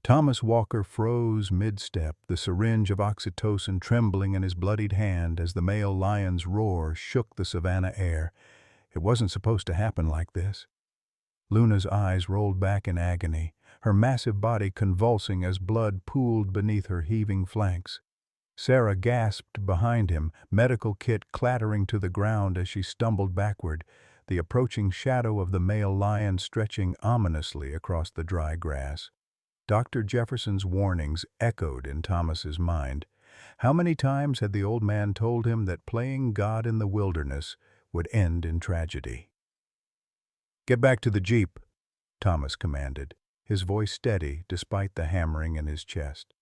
Thomas Walker froze mid-step, the syringe of oxytocin trembling in his bloodied hand as the male lion's roar shook the savanna air. It wasn't supposed to happen like this. Luna's eyes rolled back in agony, her massive body convulsing as blood pooled beneath her heaving flanks. Sarah gasped behind him, medical kit clattering to the ground as she stumbled backward, the approaching shadow of the male lion stretching ominously across the dry grass. Dr. Jefferson's warnings echoed in Thomas's mind. How many times had the old man told him that playing God in the wilderness would end in tragedy? "Get back to the jeep," Thomas commanded, his voice steady despite the hammering in his chest.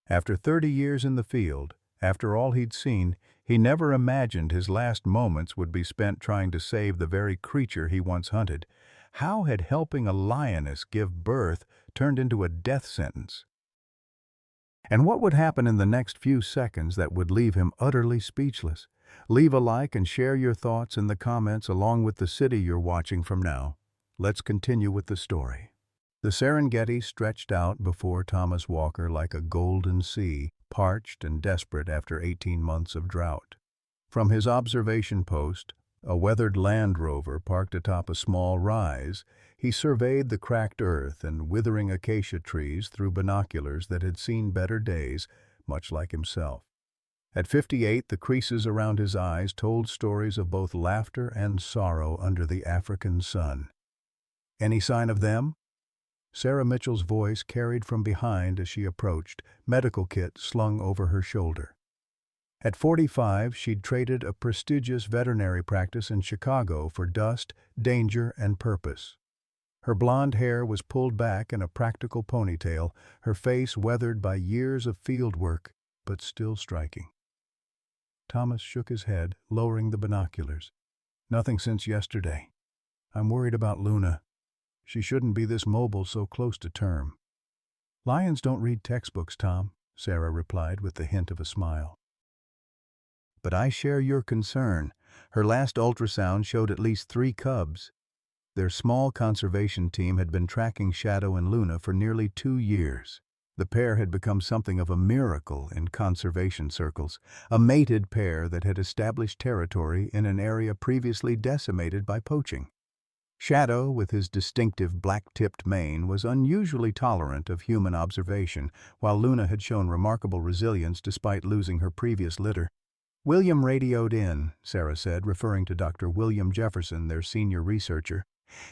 After 30 years in the field, after all he'd seen, he never imagined his last moments would be spent trying to save the very creature he once hunted. How had helping a lioness give birth turned into a death sentence? And what would happen in the next few seconds that would leave him utterly speechless? Leave a like and share your thoughts in the comments along with the city you're watching from now. Let's continue with the story. The Serengeti stretched out before Thomas Walker like a golden sea, parched and desperate after 18 months of drought. From his observation post, a weathered Land Rover parked atop a small rise, he surveyed the cracked earth and withering acacia trees through binoculars that had seen better days, much like himself. At 58, the creases around his eyes told stories of both laughter and sorrow under the African sun. "Any sign of them?" Sarah Mitchell's voice carried from behind as she approached, medical kit slung over her shoulder. At 45, she'd traded a prestigious veterinary practice in Chicago for dust, danger, and purpose. Her blonde hair was pulled back in a practical ponytail, her face weathered by years of field work, but still striking. Thomas shook his head, lowering the binoculars. "Nothing since yesterday. I'm worried about Luna. She shouldn't be this mobile so close to term." "Lions don't read textbooks, Tom," Sarah replied with the hint of a smile. "But I share your concern. Her last ultrasound showed at least 3 cubs. Their small conservation team had been tracking Shadow and Luna for nearly 2 years. The pair had become something of a miracle in conservation circles, a mated pair that had established territory in an area previously decimated by poaching. Shadow, with his distinctive black-tipped mane, was unusually tolerant of human observation, while Luna had shown remarkable resilience despite losing her previous litter. "William radioed in," Sarah said, referring to Dr. William Jefferson, their senior researcher.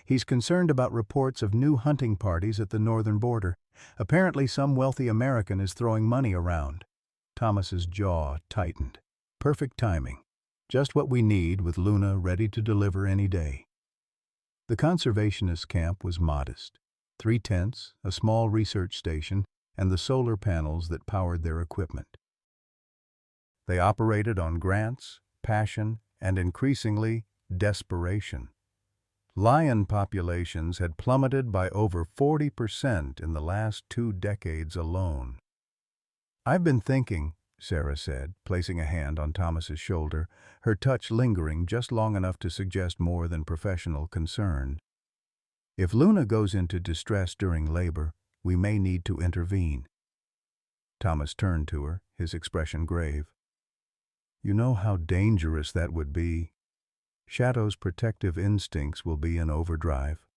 "He's concerned about reports of new hunting parties at the northern border. Apparently some wealthy American is throwing money around." Thomas's jaw tightened. Perfect timing. Just what we need, with Luna ready to deliver any day. The conservationist camp was modest. 3 tents, a small research station, and the solar panels that powered their equipment. They operated on grants, passion, and increasingly, desperation. Lion populations had plummeted by over 40% in the last 2 decades alone. "I've been thinking," Sarah said, placing a hand on Thomas's shoulder, her touch lingering just long enough to suggest more than professional concern. "If Luna goes into distress during labor, we may need to intervene." Thomas turned to her, his expression grave. "You know how dangerous that would be. Shadow's protective instincts will be in overdrive."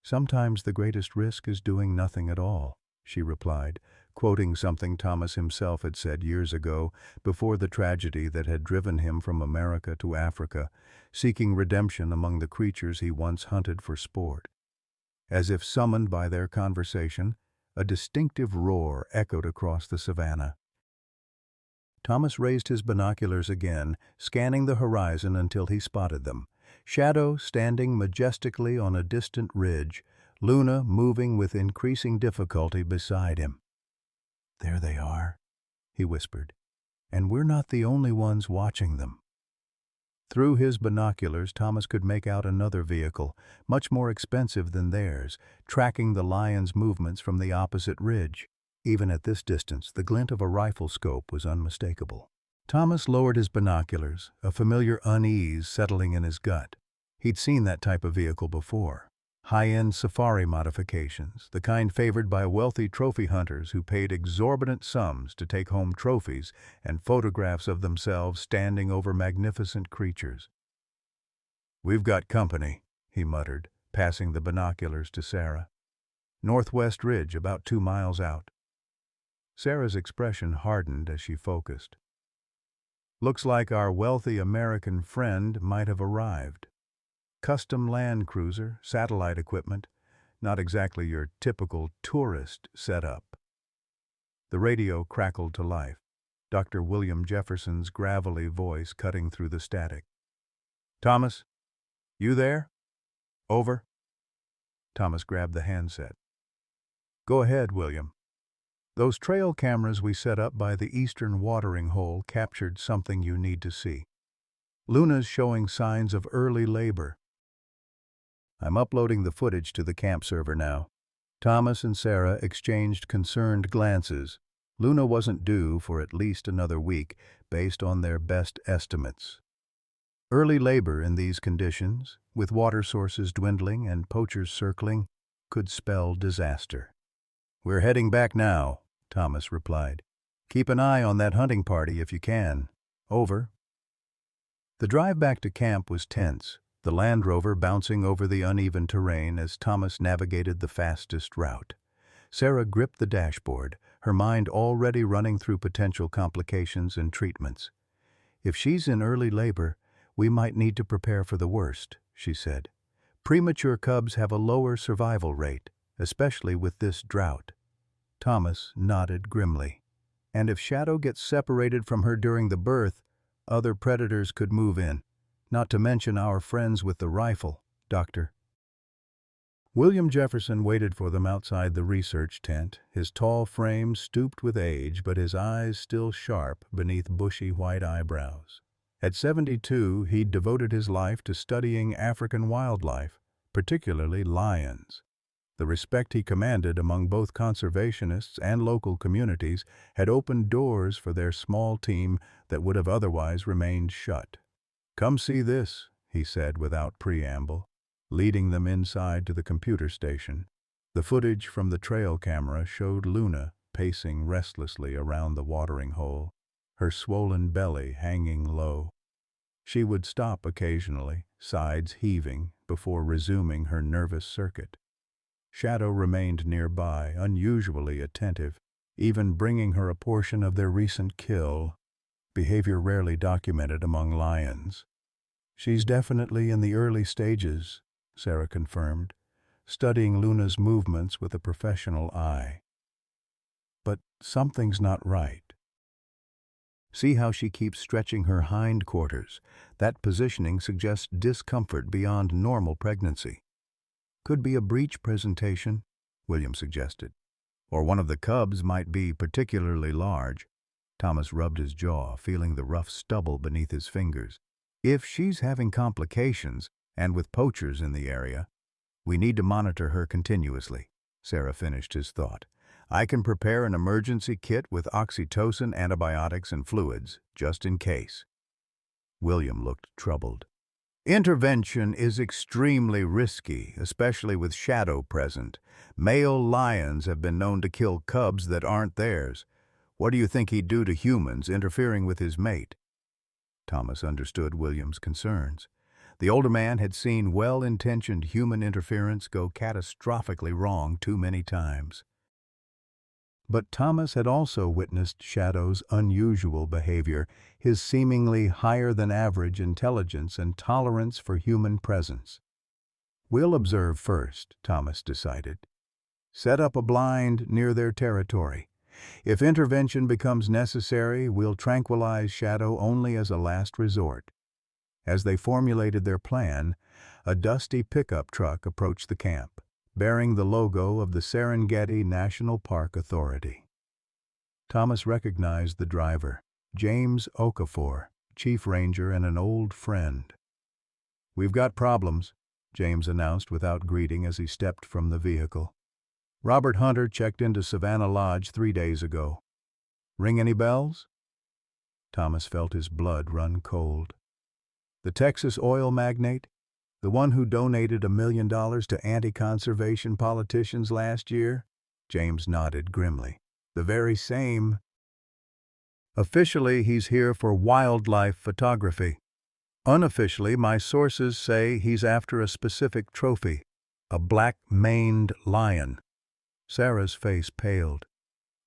"Sometimes the greatest risk is doing nothing at all," she replied, quoting something Thomas himself had said years ago, before the tragedy that had driven him from America to Africa, seeking redemption among the creatures he once hunted for sport. As if summoned by their conversation, a distinctive roar echoed across the savannah. Thomas raised his binoculars again, scanning the horizon until he spotted them. Shadow standing majestically on a distant ridge, Luna moving with increasing difficulty beside him. "There they are," he whispered, "and we're not the only ones watching them." Through his binoculars, Thomas could make out another vehicle, much more expensive than theirs, tracking the lion's movements from the opposite ridge. Even at this distance, the glint of a rifle scope was unmistakable. Thomas lowered his binoculars, a familiar unease settling in his gut. He'd seen that type of vehicle before. high-end safari modifications, the kind favored by wealthy trophy hunters who paid exorbitant sums to take home trophies and photographs of themselves standing over magnificent creatures. "We've got company," he muttered, passing the binoculars to Sarah. "Northwest Ridge, about 2 miles out." Sarah's expression hardened as she focused. "Looks like our wealthy American friend might have arrived. Custom Land Cruiser, satellite equipment, not exactly your typical tourist setup." The radio crackled to life, Dr. William Jefferson's gravelly voice cutting through the static. "Thomas, you there? Over." Thomas grabbed the handset. "Go ahead, William. Those trail cameras we set up by the eastern watering hole captured something you need to see. Luna's showing signs of early labor." "I'm uploading the footage to the camp server now." Thomas and Sarah exchanged concerned glances. Luna wasn't due for at least another week, based on their best estimates. Early labor in these conditions, with water sources dwindling and poachers circling, could spell disaster. "We're heading back now," Thomas replied. "Keep an eye on that hunting party if you can. Over." The drive back to camp was tense, the Land Rover bouncing over the uneven terrain as Thomas navigated the fastest route. Sarah gripped the dashboard, her mind already running through potential complications and treatments. "If she's in early labor, we might need to prepare for the worst," she said. "Premature cubs have a lower survival rate, especially with this drought." Thomas nodded grimly. "And if Shadow gets separated from her during the birth, other predators could move in. Not to mention our friends with the rifle, Doctor." William Jefferson waited for them outside the research tent, his tall frame stooped with age but his eyes still sharp beneath bushy white eyebrows. At 72, he'd devoted his life to studying African wildlife, particularly lions. The respect he commanded among both conservationists and local communities had opened doors for their small team that would have otherwise remained shut. "Come see this," he said without preamble, leading them inside to the computer station. The footage from the trail camera showed Luna pacing restlessly around the watering hole, her swollen belly hanging low. She would stop occasionally, sides heaving, before resuming her nervous circuit. Shadow remained nearby, unusually attentive, even bringing her a portion of their recent kill, behavior rarely documented among lions. "She's definitely in the early stages," Sarah confirmed, studying Luna's movements with a professional eye. "But something's not right. See how she keeps stretching her hindquarters. That positioning suggests discomfort beyond normal pregnancy." "Could be a breech presentation," William suggested. "Or one of the cubs might be particularly large." Thomas rubbed his jaw, feeling the rough stubble beneath his fingers. "If she's having complications, and with poachers in the area, we need to monitor her continuously," Sarah finished his thought. "I can prepare an emergency kit with oxytocin, antibiotics, and fluids, just in case." William looked troubled. "Intervention is extremely risky, especially with Shadow present. Male lions have been known to kill cubs that aren't theirs. What do you think he'd do to humans interfering with his mate?" Thomas understood William's concerns. The older man had seen well-intentioned human interference go catastrophically wrong too many times. But Thomas had also witnessed Shadow's unusual behavior, his seemingly higher-than-average intelligence and tolerance for human presence. "We'll observe first," Thomas decided. "Set up a blind near their territory. If intervention becomes necessary, we'll tranquilize Shadow only as a last resort." As they formulated their plan, a dusty pickup truck approached the camp, bearing the logo of the Serengeti National Park Authority. Thomas recognized the driver, James Okafor, chief ranger and an old friend. "We've got problems," James announced without greeting as he stepped from the vehicle. "Robert Hunter checked into Savannah Lodge 3 days ago. Ring any bells?" Thomas felt his blood run cold. "The Texas oil magnate? The one who donated $1 million to anti-conservation politicians last year? James nodded grimly. The very same. Officially, he's here for wildlife photography. Unofficially, my sources say he's after a specific trophy, a black-maned lion. Sarah's face paled.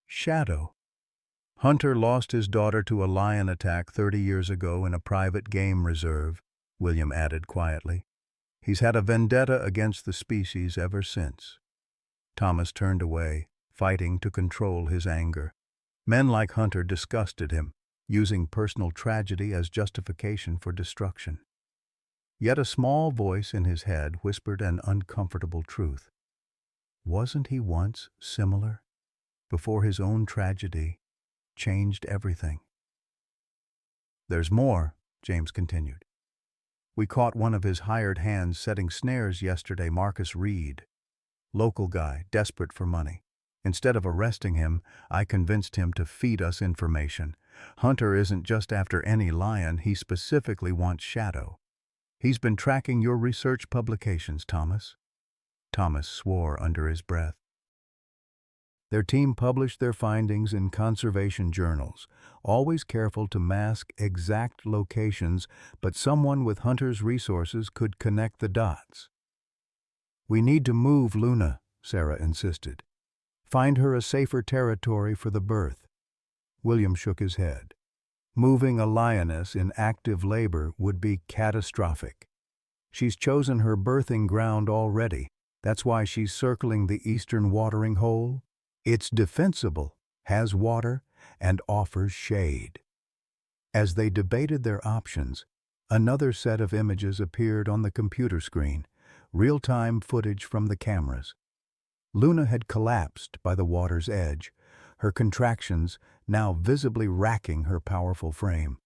Shadow. Hunter lost his daughter to a lion attack 30 years ago in a private game reserve, William added quietly. He's had a vendetta against the species ever since. Thomas turned away, fighting to control his anger. Men like Hunter disgusted him, using personal tragedy as justification for destruction. Yet a small voice in his head whispered an uncomfortable truth. Wasn't he once similar? Before his own tragedy changed everything. There's more, James continued. We caught one of his hired hands setting snares yesterday, Marcus Reed. Local guy, desperate for money. Instead of arresting him, I convinced him to feed us information. Hunter isn't just after any lion, he specifically wants Shadow. He's been tracking your research publications, Thomas. Thomas swore under his breath. Their team published their findings in conservation journals, always careful to mask exact locations, but someone with Hunter's resources could connect the dots. We need to move Luna, Sarah insisted. Find her a safer territory for the birth. William shook his head. Moving a lioness in active labor would be catastrophic. She's chosen her birthing ground already. That's why she's circling the eastern watering hole. It's defensible, has water, and offers shade. As they debated their options, another set of images appeared on the computer screen, real-time footage from the cameras. Luna had collapsed by the water's edge, her contractions now visibly racking her powerful frame.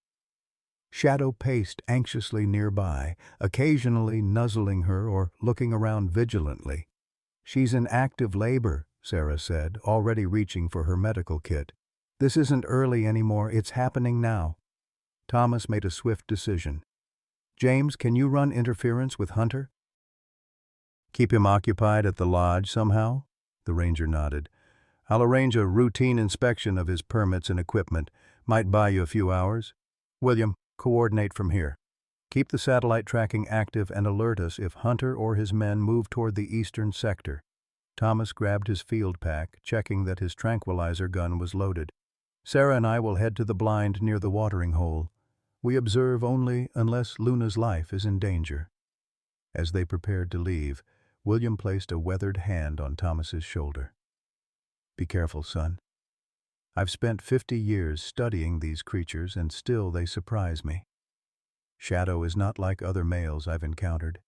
Shadow paced anxiously nearby, occasionally nuzzling her or looking around vigilantly. She's in active labor, Sarah said, already reaching for her medical kit. This isn't early anymore, it's happening now. Thomas made a swift decision. James, can you run interference with Hunter? Keep him occupied at the lodge somehow? The ranger nodded. I'll arrange a routine inspection of his permits and equipment. Might buy you a few hours. William, coordinate from here. Keep the satellite tracking active and alert us if Hunter or his men move toward the eastern sector. Thomas grabbed his field pack, checking that his tranquilizer gun was loaded. Sarah and I will head to the blind near the watering hole. We observe only unless Luna's life is in danger. As they prepared to leave, William placed a weathered hand on Thomas's shoulder. Be careful, son. I've spent 50 years studying these creatures and still they surprise me. Shadow is not like other males I've encountered.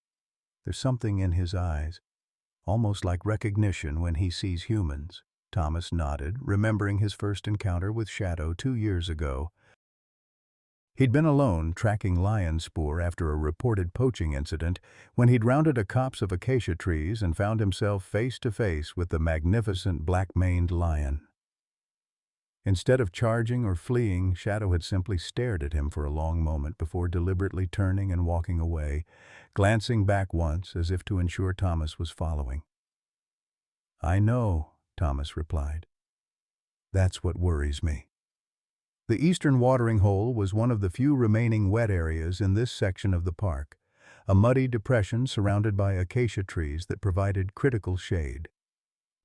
There's something in his eyes, almost like recognition when he sees humans. Thomas nodded, remembering his first encounter with Shadow 2 years ago. He'd been alone tracking lion spoor after a reported poaching incident when he'd rounded a copse of acacia trees and found himself face to face with the magnificent black-maned lion. Instead of charging or fleeing, Shadow had simply stared at him for a long moment before deliberately turning and walking away, glancing back once as if to ensure Thomas was following. I know, Thomas replied. That's what worries me. The eastern watering hole was one of the few remaining wet areas in this section of the park, a muddy depression surrounded by acacia trees that provided critical shade.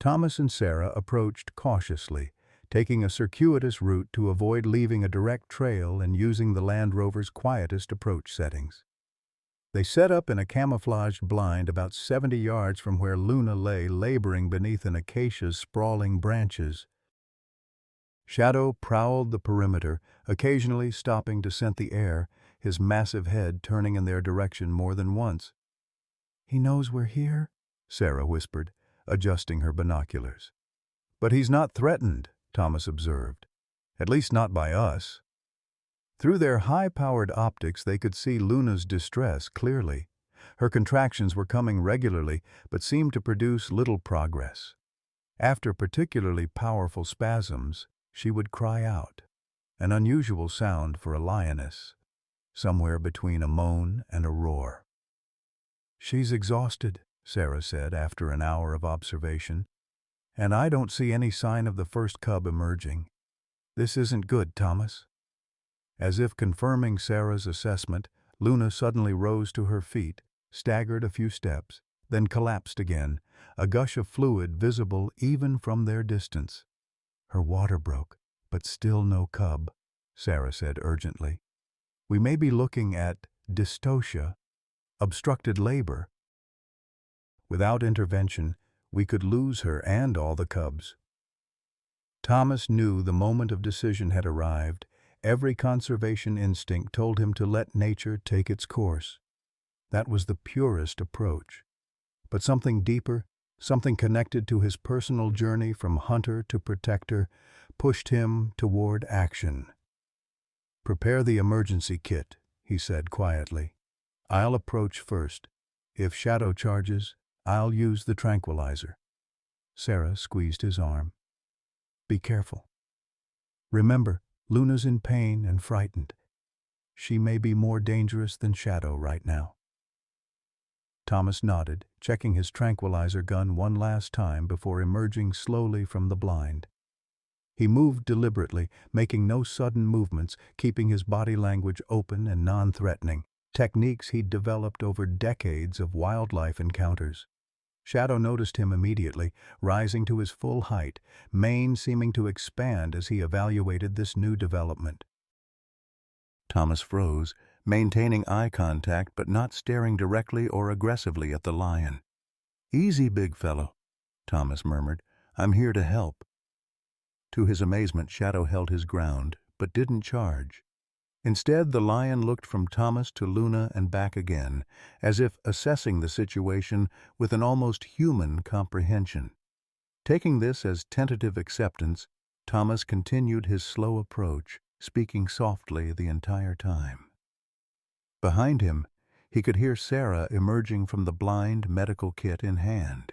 Thomas and Sarah approached cautiously, taking a circuitous route to avoid leaving a direct trail and using the Land Rover's quietest approach settings. They set up in a camouflaged blind about 70 yards from where Luna lay laboring beneath an acacia's sprawling branches. Shadow prowled the perimeter, occasionally stopping to scent the air, his massive head turning in their direction more than once. He knows we're here, Sarah whispered, adjusting her binoculars. But he's not threatened, Thomas observed. At least not by us. Through their high-powered optics they could see Luna's distress clearly. Her contractions were coming regularly, but seemed to produce little progress. After particularly powerful spasms, she would cry out, an unusual sound for a lioness, somewhere between a moan and a roar. "She's exhausted," Sarah said after an hour of observation, "and I don't see any sign of the first cub emerging. This isn't good, Thomas." As if confirming Sarah's assessment, Luna suddenly rose to her feet, staggered a few steps, then collapsed again, a gush of fluid visible even from their distance. "Her water broke, but still no cub," Sarah said urgently. "We may be looking at dystocia, obstructed labor. Without intervention, we could lose her and all the cubs." Thomas knew the moment of decision had arrived. Every conservation instinct told him to let nature take its course. That was the purest approach. But something deeper, something connected to his personal journey from hunter to protector, pushed him toward action. "Prepare the emergency kit," he said quietly. "I'll approach first. If Shadow charges, I'll use the tranquilizer." Sarah squeezed his arm. "Be careful. Remember, Luna's in pain and frightened. She may be more dangerous than Shadow right now." Thomas nodded, checking his tranquilizer gun one last time before emerging slowly from the blind. He moved deliberately, making no sudden movements, keeping his body language open and non-threatening, techniques he'd developed over decades of wildlife encounters. Shadow noticed him immediately, rising to his full height, mane seeming to expand as he evaluated this new development. Thomas froze, maintaining eye contact but not staring directly or aggressively at the lion. "Easy, big fellow," Thomas murmured. "I'm here to help." To his amazement, Shadow held his ground, but didn't charge. Instead, the lion looked from Thomas to Luna and back again, as if assessing the situation with an almost human comprehension. Taking this as tentative acceptance, Thomas continued his slow approach, speaking softly the entire time. Behind him, he could hear Sarah emerging from the blind, medical kit in hand.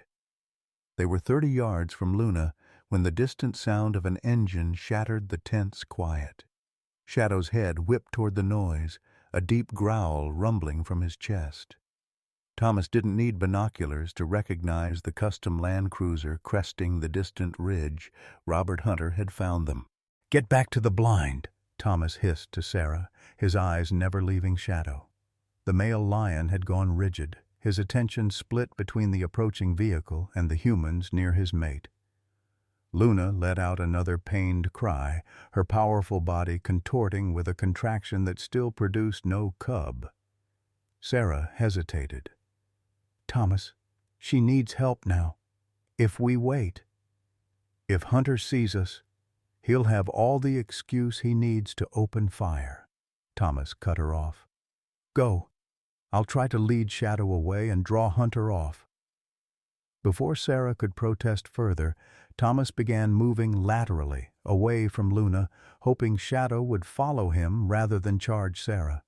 They were 30 yards from Luna when the distant sound of an engine shattered the tense quiet. Shadow's head whipped toward the noise, a deep growl rumbling from his chest. Thomas didn't need binoculars to recognize the custom Land Cruiser cresting the distant ridge. Robert Hunter had found them. "Get back to the blind," Thomas hissed to Sarah, his eyes never leaving Shadow. The male lion had gone rigid, his attention split between the approaching vehicle and the humans near his mate. Luna let out another pained cry, her powerful body contorting with a contraction that still produced no cub. Sarah hesitated. "Thomas, she needs help now. If we wait, if Hunter sees us, he'll have all the excuse he needs to open fire." Thomas cut her off. "Go. I'll try to lead Shadow away and draw Hunter off." Before Sarah could protest further, Thomas began moving laterally, away from Luna, hoping Shadow would follow him rather than charge Sarah.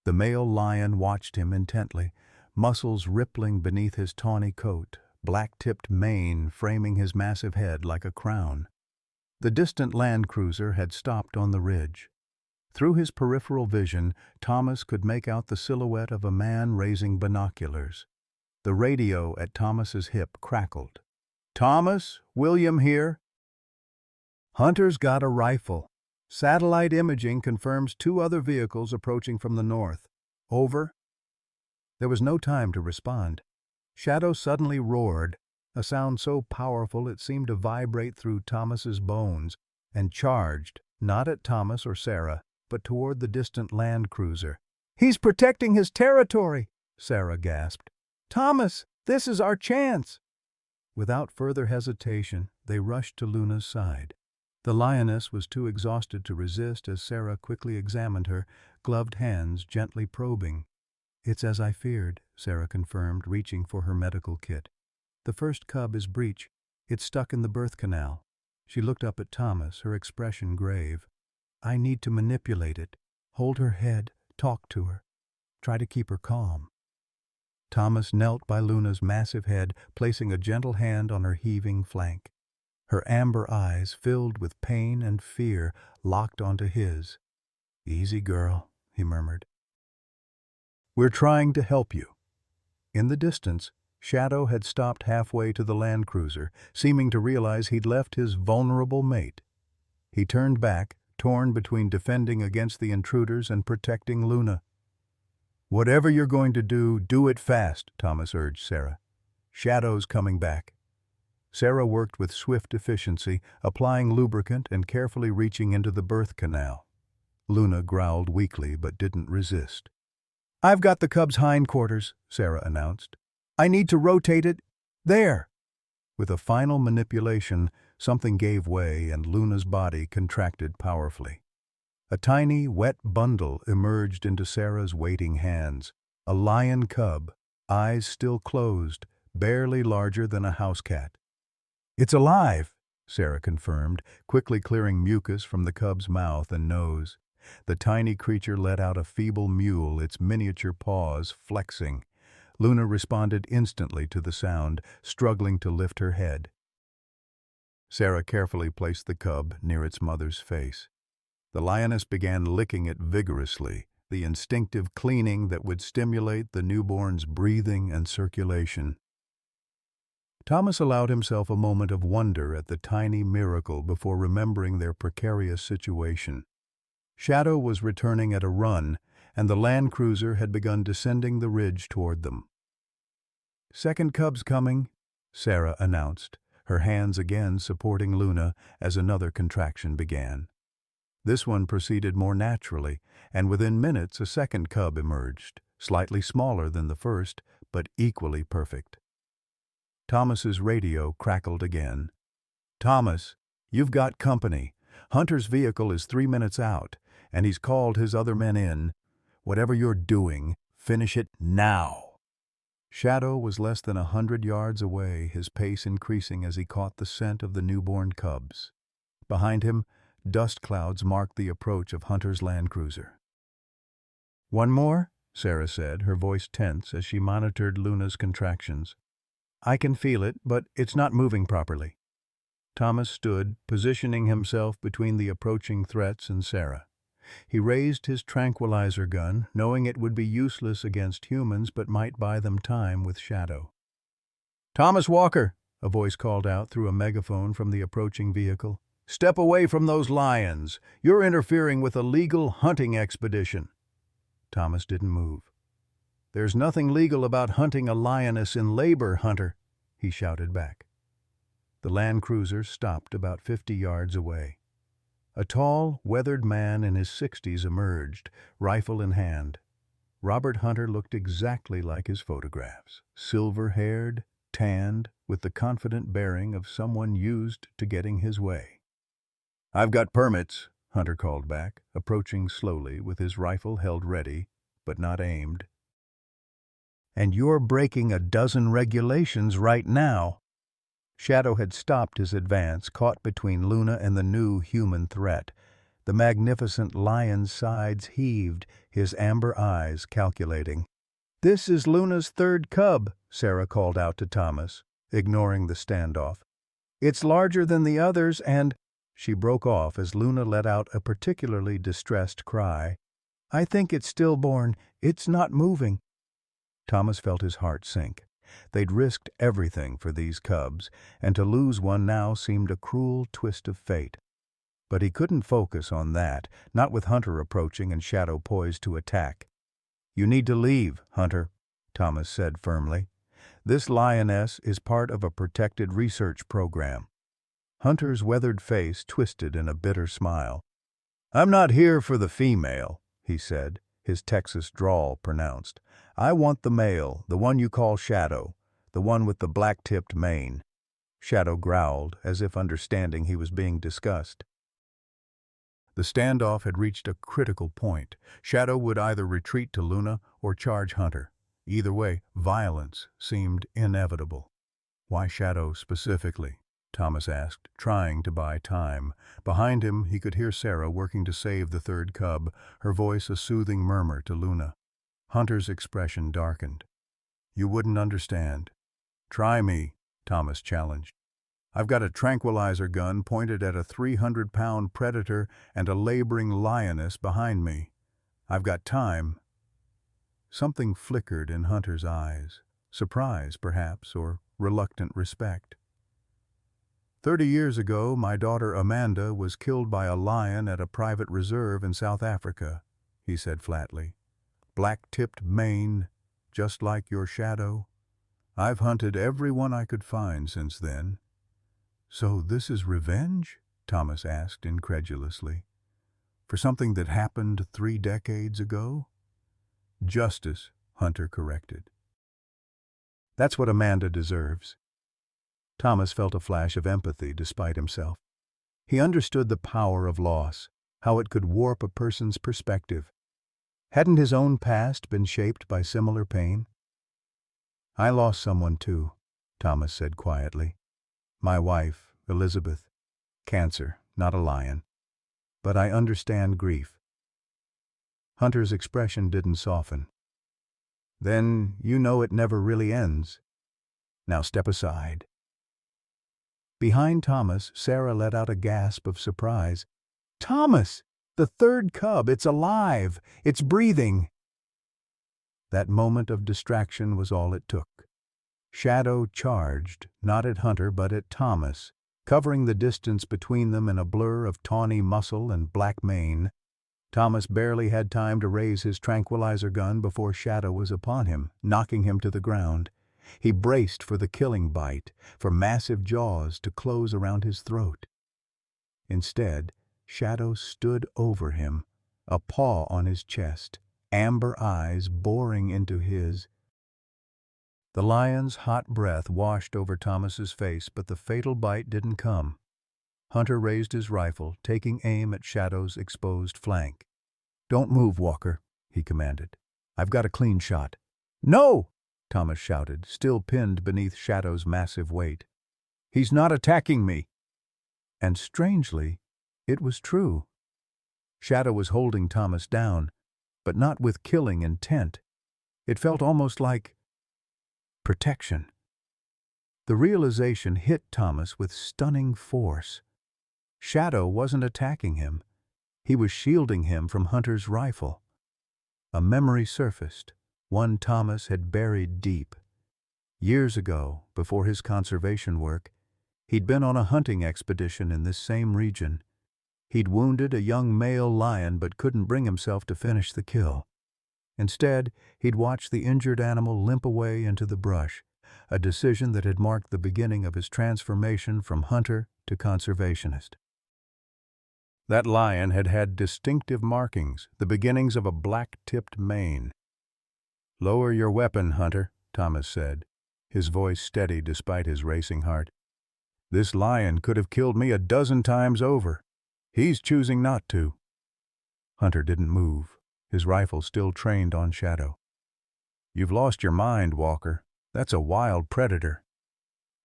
The male lion watched him intently, muscles rippling beneath his tawny coat, black-tipped mane framing his massive head like a crown. The distant Land Cruiser had stopped on the ridge. Through his peripheral vision, Thomas could make out the silhouette of a man raising binoculars. The radio at Thomas's hip crackled. "Thomas, William here. Hunter's got a rifle. Satellite imaging confirms 2 other vehicles approaching from the north. Over." There was no time to respond. Shadow suddenly roared, a sound so powerful it seemed to vibrate through Thomas's bones, and charged, not at Thomas or Sarah, but toward the distant Land Cruiser. "He's protecting his territory," Sarah gasped. "Thomas, this is our chance." Without further hesitation, they rushed to Luna's side. The Lioness was too exhausted to resist as Sarah quickly examined her, gloved hands gently probing. "It's as I feared," Sarah confirmed, reaching for her medical kit. "The first cub is breech. It's stuck in the birth canal." She looked up at Thomas, her expression grave. "I need to manipulate it. Hold her head, talk to her. Try to keep her calm." Thomas knelt by Luna's massive head, placing a gentle hand on her heaving flank. Her amber eyes, filled with pain and fear, locked onto his. "Easy, girl," he murmured. "We're trying to help you." In the distance, Shadow had stopped halfway to the land cruiser, seeming to realize he'd left his vulnerable mate. He turned back, torn between defending against the intruders and protecting Luna. "Whatever you're going to do, do it fast," Thomas urged Sarah. "Shadow's coming back." Sarah worked with swift efficiency, applying lubricant and carefully reaching into the birth canal. Luna growled weakly but didn't resist. "I've got the cub's hindquarters," Sarah announced. "I need to rotate it. There!" With a final manipulation, something gave way and Luna's body contracted powerfully. A tiny, wet bundle emerged into Sarah's waiting hands. A lion cub, eyes still closed, barely larger than a house cat. "It's alive," Sarah confirmed, quickly clearing mucus from the cub's mouth and nose. The tiny creature let out a feeble mewl, its miniature paws flexing. Luna responded instantly to the sound, struggling to lift her head. Sarah carefully placed the cub near its mother's face. The lioness began licking it vigorously, the instinctive cleaning that would stimulate the newborn's breathing and circulation. Thomas allowed himself a moment of wonder at the tiny miracle before remembering their precarious situation. Shadow was returning at a run, and the land cruiser had begun descending the ridge toward them. "Second cub's coming," Sarah announced, her hands again supporting Luna as another contraction began. This one proceeded more naturally, and within minutes a second cub emerged, slightly smaller than the first, but equally perfect. Thomas's radio crackled again. "Thomas, you've got company. Hunter's vehicle is 3 minutes out, and he's called his other men in. Whatever you're doing, finish it now." Shadow was less than 100 yards away, his pace increasing as he caught the scent of the newborn cubs. Behind him, dust clouds marked the approach of Hunter's land cruiser. "One more?" Sarah said, her voice tense as she monitored Luna's contractions. "I can feel it, but it's not moving properly." Thomas stood, positioning himself between the approaching threats and Sarah. He raised his tranquilizer gun, knowing it would be useless against humans but might buy them time with Shadow. "Thomas Walker," a voice called out through a megaphone from the approaching vehicle. "Step away from those lions. You're interfering with a legal hunting expedition." Thomas didn't move. "There's nothing legal about hunting a lioness in labor, Hunter," he shouted back. The land cruiser stopped about 50 yards away. A tall, weathered man in his 60s emerged, rifle in hand. Robert Hunter looked exactly like his photographs, silver-haired, tanned, with the confident bearing of someone used to getting his way. "I've got permits," Hunter called back, approaching slowly with his rifle held ready, but not aimed. "And you're breaking a dozen regulations right now." Shadow had stopped his advance, caught between Luna and the new human threat. The magnificent lion's sides heaved, his amber eyes calculating. "This is Luna's third cub," Sarah called out to Thomas, ignoring the standoff. "It's larger than the others and—" She broke off as Luna let out a particularly distressed cry. "I think it's stillborn. It's not moving." Thomas felt his heart sink. They'd risked everything for these cubs, and to lose one now seemed a cruel twist of fate. But he couldn't focus on that, not with Hunter approaching and Shadow poised to attack. "You need to leave, Hunter," Thomas said firmly. "This lioness is part of a protected research program." Hunter's weathered face twisted in a bitter smile. "I'm not here for the female," he said, his Texas drawl pronounced. "I want the male, the one you call Shadow, the one with the black-tipped mane." Shadow growled, as if understanding he was being discussed. The standoff had reached a critical point. Shadow would either retreat to Luna or charge Hunter. Either way, violence seemed inevitable. "Why Shadow specifically?" Thomas asked, trying to buy time. Behind him, he could hear Sarah working to save the third cub, her voice a soothing murmur to Luna. Hunter's expression darkened. "You wouldn't understand." "Try me," Thomas challenged. "I've got a tranquilizer gun pointed at a 300-pound predator and a laboring lioness behind me. I've got time." Something flickered in Hunter's eyes. surprise, perhaps, or reluctant respect. 30 years ago, my daughter Amanda was killed by a lion at a private reserve in South Africa, he said flatly. Black-tipped mane, just like your shadow. I've hunted every one I could find since then. So this is revenge? Thomas asked incredulously. For something that happened 3 decades ago? Justice, Hunter corrected. That's what Amanda deserves. Thomas felt a flash of empathy despite himself. He understood the power of loss, how it could warp a person's perspective. Hadn't his own past been shaped by similar pain? I lost someone too, Thomas said quietly. My wife, Elizabeth. Cancer, not a lion. But I understand grief. Hunter's expression didn't soften. Then you know it never really ends. Now step aside. Behind Thomas, Sarah let out a gasp of surprise. Thomas! The third cub! It's alive! It's breathing! That moment of distraction was all it took. Shadow charged, not at Hunter but at Thomas, covering the distance between them in a blur of tawny muscle and black mane. Thomas barely had time to raise his tranquilizer gun before Shadow was upon him, knocking him to the ground. He braced for the killing bite, for massive jaws to close around his throat. Instead, Shadow stood over him, a paw on his chest, amber eyes boring into his. The lion's hot breath washed over Thomas's face, but the fatal bite didn't come. Hunter raised his rifle, taking aim at Shadow's exposed flank. Don't move, Walker, he commanded. I've got a clean shot. No! Thomas shouted, still pinned beneath Shadow's massive weight. He's not attacking me. And strangely, it was true. Shadow was holding Thomas down, but not with killing intent. It felt almost like protection. The realization hit Thomas with stunning force. Shadow wasn't attacking him. He was shielding him from Hunter's rifle. A memory surfaced, one Thomas had buried deep. Years ago, before his conservation work, he'd been on a hunting expedition in this same region. He'd wounded a young male lion but couldn't bring himself to finish the kill. Instead, he'd watched the injured animal limp away into the brush, a decision that had marked the beginning of his transformation from hunter to conservationist. That lion had had distinctive markings, the beginnings of a black-tipped mane. "Lower your weapon, Hunter," Thomas said, his voice steady despite his racing heart. "This lion could have killed me a dozen times over. He's choosing not to." Hunter didn't move, his rifle still trained on Shadow. "You've lost your mind, Walker. That's a wild predator."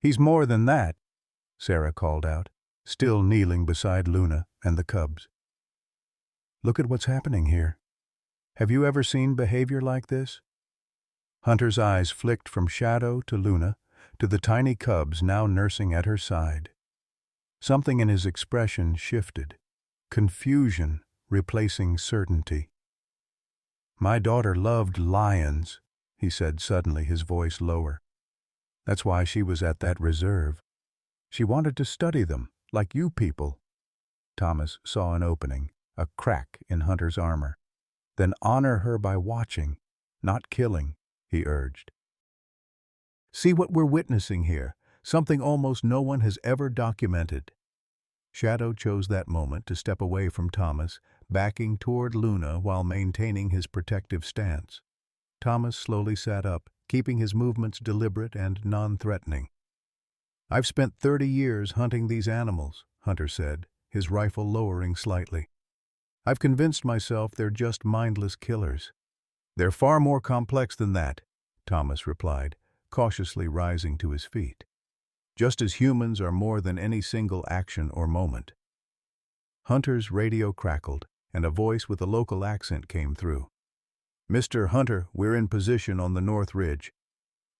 "He's more than that," Sarah called out, still kneeling beside Luna and the cubs. "Look at what's happening here. Have you ever seen behavior like this?" Hunter's eyes flicked from Shadow to Luna, to the tiny cubs now nursing at her side. Something in his expression shifted, confusion replacing certainty. "My daughter loved lions," he said suddenly, his voice lower. "That's why she was at that reserve. She wanted to study them, like you people." Thomas saw an opening, a crack in Hunter's armor. "Then honor her by watching, not killing," he urged. "See what we're witnessing here, something almost no one has ever documented." Shadow chose that moment to step away from Thomas, backing toward Luna while maintaining his protective stance. Thomas slowly sat up, keeping his movements deliberate and non-threatening. "I've spent 30 years hunting these animals," Hunter said, his rifle lowering slightly. "I've convinced myself they're just mindless killers." "They're far more complex than that," Thomas replied, cautiously rising to his feet. "Just as humans are more than any single action or moment." Hunter's radio crackled, and a voice with a local accent came through. "Mr. Hunter, we're in position on the North Ridge.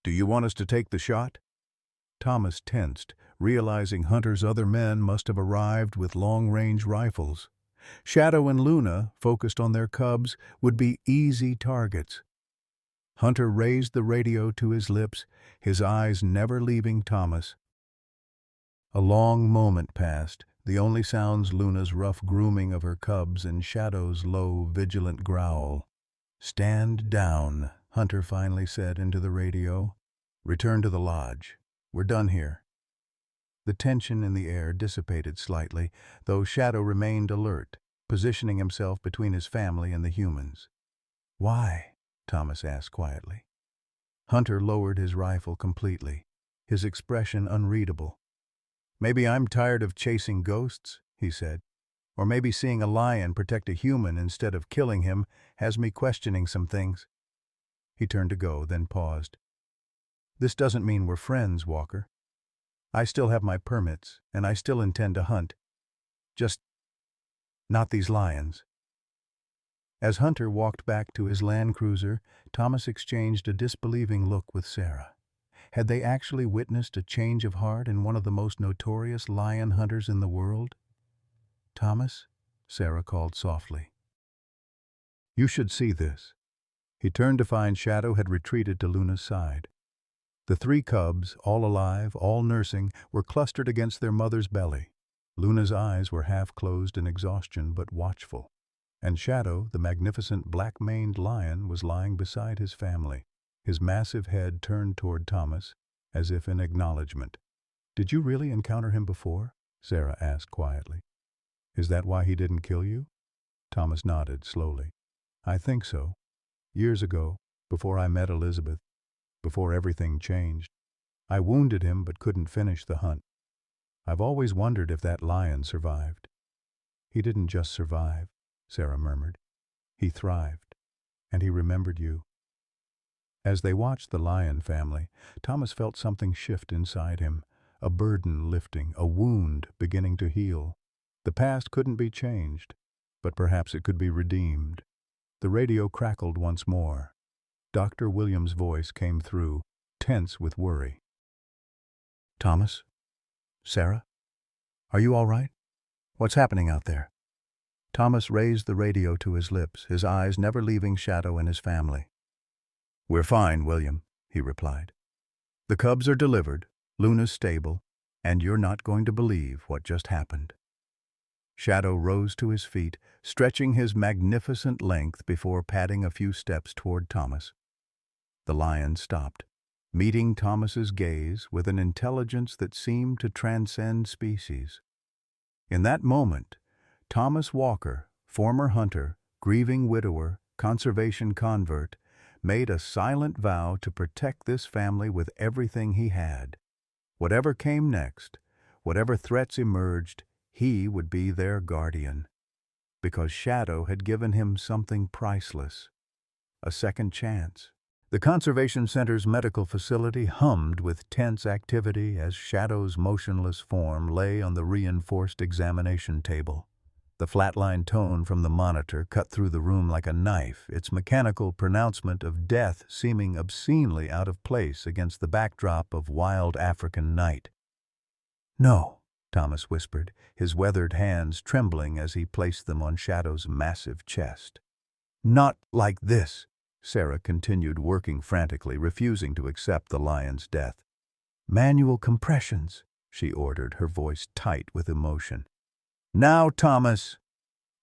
Do you want us to take the shot?" Thomas tensed, realizing Hunter's other men must have arrived with long-range rifles. Shadow and Luna, focused on their cubs, would be easy targets. Hunter raised the radio to his lips, his eyes never leaving Thomas. A long moment passed, the only sounds Luna's rough grooming of her cubs and Shadow's low, vigilant growl. "Stand down," Hunter finally said into the radio. "Return to the lodge. We're done here." The tension in the air dissipated slightly, though Shadow remained alert, positioning himself between his family and the humans. "Why?" Thomas asked quietly. Hunter lowered his rifle completely, his expression unreadable. "Maybe I'm tired of chasing ghosts," he said. "Or maybe seeing a lion protect a human instead of killing him has me questioning some things." He turned to go, then paused. "This doesn't mean we're friends, Walker. I still have my permits, and I still intend to hunt. Just not these lions." As Hunter walked back to his Land Cruiser, Thomas exchanged a disbelieving look with Sarah. Had they actually witnessed a change of heart in one of the most notorious lion hunters in the world? "Thomas," Sarah called softly. "You should see this." He turned to find Shadow had retreated to Luna's side. The 3 cubs, all alive, all nursing, were clustered against their mother's belly. Luna's eyes were half closed in exhaustion but watchful, and Shadow, the magnificent black-maned lion, was lying beside his family, his massive head turned toward Thomas, as if in acknowledgement. "Did you really encounter him before?" Sarah asked quietly. "Is that why he didn't kill you?" Thomas nodded slowly. "I think so. Years ago, before I met Elizabeth, before everything changed, I wounded him but couldn't finish the hunt. I've always wondered if that lion survived." "He didn't just survive," Sarah murmured. "He thrived, and he remembered you." As they watched the lion family, Thomas felt something shift inside him, a burden lifting, a wound beginning to heal. The past couldn't be changed, but perhaps it could be redeemed. The radio crackled once more. Dr. Williams' voice came through, tense with worry. "Thomas? Sarah? Are you all right? What's happening out there?" Thomas raised the radio to his lips, his eyes never leaving Shadow and his family. "We're fine, William," he replied. "The cubs are delivered, Luna's stable, and you're not going to believe what just happened." Shadow rose to his feet, stretching his magnificent length before padding a few steps toward Thomas. The lion stopped, meeting Thomas's gaze with an intelligence that seemed to transcend species. In that moment, Thomas Walker, former hunter, grieving widower, conservation convert, made a silent vow to protect this family with everything he had. Whatever came next, whatever threats emerged, he would be their guardian. Because Shadow had given him something priceless, a second chance. The Conservation Center's medical facility hummed with tense activity as Shadow's motionless form lay on the reinforced examination table. The flatline tone from the monitor cut through the room like a knife, its mechanical pronouncement of death seeming obscenely out of place against the backdrop of wild African night. "No," Thomas whispered, his weathered hands trembling as he placed them on Shadow's massive chest. "Not like this," Sarah continued, working frantically, refusing to accept the lion's death. "Manual compressions," she ordered, her voice tight with emotion. "Now, Thomas!"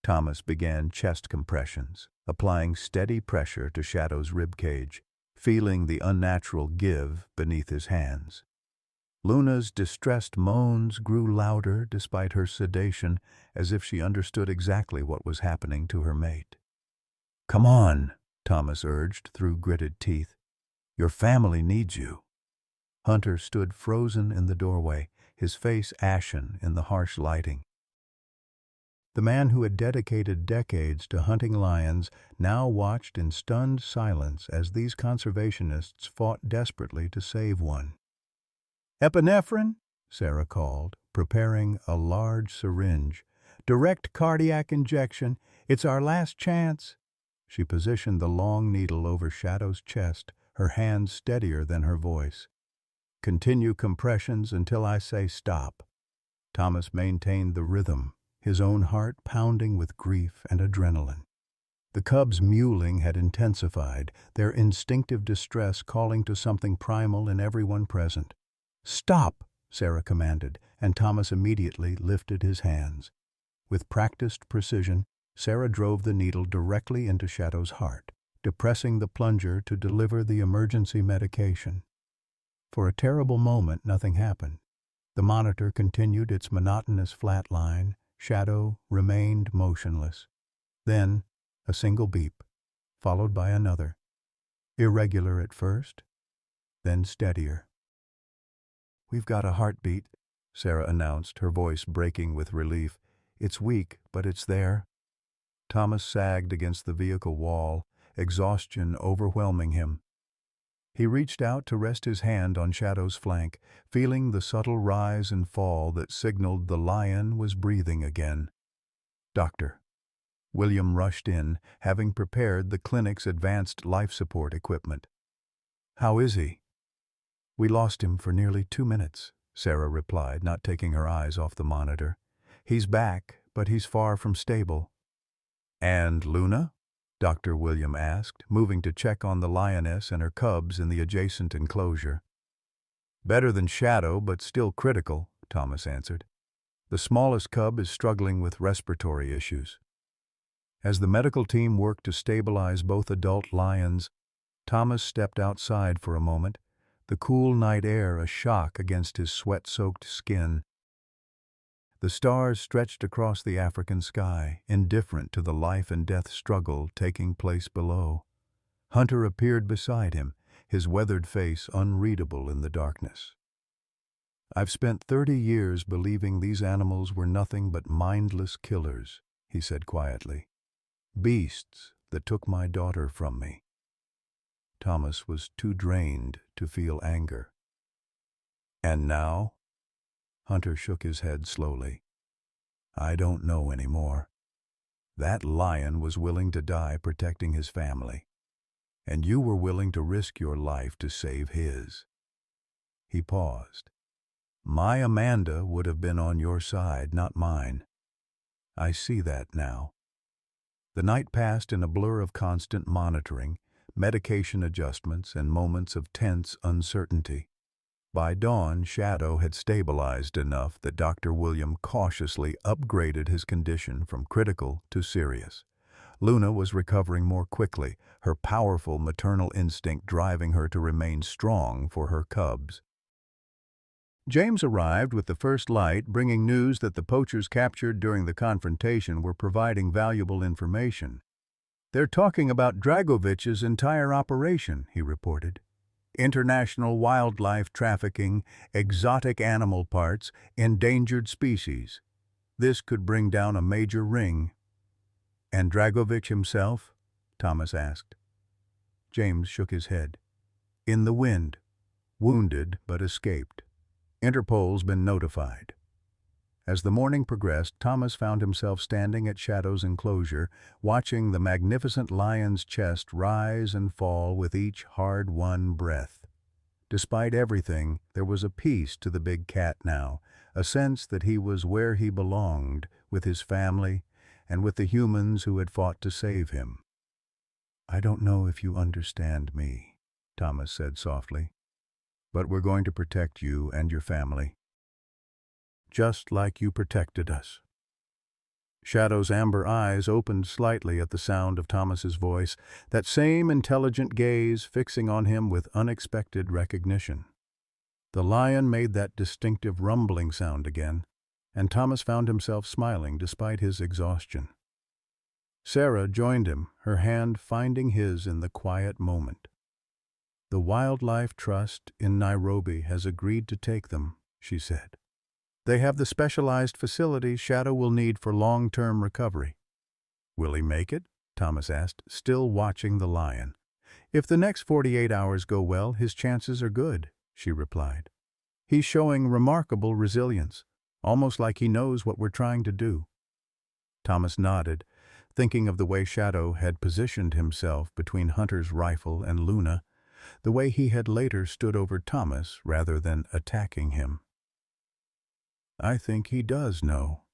Thomas began chest compressions, applying steady pressure to Shadow's ribcage, feeling the unnatural give beneath his hands. Luna's distressed moans grew louder despite her sedation, as if she understood exactly what was happening to her mate. "Come on," Thomas urged through gritted teeth. "Your family needs you." Hunter stood frozen in the doorway, his face ashen in the harsh lighting. The man who had dedicated decades to hunting lions now watched in stunned silence as these conservationists fought desperately to save one. "Epinephrine?" Sarah called, preparing a large syringe. "Direct cardiac injection. It's our last chance." She positioned the long needle over Shadow's chest, her hands steadier than her voice. "Continue compressions until I say stop." Thomas maintained the rhythm, his own heart pounding with grief and adrenaline. The cubs' mewling had intensified, their instinctive distress calling to something primal in everyone present. "Stop!" Sarah commanded, and Thomas immediately lifted his hands. With practiced precision, Sarah drove the needle directly into Shadow's heart, depressing the plunger to deliver the emergency medication. For a terrible moment, nothing happened. The monitor continued its monotonous flat line. Shadow remained motionless. Then, a single beep, followed by another. Irregular at first, then steadier. "We've got a heartbeat," Sarah announced, her voice breaking with relief. "It's weak, but it's there." Thomas sagged against the vehicle wall, exhaustion overwhelming him. He reached out to rest his hand on Shadow's flank, feeling the subtle rise and fall that signaled the lion was breathing again. "Doctor." William rushed in, having prepared the clinic's advanced life support equipment. "How is he?" "We lost him for nearly 2 minutes," Sarah replied, not taking her eyes off the monitor. "He's back, but he's far from stable." "And Luna?" Dr. William asked, moving to check on the lioness and her cubs in the adjacent enclosure. "Better than Shadow, but still critical," Thomas answered. "The smallest cub is struggling with respiratory issues." As the medical team worked to stabilize both adult lions, Thomas stepped outside for a moment, the cool night air a shock against his sweat-soaked skin. The stars stretched across the African sky, indifferent to the life-and-death struggle taking place below. Hunter appeared beside him, his weathered face unreadable in the darkness. "I've spent 30 years believing these animals were nothing but mindless killers," he said quietly. "Beasts that took my daughter from me." Thomas was too drained to feel anger. "And now?" Hunter shook his head slowly. "I don't know anymore. That lion was willing to die protecting his family, and you were willing to risk your life to save his." He paused. "My Amanda would have been on your side, not mine. I see that now." The night passed in a blur of constant monitoring, medication adjustments, and moments of tense uncertainty. By dawn, Shadow had stabilized enough that Dr. William cautiously upgraded his condition from critical to serious. Luna was recovering more quickly, her powerful maternal instinct driving her to remain strong for her cubs. James arrived with the first light, bringing news that the poachers captured during the confrontation were providing valuable information. "They're talking about Dragovich's entire operation," he reported. "International wildlife trafficking, exotic animal parts, endangered species. This could bring down a major ring." "And Dragovich himself?" Thomas asked. James shook his head. "In the wind. Wounded, but escaped. Interpol's been notified." As the morning progressed, Thomas found himself standing at Shadow's enclosure, watching the magnificent lion's chest rise and fall with each hard-won breath. Despite everything, there was a peace to the big cat now, a sense that he was where he belonged, with his family, and with the humans who had fought to save him. "I don't know if you understand me," Thomas said softly, "but we're going to protect you and your family. Just like you protected us." Shadow's amber eyes opened slightly at the sound of Thomas's voice, that same intelligent gaze fixing on him with unexpected recognition. The lion made that distinctive rumbling sound again, and Thomas found himself smiling despite his exhaustion. Sarah joined him, her hand finding his in the quiet moment. "The Wildlife Trust in Nairobi has agreed to take them," she said. "They have the specialized facilities Shadow will need for long-term recovery." "Will he make it?" Thomas asked, still watching the lion. "If the next 48 hours go well, his chances are good," she replied. "He's showing remarkable resilience, almost like he knows what we're trying to do." Thomas nodded, thinking of the way Shadow had positioned himself between Hunter's rifle and Luna, the way he had later stood over Thomas rather than attacking him. "I think he does know.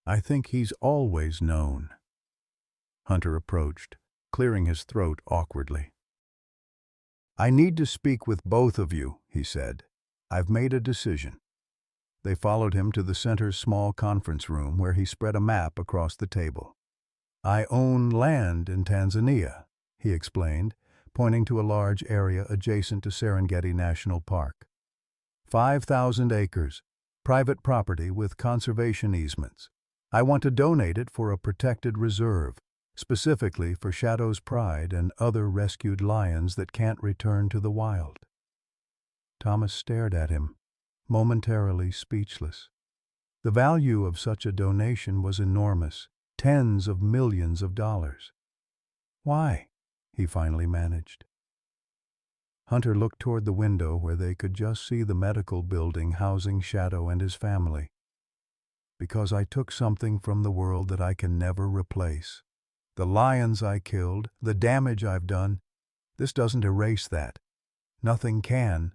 I think he's always known." Hunter approached, clearing his throat awkwardly. "I need to speak with both of you," he said. "I've made a decision." They followed him to the center's small conference room where he spread a map across the table. "I own land in Tanzania," he explained, pointing to a large area adjacent to Serengeti National Park. 5,000 acres, private property with conservation easements. I want to donate it for a protected reserve, specifically for Shadow's pride and other rescued lions that can't return to the wild. Thomas stared at him, momentarily speechless. The value of such a donation was enormous, tens of millions of dollars. "Why?" he finally managed. Hunter looked toward the window where they could just see the medical building housing Shadow and his family. "Because I took something from the world that I can never replace. The lions I killed, the damage I've done, this doesn't erase that. Nothing can,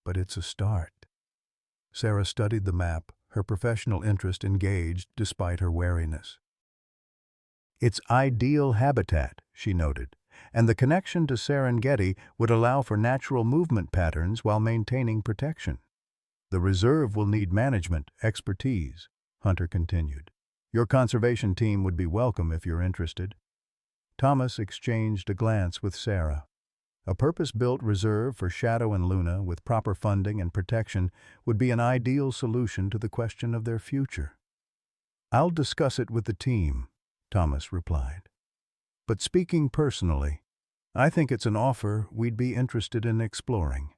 but it's a start." Sarah studied the map, her professional interest engaged despite her wariness. "It's ideal habitat," she noted, "and the connection to Serengeti would allow for natural movement patterns while maintaining protection. The reserve will need management expertise," Hunter continued. "Your conservation team would be welcome if you're interested." Thomas exchanged a glance with Sarah. A purpose-built reserve for Shadow and Luna with proper funding and protection would be an ideal solution to the question of their future. "I'll discuss it with the team," Thomas replied. "But speaking personally, I think it's an offer we'd be interested in exploring."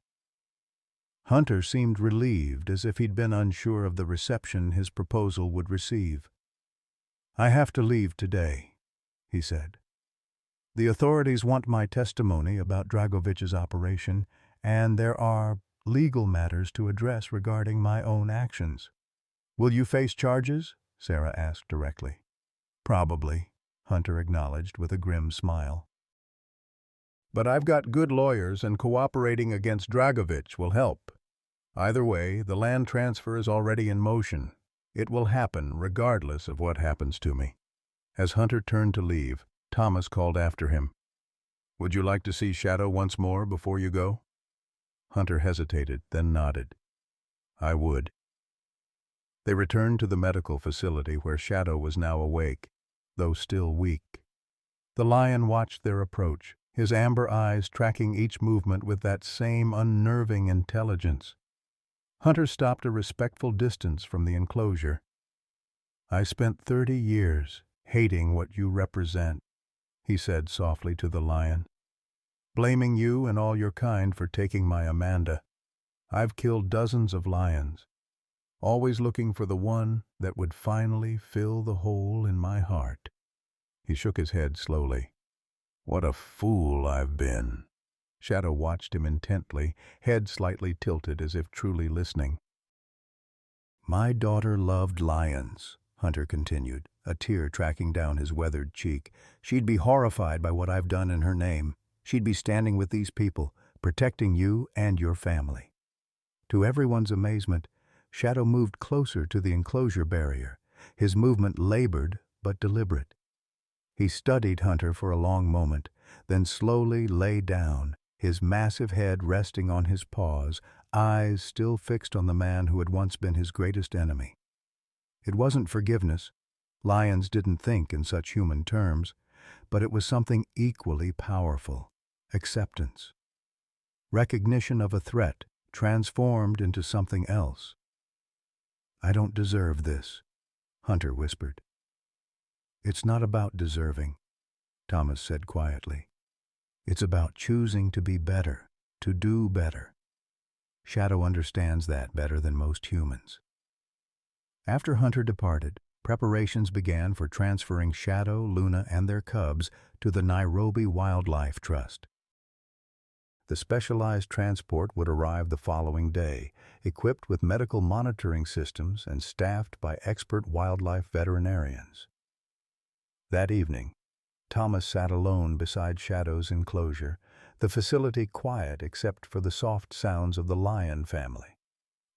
Hunter seemed relieved, as if he'd been unsure of the reception his proposal would receive. "I have to leave today," he said. "The authorities want my testimony about Dragovich's operation, and there are legal matters to address regarding my own actions." "Will you face charges?" Sarah asked directly. "Probably," Hunter acknowledged with a grim smile. "But I've got good lawyers, and cooperating against Dragovich will help. Either way, the land transfer is already in motion. It will happen regardless of what happens to me." As Hunter turned to leave, Thomas called after him. "Would you like to see Shadow once more before you go?" Hunter hesitated, then nodded. "I would." They returned to the medical facility where Shadow was now awake, though still weak. The lion watched their approach, his amber eyes tracking each movement with that same unnerving intelligence. Hunter stopped a respectful distance from the enclosure. "I spent 30 years hating what you represent," he said softly to the lion. "Blaming you and all your kind for taking my Amanda. I've killed dozens of lions, always looking for the one that would finally fill the hole in my heart." He shook his head slowly. "What a fool I've been." Shadow watched him intently, head slightly tilted as if truly listening. "My daughter loved lions," Hunter continued, a tear tracking down his weathered cheek. "She'd be horrified by what I've done in her name. She'd be standing with these people, protecting you and your family." To everyone's amazement, Shadow moved closer to the enclosure barrier, his movement labored but deliberate. He studied Hunter for a long moment, then slowly lay down, his massive head resting on his paws, eyes still fixed on the man who had once been his greatest enemy. It wasn't forgiveness. Lions didn't think in such human terms, but it was something equally powerful: acceptance. Recognition of a threat transformed into something else. "I don't deserve this," Hunter whispered. "It's not about deserving," Thomas said quietly. "It's about choosing to be better, to do better. Shadow understands that better than most humans." After Hunter departed, preparations began for transferring Shadow, Luna, and their cubs to the Nairobi Wildlife Trust. The specialized transport would arrive the following day, equipped with medical monitoring systems and staffed by expert wildlife veterinarians. That evening, Thomas sat alone beside Shadow's enclosure, the facility quiet except for the soft sounds of the lion family.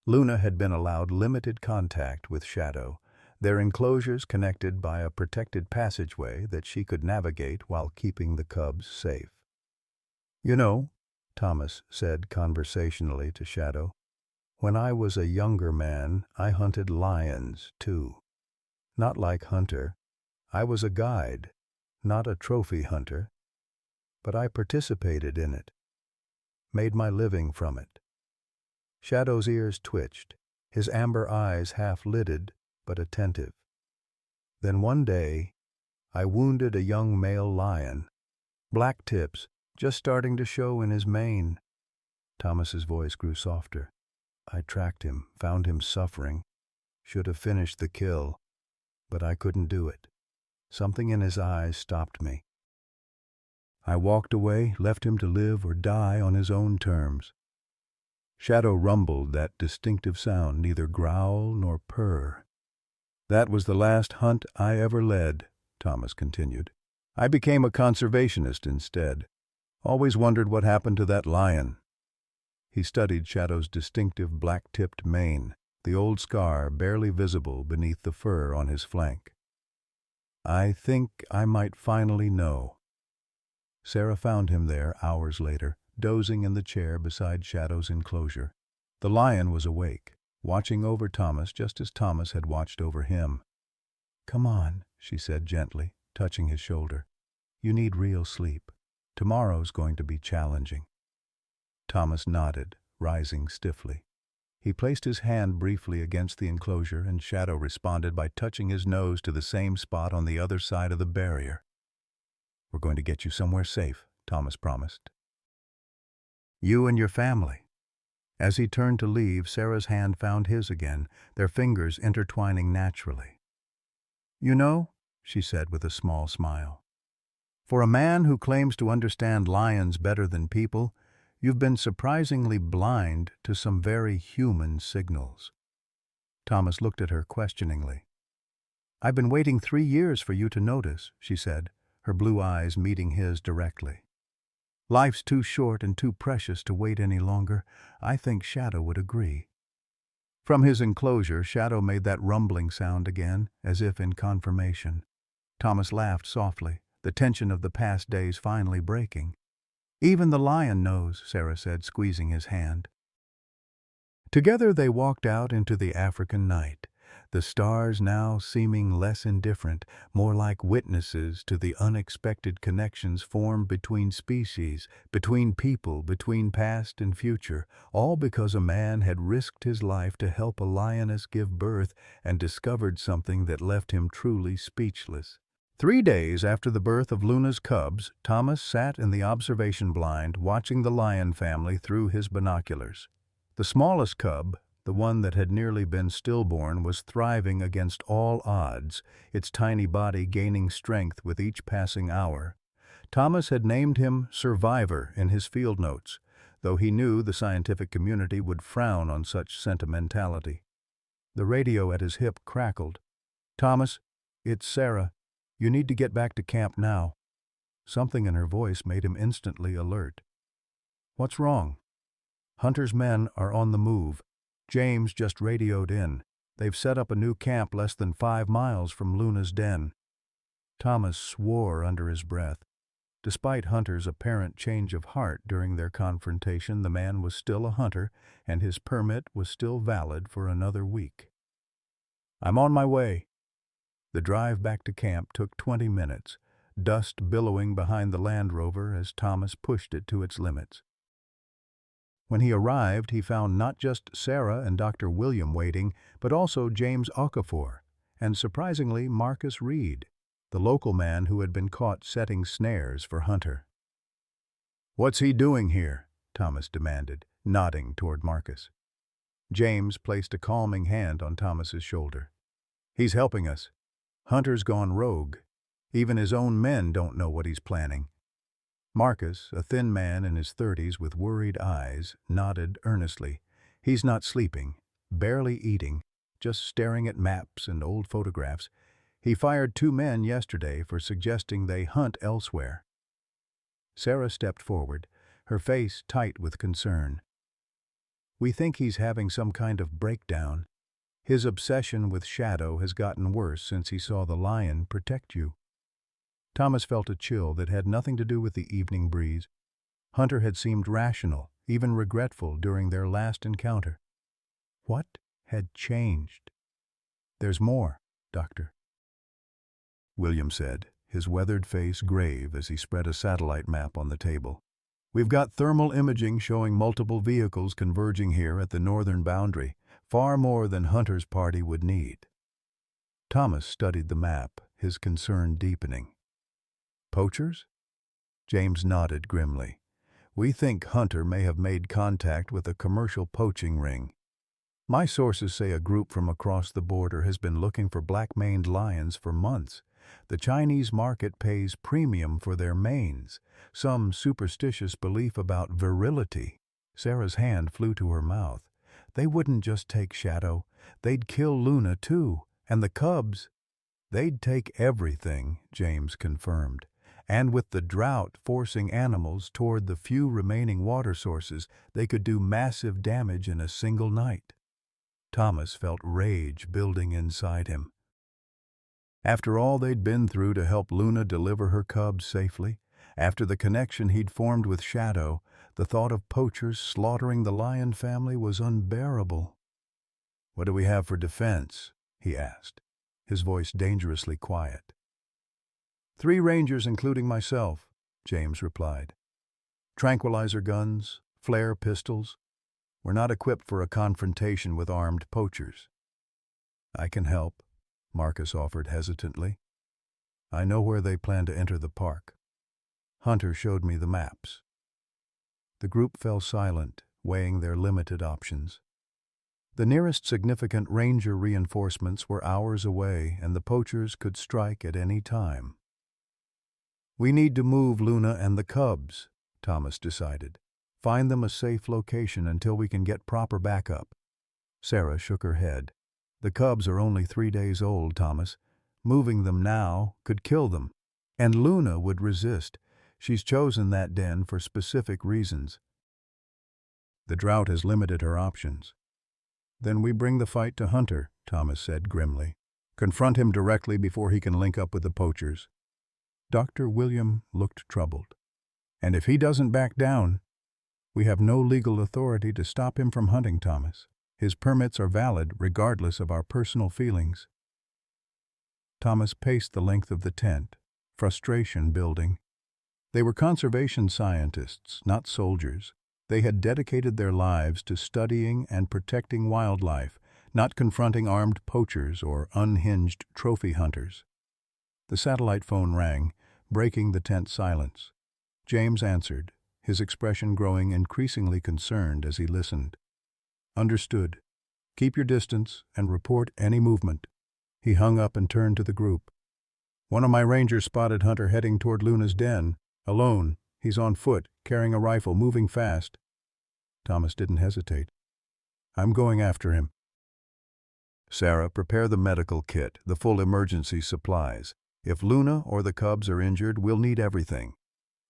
Luna had been allowed limited contact with Shadow, their enclosures connected by a protected passageway that she could navigate while keeping the cubs safe. "You know," Thomas said conversationally to Shadow, "when I was a younger man, I hunted lions, too. Not like Hunter. I was a guide, not a trophy hunter. But I participated in it, made my living from it." Shadow's ears twitched, his amber eyes half-lidded but attentive. "Then one day, I wounded a young male lion, black tips just starting to show in his mane." Thomas's voice grew softer. "I tracked him, found him suffering, should have finished the kill, but I couldn't do it. Something in his eyes stopped me. I walked away, left him to live or die on his own terms." Shadow rumbled that distinctive sound, neither growl nor purr. "That was the last hunt I ever led," Thomas continued. "I became a conservationist instead. Always wondered what happened to that lion." He studied Shadow's distinctive black-tipped mane, the old scar barely visible beneath the fur on his flank. "I think I might finally know." Sarah found him there hours later, dozing in the chair beside Shadow's enclosure. The lion was awake, watching over Thomas just as Thomas had watched over him. "Come on," she said gently, touching his shoulder. "You need real sleep. Tomorrow's going to be challenging." Thomas nodded, rising stiffly. He placed his hand briefly against the enclosure, and Shadow responded by touching his nose to the same spot on the other side of the barrier. "We're going to get you somewhere safe," Thomas promised. "You and your family." As he turned to leave, Sarah's hand found his again, their fingers intertwining naturally. "You know," she said with a small smile, "for a man who claims to understand lions better than people, you've been surprisingly blind to some very human signals." Thomas looked at her questioningly. "I've been waiting 3 years for you to notice," she said, her blue eyes meeting his directly. "Life's too short and too precious to wait any longer. I think Shadow would agree." From his enclosure, Shadow made that rumbling sound again, as if in confirmation. Thomas laughed softly, the tension of the past days finally breaking. "Even the lion knows," Sarah said, squeezing his hand. Together they walked out into the African night, the stars now seeming less indifferent, more like witnesses to the unexpected connections formed between species, between people, between past and future, all because a man had risked his life to help a lioness give birth and discovered something that left him truly speechless. 3 days after the birth of Luna's cubs, Thomas sat in the observation blind watching the lion family through his binoculars. The smallest cub, the one that had nearly been stillborn, was thriving against all odds, its tiny body gaining strength with each passing hour. Thomas had named him Survivor in his field notes, though he knew the scientific community would frown on such sentimentality. The radio at his hip crackled. "Thomas, it's Sarah. You need to get back to camp now." Something in her voice made him instantly alert. "What's wrong?" "Hunter's men are on the move. James just radioed in. They've set up a new camp less than 5 miles from Luna's den." Thomas swore under his breath. Despite Hunter's apparent change of heart during their confrontation, the man was still a hunter, and his permit was still valid for another week. "I'm on my way." The drive back to camp took 20 minutes, dust billowing behind the Land Rover as Thomas pushed it to its limits. When he arrived, he found not just Sarah and Dr. William waiting, but also James Okafor, and surprisingly Marcus Reed, the local man who had been caught setting snares for Hunter. "What's he doing here?" Thomas demanded, nodding toward Marcus. James placed a calming hand on Thomas's shoulder. "He's helping us. Hunter's gone rogue. Even his own men don't know what he's planning." Marcus, a thin man in his 30s with worried eyes, nodded earnestly. "He's not sleeping, barely eating, just staring at maps and old photographs. He fired 2 men yesterday for suggesting they hunt elsewhere." Sarah stepped forward, her face tight with concern. "We think he's having some kind of breakdown. His obsession with Shadow has gotten worse since he saw the lion protect you." Thomas felt a chill that had nothing to do with the evening breeze. Hunter had seemed rational, even regretful during their last encounter. What had changed? "There's more, Doctor," William said, his weathered face grave as he spread a satellite map on the table. "We've got thermal imaging showing multiple vehicles converging here at the northern boundary, far more than Hunter's party would need." Thomas studied the map, his concern deepening. "Poachers?" James nodded grimly. "We think Hunter may have made contact with a commercial poaching ring. My sources say a group from across the border has been looking for black-maned lions for months. The Chinese market pays premium for their manes, some superstitious belief about virility." Sarah's hand flew to her mouth. "They wouldn't just take Shadow. They'd kill Luna too, and the cubs." "They'd take everything," James confirmed. "And with the drought forcing animals toward the few remaining water sources, they could do massive damage in a single night." Thomas felt rage building inside him. After all they'd been through to help Luna deliver her cubs safely, after the connection he'd formed with Shadow, the thought of poachers slaughtering the lion family was unbearable. "What do we have for defense?" he asked, his voice dangerously quiet. "3 rangers including myself," James replied. "Tranquilizer guns, flare pistols. We're not equipped for a confrontation with armed poachers." "I can help," Marcus offered hesitantly. "I know where they plan to enter the park. Hunter showed me the maps." The group fell silent, weighing their limited options. The nearest significant ranger reinforcements were hours away, and the poachers could strike at any time. "We need to move Luna and the cubs," Thomas decided. "Find them a safe location until we can get proper backup." Sarah shook her head. "The cubs are only 3 days old, Thomas. Moving them now could kill them. And Luna would resist. She's chosen that den for specific reasons. The drought has limited her options." "Then we bring the fight to Hunter," Thomas said grimly. "Confront him directly before he can link up with the poachers." Dr. William looked troubled. "And if he doesn't back down—" "We have no legal authority to stop him from hunting, Thomas. His permits are valid regardless of our personal feelings." Thomas paced the length of the tent, frustration building. They were conservation scientists, not soldiers. They had dedicated their lives to studying and protecting wildlife, not confronting armed poachers or unhinged trophy hunters. The satellite phone rang, breaking the tense silence. James answered, his expression growing increasingly concerned as he listened. "Understood. Keep your distance and report any movement." He hung up and turned to the group. "One of my rangers spotted Hunter heading toward Luna's den. Alone. He's on foot, carrying a rifle, moving fast." Thomas didn't hesitate. "I'm going after him." "Sarah, prepare the medical kit, the full emergency supplies. If Luna or the cubs are injured, we'll need everything."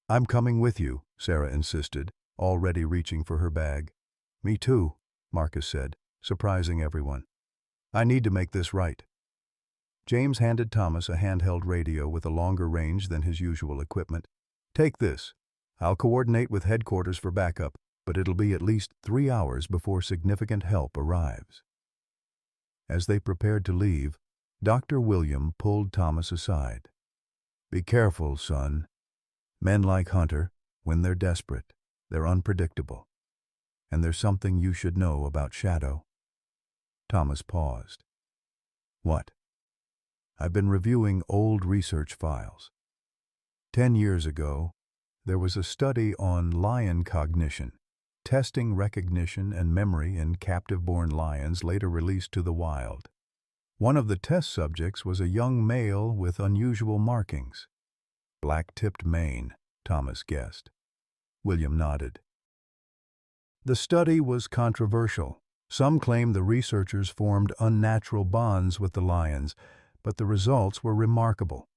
"I'm coming with you," Sarah insisted, already reaching for her bag. "Me too," Marcus said, surprising everyone. "I need to make this right." James handed Thomas a handheld radio with a longer range than his usual equipment. "Take this. I'll coordinate with headquarters for backup, but it'll be at least 3 hours before significant help arrives." As they prepared to leave, Dr. William pulled Thomas aside. "Be careful, son. Men like Hunter, when they're desperate, they're unpredictable. And there's something you should know about Shadow." Thomas paused. "What?" "I've been reviewing old research files. 10 years ago, there was a study on lion cognition, testing recognition and memory in captive-born lions later released to the wild. One of the test subjects was a young male with unusual markings. Black-tipped mane, Thomas guessed. William nodded. The study was controversial. Some claimed the researchers formed unnatural bonds with the lions, but the results were remarkable.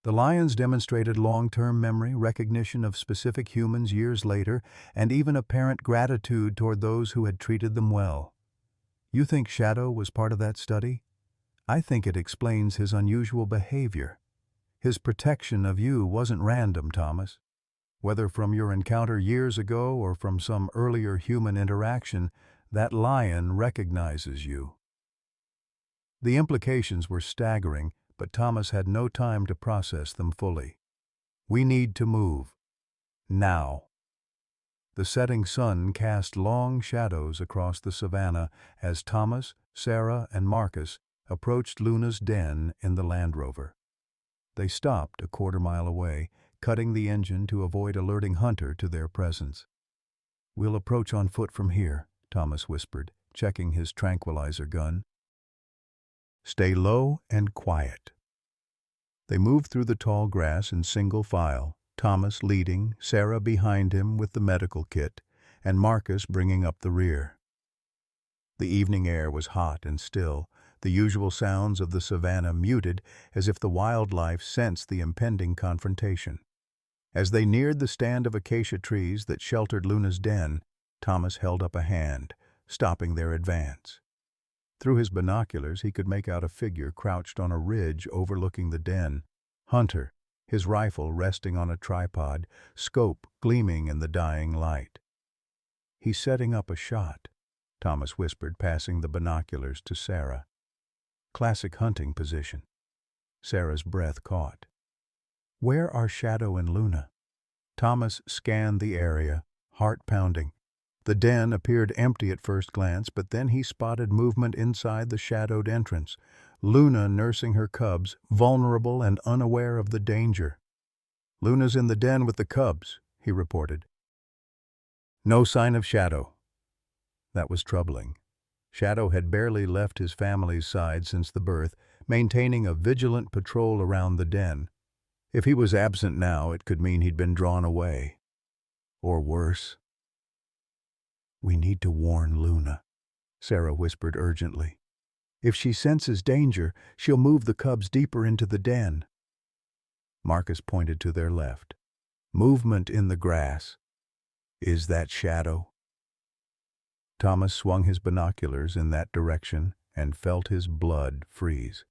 The lions demonstrated long-term memory, recognition of specific humans years later, and even apparent gratitude toward those who had treated them well. You think Shadow was part of that study? I think it explains his unusual behavior. His protection of you wasn't random, Thomas. Whether from your encounter years ago or from some earlier human interaction, that lion recognizes you. The implications were staggering, but Thomas had no time to process them fully. We need to move. Now. The setting sun cast long shadows across the savannah as Thomas, Sarah, and Marcus approached Luna's den in the Land Rover. They stopped a quarter-mile away, cutting the engine to avoid alerting Hunter to their presence. "We'll approach on foot from here," Thomas whispered, checking his tranquilizer gun. "Stay low and quiet." They moved through the tall grass in single file, Thomas leading, Sarah behind him with the medical kit, and Marcus bringing up the rear. The evening air was hot and still, the usual sounds of the savannah muted as if the wildlife sensed the impending confrontation. As they neared the stand of acacia trees that sheltered Luna's den, Thomas held up a hand, stopping their advance. Through his binoculars he could make out a figure crouched on a ridge overlooking the den. Hunter, his rifle resting on a tripod, scope gleaming in the dying light. "He's setting up a shot," Thomas whispered, passing the binoculars to Sarah. "Classic hunting position." Sarah's breath caught. "Where are Shadow and Luna?" Thomas scanned the area, heart pounding. The den appeared empty at first glance, but then he spotted movement inside the shadowed entrance. Luna nursing her cubs, vulnerable and unaware of the danger. "Luna's in the den with the cubs," he reported. No sign of Shadow. That was troubling. Shadow had barely left his family's side since the birth, maintaining a vigilant patrol around the den. If he was absent now, it could mean he'd been drawn away. Or worse. "We need to warn Luna," Sarah whispered urgently. "If she senses danger, she'll move the cubs deeper into the den." Marcus pointed to their left. Movement in the grass. "Is that Shadow?" Thomas swung his binoculars in that direction and felt his blood freeze.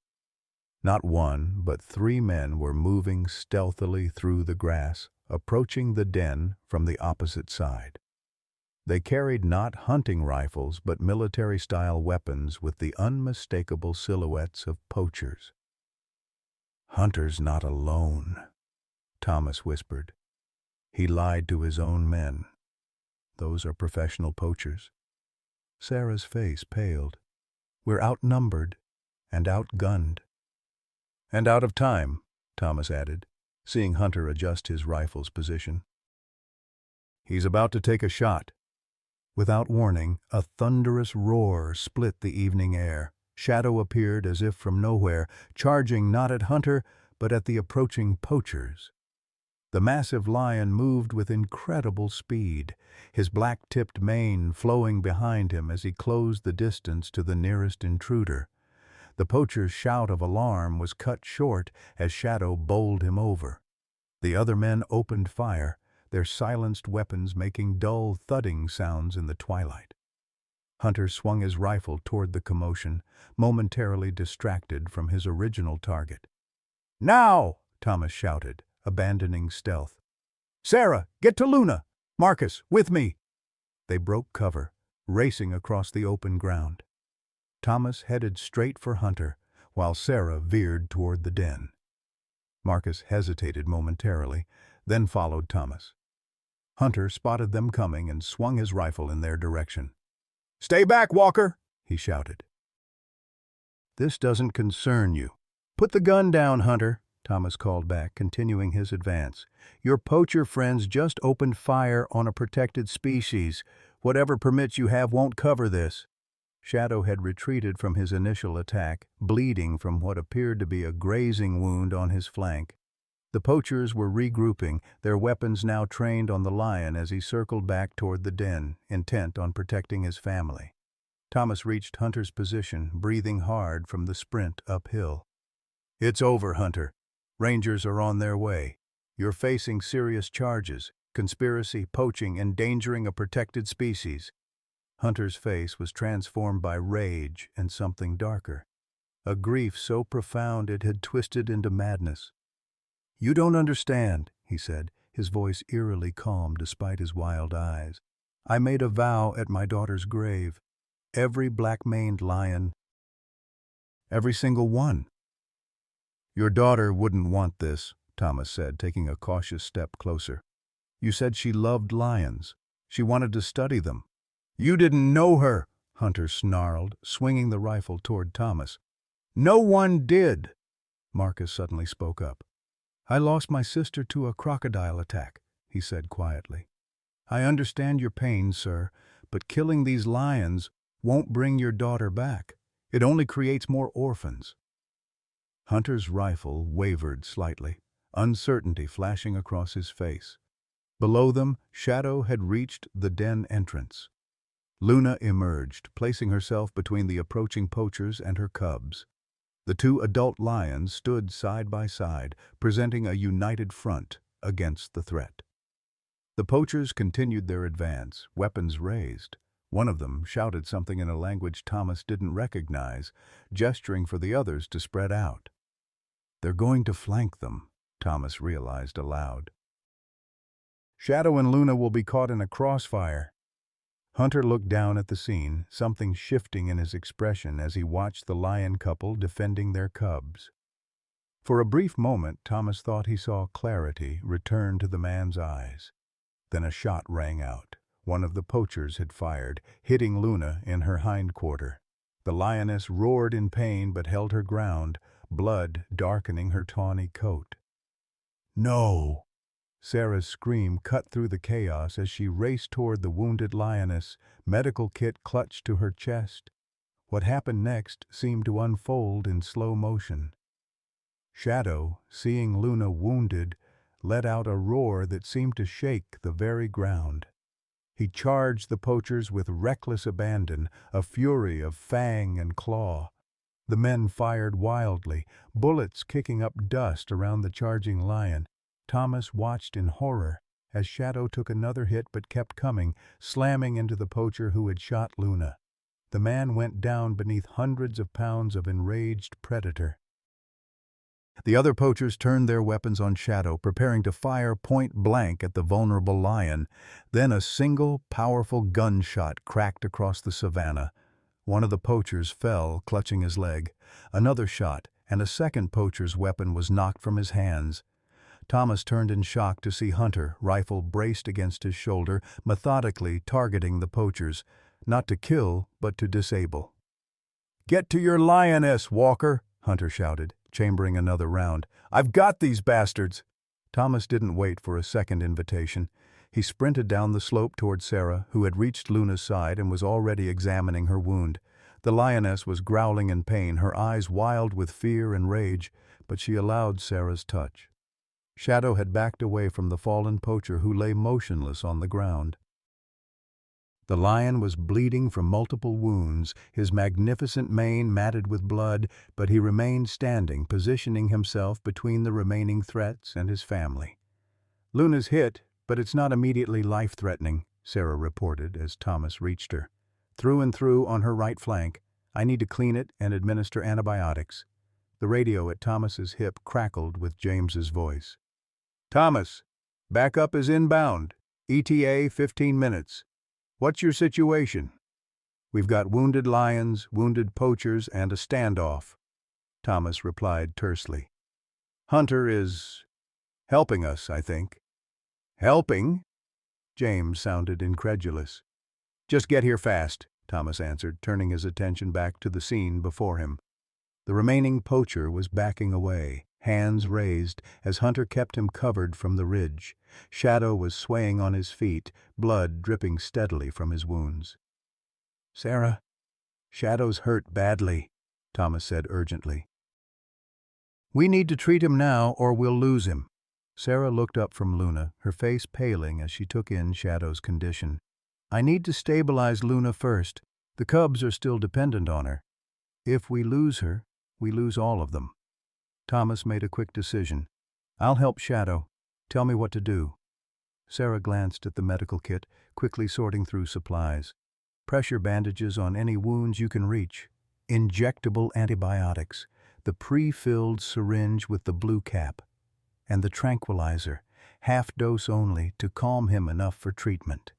Not one, but 3 men were moving stealthily through the grass, approaching the den from the opposite side. They carried not hunting rifles, but military-style weapons with the unmistakable silhouettes of poachers. "Hunter's not alone," Thomas whispered. "He lied to his own men. Those are professional poachers." Sarah's face paled. "We're outnumbered and outgunned." "And out of time," Thomas added, seeing Hunter adjust his rifle's position. "He's about to take a shot." Without warning, a thunderous roar split the evening air. Shadow appeared as if from nowhere, charging not at Hunter, but at the approaching poachers. The massive lion moved with incredible speed, his black-tipped mane flowing behind him as he closed the distance to the nearest intruder. The poacher's shout of alarm was cut short as Shadow bowled him over. The other men opened fire, their silenced weapons making dull thudding sounds in the twilight. Hunter swung his rifle toward the commotion, momentarily distracted from his original target. "Now!" Thomas shouted, abandoning stealth. "Sarah, get to Luna! Marcus, with me!" They broke cover, racing across the open ground. Thomas headed straight for Hunter, while Sarah veered toward the den. Marcus hesitated momentarily, then followed Thomas. Hunter spotted them coming and swung his rifle in their direction. "Stay back, Walker!" he shouted. "This doesn't concern you." "Put the gun down, Hunter," Thomas called back, continuing his advance. "Your poacher friends just opened fire on a protected species. Whatever permits you have won't cover this." Shadow had retreated from his initial attack, bleeding from what appeared to be a grazing wound on his flank. The poachers were regrouping, their weapons now trained on the lion as he circled back toward the den, intent on protecting his family. Thomas reached Hunter's position, breathing hard from the sprint uphill. "It's over, Hunter. Rangers are on their way. You're facing serious charges: conspiracy, poaching, endangering a protected species." Hunter's face was transformed by rage and something darker, a grief so profound it had twisted into madness. "You don't understand," he said, his voice eerily calm despite his wild eyes. "I made a vow at my daughter's grave. Every black-maned lion, every single one." "Your daughter wouldn't want this," Thomas said, taking a cautious step closer. "You said she loved lions. She wanted to study them." "You didn't know her," Hunter snarled, swinging the rifle toward Thomas. "No one did." Marcus suddenly spoke up. "I lost my sister to a crocodile attack," he said quietly. "I understand your pain, sir, but killing these lions won't bring your daughter back. It only creates more orphans." Hunter's rifle wavered slightly, uncertainty flashing across his face. Below them, Shadow had reached the den entrance. Luna emerged, placing herself between the approaching poachers and her cubs. The two adult lions stood side by side, presenting a united front against the threat. The poachers continued their advance, weapons raised. One of them shouted something in a language Thomas didn't recognize, gesturing for the others to spread out. "They're going to flank them," Thomas realized aloud. "Shadow and Luna will be caught in a crossfire." Hunter looked down at the scene, something shifting in his expression as he watched the lion couple defending their cubs. For a brief moment, Thomas thought he saw clarity return to the man's eyes. Then a shot rang out. One of the poachers had fired, hitting Luna in her hindquarter. The lioness roared in pain but held her ground, blood darkening her tawny coat. "No!" Sarah's scream cut through the chaos as she raced toward the wounded lioness, medical kit clutched to her chest. What happened next seemed to unfold in slow motion. Shadow, seeing Luna wounded, let out a roar that seemed to shake the very ground. He charged the poachers with reckless abandon, a fury of fang and claw. The men fired wildly, bullets kicking up dust around the charging lion. Thomas watched in horror as Shadow took another hit but kept coming, slamming into the poacher who had shot Luna. The man went down beneath hundreds of pounds of enraged predator. The other poachers turned their weapons on Shadow, preparing to fire point blank at the vulnerable lion. Then a single, powerful gunshot cracked across the savanna. One of the poachers fell, clutching his leg. Another shot, and a second poacher's weapon was knocked from his hands. Thomas turned in shock to see Hunter, rifle braced against his shoulder, methodically targeting the poachers, not to kill, but to disable. "Get to your lioness, Walker," Hunter shouted, chambering another round. "I've got these bastards." Thomas didn't wait for a second invitation. He sprinted down the slope toward Sarah, who had reached Luna's side and was already examining her wound. The lioness was growling in pain, her eyes wild with fear and rage, but she allowed Sarah's touch. Shadow had backed away from the fallen poacher who lay motionless on the ground. The lion was bleeding from multiple wounds, his magnificent mane matted with blood, but he remained standing, positioning himself between the remaining threats and his family. "Luna's hit, but it's not immediately life-threatening," Sarah reported as Thomas reached her. "Through and through on her right flank. I need to clean it and administer antibiotics." The radio at Thomas's hip crackled with James's voice. "Thomas, backup is inbound. ETA 15 minutes. What's your situation?" "We've got wounded lions, wounded poachers, and a standoff," Thomas replied tersely. "Hunter is helping us, I think." "Helping?" James sounded incredulous. "Just get here fast," Thomas answered, turning his attention back to the scene before him. The remaining poacher was backing away, hands raised, as Hunter kept him covered from the ridge. Shadow was swaying on his feet, blood dripping steadily from his wounds. "Sarah, Shadow's hurt badly," Thomas said urgently. "We need to treat him now or we'll lose him." Sarah looked up from Luna, her face paling as she took in Shadow's condition. "I need to stabilize Luna first. The cubs are still dependent on her. If we lose her, we lose all of them." Thomas made a quick decision. "I'll help Shadow. Tell me what to do." Sarah glanced at the medical kit, quickly sorting through supplies. pressure bandages on any wounds you can reach, injectable antibiotics, the pre-filled syringe with the blue cap, and the tranquilizer, half-dose only, to calm him enough for treatment.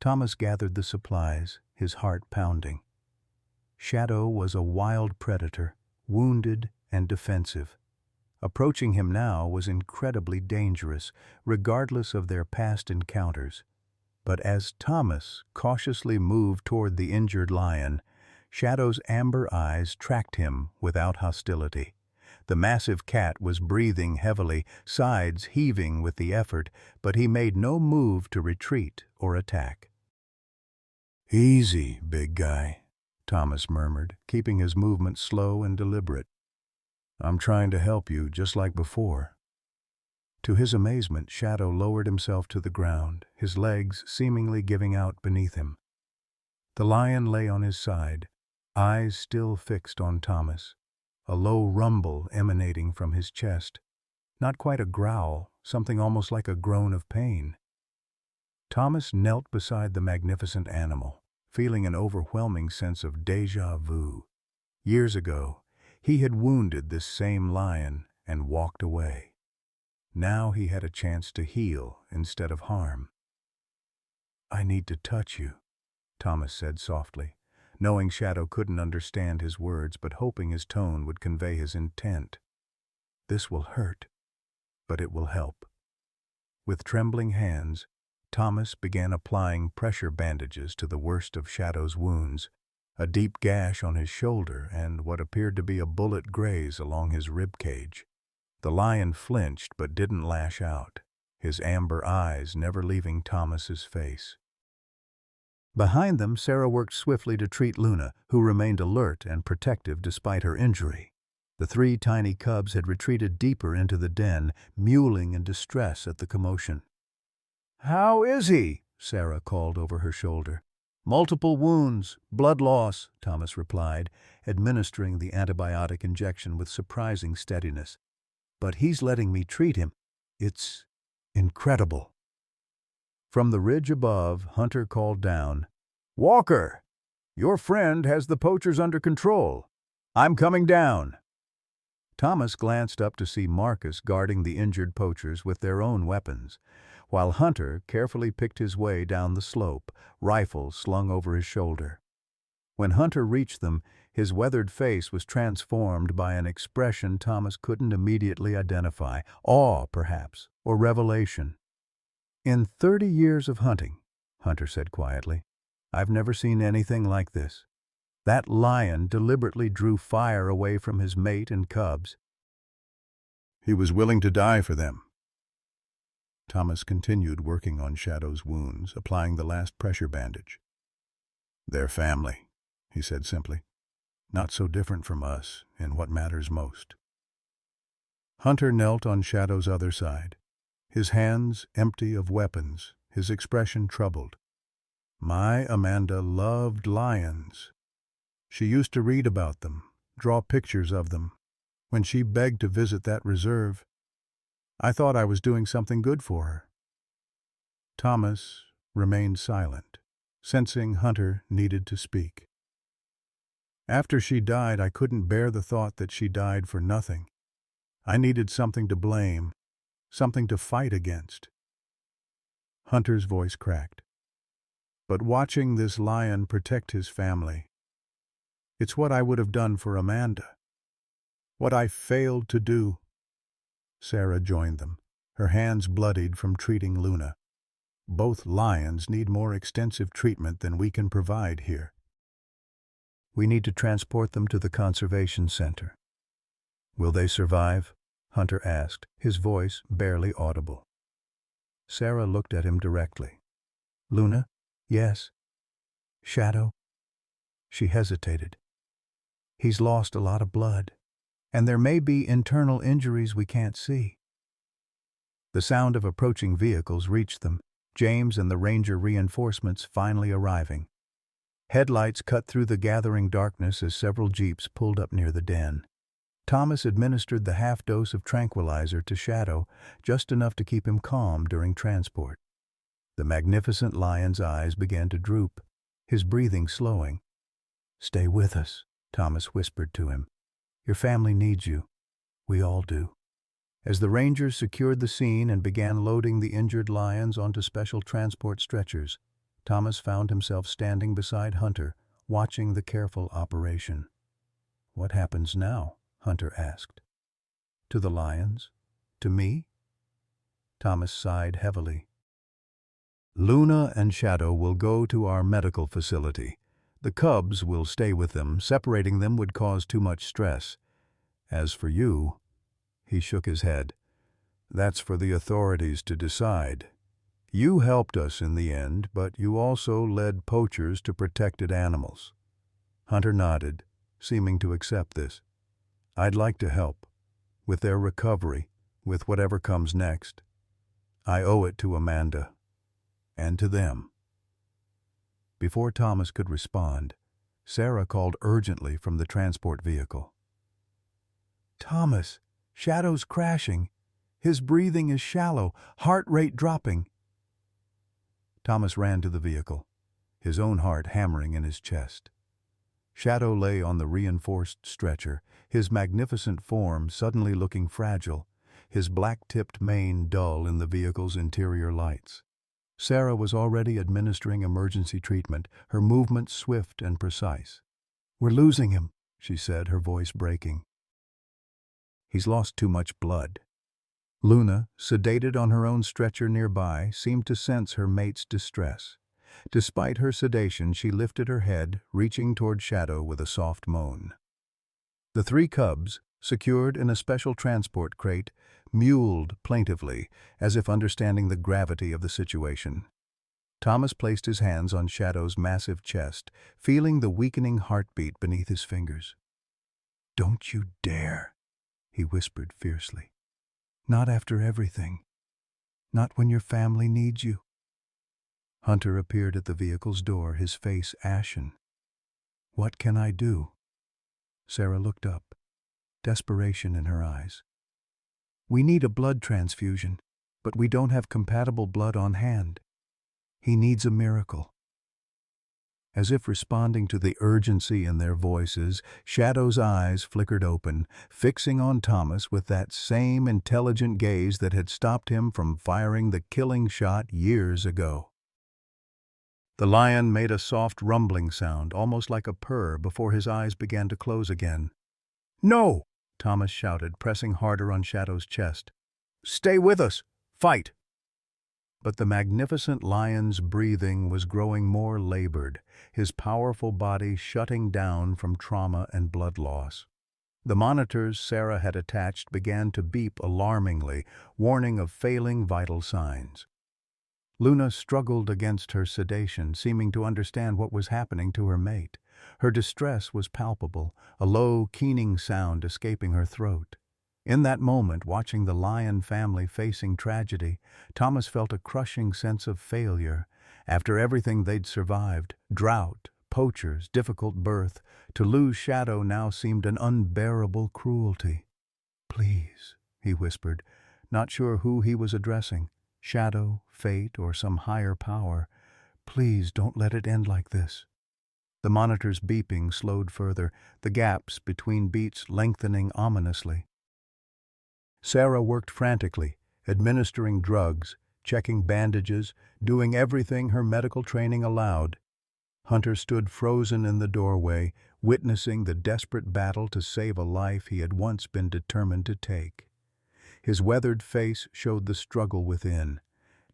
Thomas gathered the supplies, his heart pounding. Shadow was a wild predator, wounded and defensive. Approaching him now was incredibly dangerous, regardless of their past encounters. But as Thomas cautiously moved toward the injured lion, Shadow's amber eyes tracked him without hostility. The massive cat was breathing heavily, sides heaving with the effort, but he made no move to retreat or attack. "Easy, big guy," Thomas murmured, keeping his movements slow and deliberate. "I'm trying to help you, just like before." To his amazement, Shadow lowered himself to the ground, his legs seemingly giving out beneath him. The lion lay on his side, eyes still fixed on Thomas, a low rumble emanating from his chest. Not quite a growl, something almost like a groan of pain. Thomas knelt beside the magnificent animal, feeling an overwhelming sense of déjà vu. Years ago, he had wounded this same lion and walked away. Now he had a chance to heal instead of harm. "I need to touch you," Thomas said softly, knowing Shadow couldn't understand his words but hoping his tone would convey his intent. "This will hurt, but it will help." With trembling hands, Thomas began applying pressure bandages to the worst of Shadow's wounds, a deep gash on his shoulder and what appeared to be a bullet graze along his rib cage. The lion flinched but didn't lash out, his amber eyes never leaving Thomas's face. Behind them, Sarah worked swiftly to treat Luna, who remained alert and protective despite her injury. The 3 tiny cubs had retreated deeper into the den, mewling in distress at the commotion. "How is he?" Sarah called over her shoulder. "Multiple wounds, blood loss," Thomas replied, administering the antibiotic injection with surprising steadiness. "But he's letting me treat him. It's incredible." From the ridge above, Hunter called down, "Walker, your friend has the poachers under control. I'm coming down." Thomas glanced up to see Marcus guarding the injured poachers with their own weapons, while Hunter carefully picked his way down the slope, rifle slung over his shoulder. When Hunter reached them, his weathered face was transformed by an expression Thomas couldn't immediately identify, awe perhaps, or revelation. "In 30 years of hunting," Hunter said quietly, "I've never seen anything like this. That lion deliberately drew fire away from his mate and cubs. He was willing to die for them." Thomas continued working on Shadow's wounds, applying the last pressure bandage. "They're family," he said simply. "Not so different from us in what matters most." Hunter knelt on Shadow's other side, his hands empty of weapons, his expression troubled. "My Amanda loved lions. She used to read about them, draw pictures of them. When she begged to visit that reserve, I thought I was doing something good for her." Thomas remained silent, sensing Hunter needed to speak. "After she died, I couldn't bear the thought that she died for nothing. I needed something to blame, something to fight against." Hunter's voice cracked. "But watching this lion protect his family, it's what I would have done for Amanda. What I failed to do." Sarah joined them, her hands bloodied from treating Luna. "Both lions need more extensive treatment than we can provide here. We need to transport them to the conservation center." "Will they survive?" Hunter asked, his voice barely audible. Sarah looked at him directly. "Luna? Yes. Shadow?" She hesitated. "He's lost a lot of blood, and there may be internal injuries we can't see." The sound of approaching vehicles reached them, James and the ranger reinforcements finally arriving. Headlights cut through the gathering darkness as several jeeps pulled up near the den. Thomas administered the half-dose of tranquilizer to Shadow, just enough to keep him calm during transport. The magnificent lion's eyes began to droop, his breathing slowing. "Stay with us," Thomas whispered to him. "Your family needs you. We all do." As the rangers secured the scene and began loading the injured lions onto special transport stretchers, Thomas found himself standing beside Hunter, watching the careful operation. "What happens now?" Hunter asked. "To the lions? To me?" Thomas sighed heavily. "Luna and Shadow will go to our medical facility. The cubs will stay with them. Separating them would cause too much stress. As for you," he shook his head, "that's for the authorities to decide. You helped us in the end, but you also led poachers to protected animals." Hunter nodded, seeming to accept this. "I'd like to help. With their recovery, with whatever comes next. I owe it to Amanda. And to them." Before Thomas could respond, Sarah called urgently from the transport vehicle. "Thomas, Shadow's crashing. His breathing is shallow, heart rate dropping." Thomas ran to the vehicle, his own heart hammering in his chest. Shadow lay on the reinforced stretcher, his magnificent form suddenly looking fragile, his black-tipped mane dull in the vehicle's interior lights. Sarah was already administering emergency treatment, her movements swift and precise. "We're losing him," she said, her voice breaking. "He's lost too much blood." Luna, sedated on her own stretcher nearby, seemed to sense her mate's distress. Despite her sedation, she lifted her head, reaching toward Shadow with a soft moan. The three cubs, secured in a special transport crate, mewled plaintively, as if understanding the gravity of the situation. Thomas placed his hands on Shadow's massive chest, feeling the weakening heartbeat beneath his fingers. "Don't you dare," he whispered fiercely. "Not after everything. Not when your family needs you." Hunter appeared at the vehicle's door, his face ashen. "What can I do?" Sarah looked up, desperation in her eyes. "We need a blood transfusion, but we don't have compatible blood on hand. He needs a miracle." As if responding to the urgency in their voices, Shadow's eyes flickered open, fixing on Thomas with that same intelligent gaze that had stopped him from firing the killing shot years ago. The lion made a soft rumbling sound, almost like a purr, before his eyes began to close again. "No!" Thomas shouted, pressing harder on Shadow's chest. "Stay with us! Fight!" But the magnificent lion's breathing was growing more labored, his powerful body shutting down from trauma and blood loss. The monitors Sarah had attached began to beep alarmingly, warning of failing vital signs. Luna struggled against her sedation, seeming to understand what was happening to her mate. Her distress was palpable, a low, keening sound escaping her throat. In that moment, watching the lion family facing tragedy, Thomas felt a crushing sense of failure. After everything they'd survived, drought, poachers, difficult birth, to lose Shadow now seemed an unbearable cruelty. "Please," he whispered, not sure who he was addressing, Shadow, fate, or some higher power. "Please don't let it end like this." The monitor's beeping slowed further, the gaps between beats lengthening ominously. Sarah worked frantically, administering drugs, checking bandages, doing everything her medical training allowed. Hunter stood frozen in the doorway, witnessing the desperate battle to save a life he had once been determined to take. His weathered face showed the struggle within,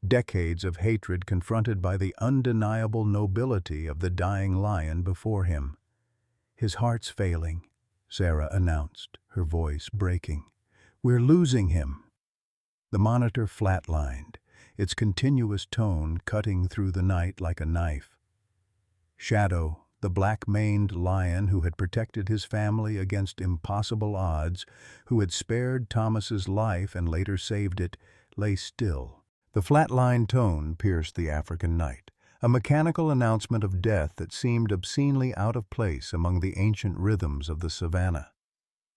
decades of hatred confronted by the undeniable nobility of the dying lion before him. "His heart's failing," Sarah announced, her voice breaking. "We're losing him." The monitor flatlined, its continuous tone cutting through the night like a knife. Shadow, the black-maned lion who had protected his family against impossible odds, who had spared Thomas's life and later saved it, lay still. The flatline tone pierced the African night, a mechanical announcement of death that seemed obscenely out of place among the ancient rhythms of the savannah.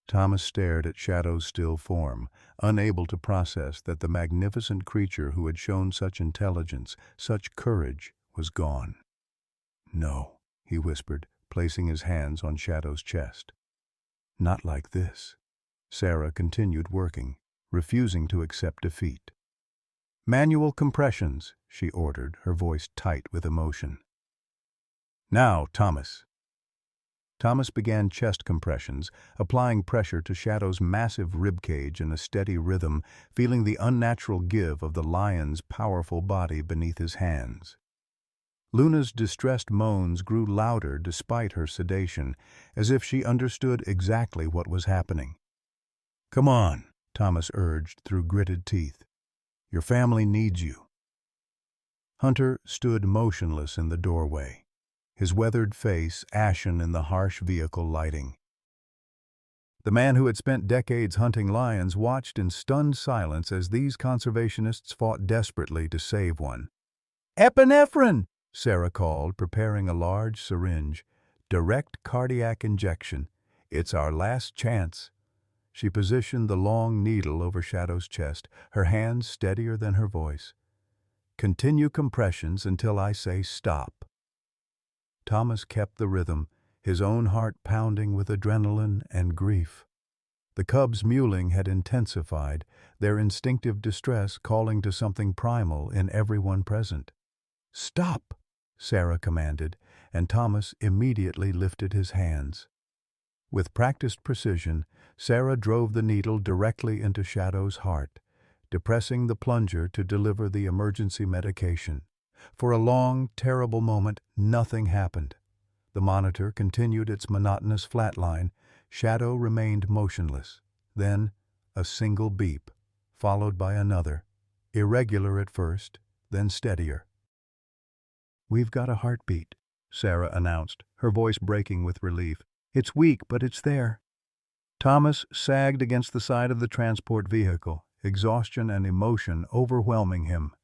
Thomas stared at Shadow's still form, unable to process that the magnificent creature who had shown such intelligence, such courage, was gone. "No," he whispered, placing his hands on Shadow's chest. "Not like this." Sarah continued working, refusing to accept defeat. "Manual compressions," she ordered, her voice tight with emotion. "Now, Thomas." Thomas began chest compressions, applying pressure to Shadow's massive ribcage in a steady rhythm, feeling the unnatural give of the lion's powerful body beneath his hands. Luna's distressed moans grew louder despite her sedation, as if she understood exactly what was happening. "Come on," Thomas urged through gritted teeth. "Your family needs you." Hunter stood motionless in the doorway, his weathered face ashen in the harsh vehicle lighting. The man who had spent decades hunting lions watched in stunned silence as these conservationists fought desperately to save one. "Epinephrine!" Sarah called, preparing a large syringe. "Direct cardiac injection. It's our last chance." She positioned the long needle over Shadow's chest, her hands steadier than her voice. "Continue compressions until I say stop." Thomas kept the rhythm, his own heart pounding with adrenaline and grief. The cubs' mewling had intensified, their instinctive distress calling to something primal in everyone present. "Stop!" Sarah commanded, and Thomas immediately lifted his hands. With practiced precision, Sarah drove the needle directly into Shadow's heart, depressing the plunger to deliver the emergency medication. For a long, terrible moment, nothing happened. The monitor continued its monotonous flatline. Shadow remained motionless. Then, a single beep, followed by another, irregular at first, then steadier. "We've got a heartbeat," Sarah announced, her voice breaking with relief. "It's weak, but it's there." Thomas sagged against the side of the transport vehicle, exhaustion and emotion overwhelming him.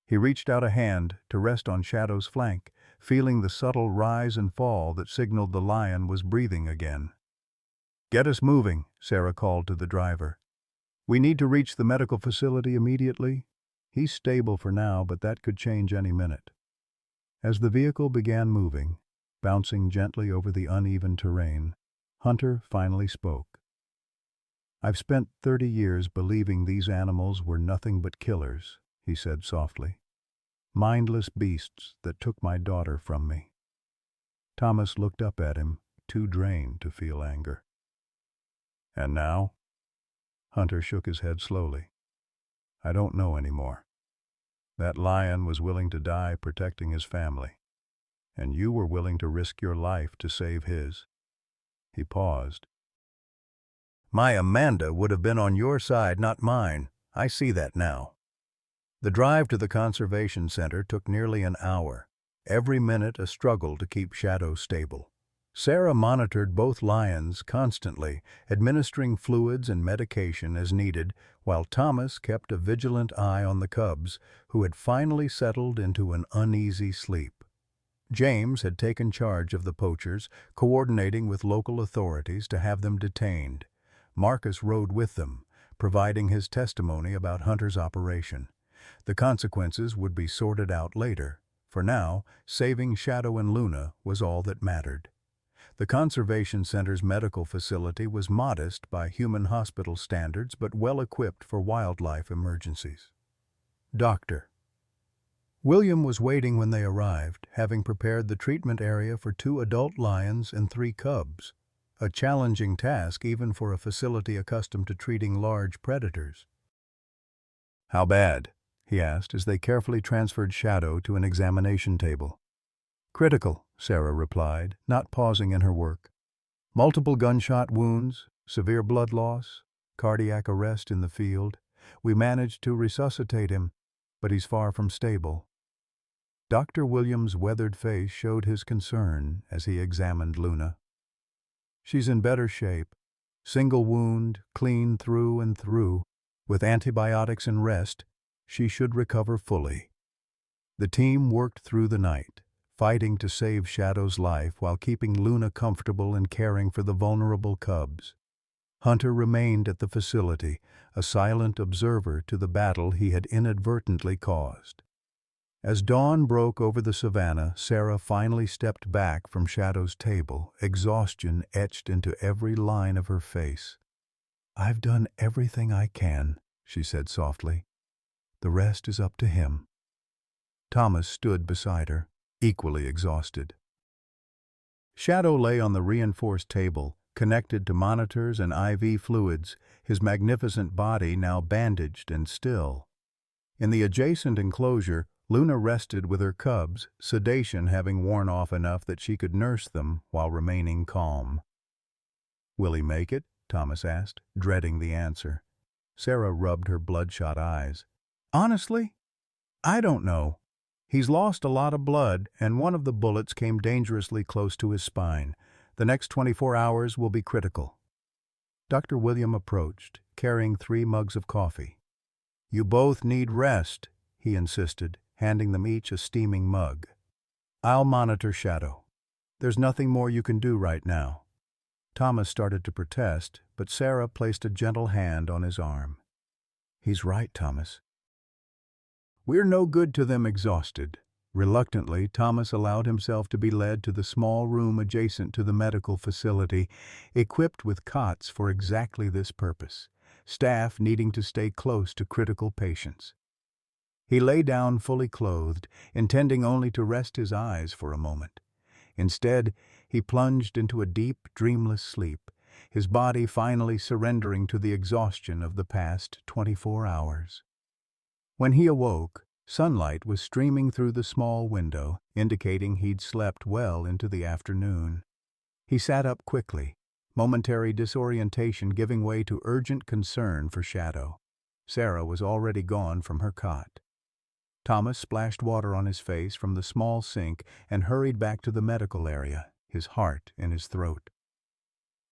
He reached out a hand to rest on Shadow's flank, feeling the subtle rise and fall that signaled the lion was breathing again. "Get us moving," Sarah called to the driver. "We need to reach the medical facility immediately." He's stable for now, but that could change any minute. As the vehicle began moving, bouncing gently over the uneven terrain, Hunter finally spoke. "I've spent 30 years believing these animals were nothing but killers," he said softly. "Mindless beasts that took my daughter from me." Thomas looked up at him, too drained to feel anger. "And now?" Hunter shook his head slowly. "I don't know anymore. That lion was willing to die protecting his family, and you were willing to risk your life to save his." He paused. "My Amanda would have been on your side, not mine. I see that now." The drive to the conservation center took nearly an hour, every minute a struggle to keep Shadow stable. Sarah monitored both lions constantly, administering fluids and medication as needed, while Thomas kept a vigilant eye on the cubs, who had finally settled into an uneasy sleep. James had taken charge of the poachers, coordinating with local authorities to have them detained. Marcus rode with them, providing his testimony about Hunter's operation. The consequences would be sorted out later. For now, saving Shadow and Luna was all that mattered. The Conservation Center's medical facility was modest by human hospital standards, but well equipped for wildlife emergencies. Doctor. William was waiting when they arrived, having prepared the treatment area for 2 adult lions and 3 cubs, a challenging task even for a facility accustomed to treating large predators. "How bad?" he asked as they carefully transferred Shadow to an examination table. "Critical," Sarah replied, not pausing in her work. "Multiple gunshot wounds, severe blood loss, cardiac arrest in the field. We managed to resuscitate him, but he's far from stable." Dr. Williams' weathered face showed his concern as he examined Luna. "She's in better shape. Single wound, clean through and through. With antibiotics and rest, she should recover fully." The team worked through the night, fighting to save Shadow's life while keeping Luna comfortable and caring for the vulnerable cubs. Hunter remained at the facility, a silent observer to the battle he had inadvertently caused. As dawn broke over the savannah, Sarah finally stepped back from Shadow's table, exhaustion etched into every line of her face. "I've done everything I can," she said softly. "The rest is up to him." Thomas stood beside her, equally exhausted. Shadow lay on the reinforced table, connected to monitors and IV fluids, his magnificent body now bandaged and still. In the adjacent enclosure, Luna rested with her cubs, sedation having worn off enough that she could nurse them while remaining calm. "Will he make it?" Thomas asked, dreading the answer. Sarah rubbed her bloodshot eyes. "Honestly, I don't know. He's lost a lot of blood, and one of the bullets came dangerously close to his spine. The next 24 hours will be critical." Dr. William approached, carrying 3 mugs of coffee. "You both need rest," he insisted, handing them each a steaming mug. "I'll monitor Shadow. There's nothing more you can do right now." Thomas started to protest, but Sarah placed a gentle hand on his arm. "He's right, Thomas. We're no good to them exhausted." Reluctantly, Thomas allowed himself to be led to the small room adjacent to the medical facility, equipped with cots for exactly this purpose, staff needing to stay close to critical patients. He lay down fully clothed, intending only to rest his eyes for a moment. Instead, he plunged into a deep, dreamless sleep, his body finally surrendering to the exhaustion of the past 24 hours. When he awoke, sunlight was streaming through the small window, indicating he'd slept well into the afternoon. He sat up quickly, momentary disorientation giving way to urgent concern for Shadow. Sarah was already gone from her cot. Thomas splashed water on his face from the small sink and hurried back to the medical area, his heart in his throat.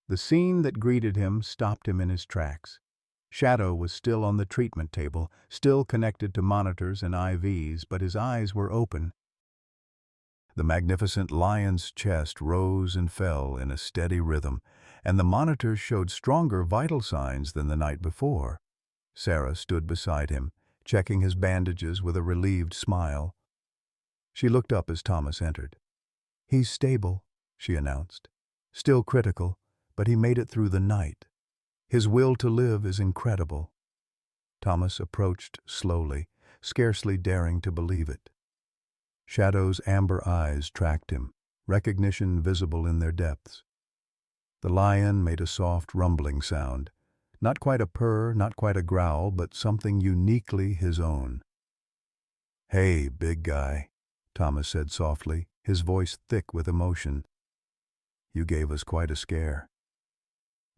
The scene that greeted him stopped him in his tracks. Shadow was still on the treatment table, still connected to monitors and IVs, but his eyes were open. The magnificent lion's chest rose and fell in a steady rhythm, and the monitors showed stronger vital signs than the night before. Sarah stood beside him, checking his bandages with a relieved smile. She looked up as Thomas entered. "He's stable," she announced. "Still critical, but he made it through the night. His will to live is incredible." Thomas approached slowly, scarcely daring to believe it. Shadow's amber eyes tracked him, recognition visible in their depths. The lion made a soft rumbling sound, not quite a purr, not quite a growl, but something uniquely his own. "Hey, big guy," Thomas said softly, his voice thick with emotion. "You gave us quite a scare."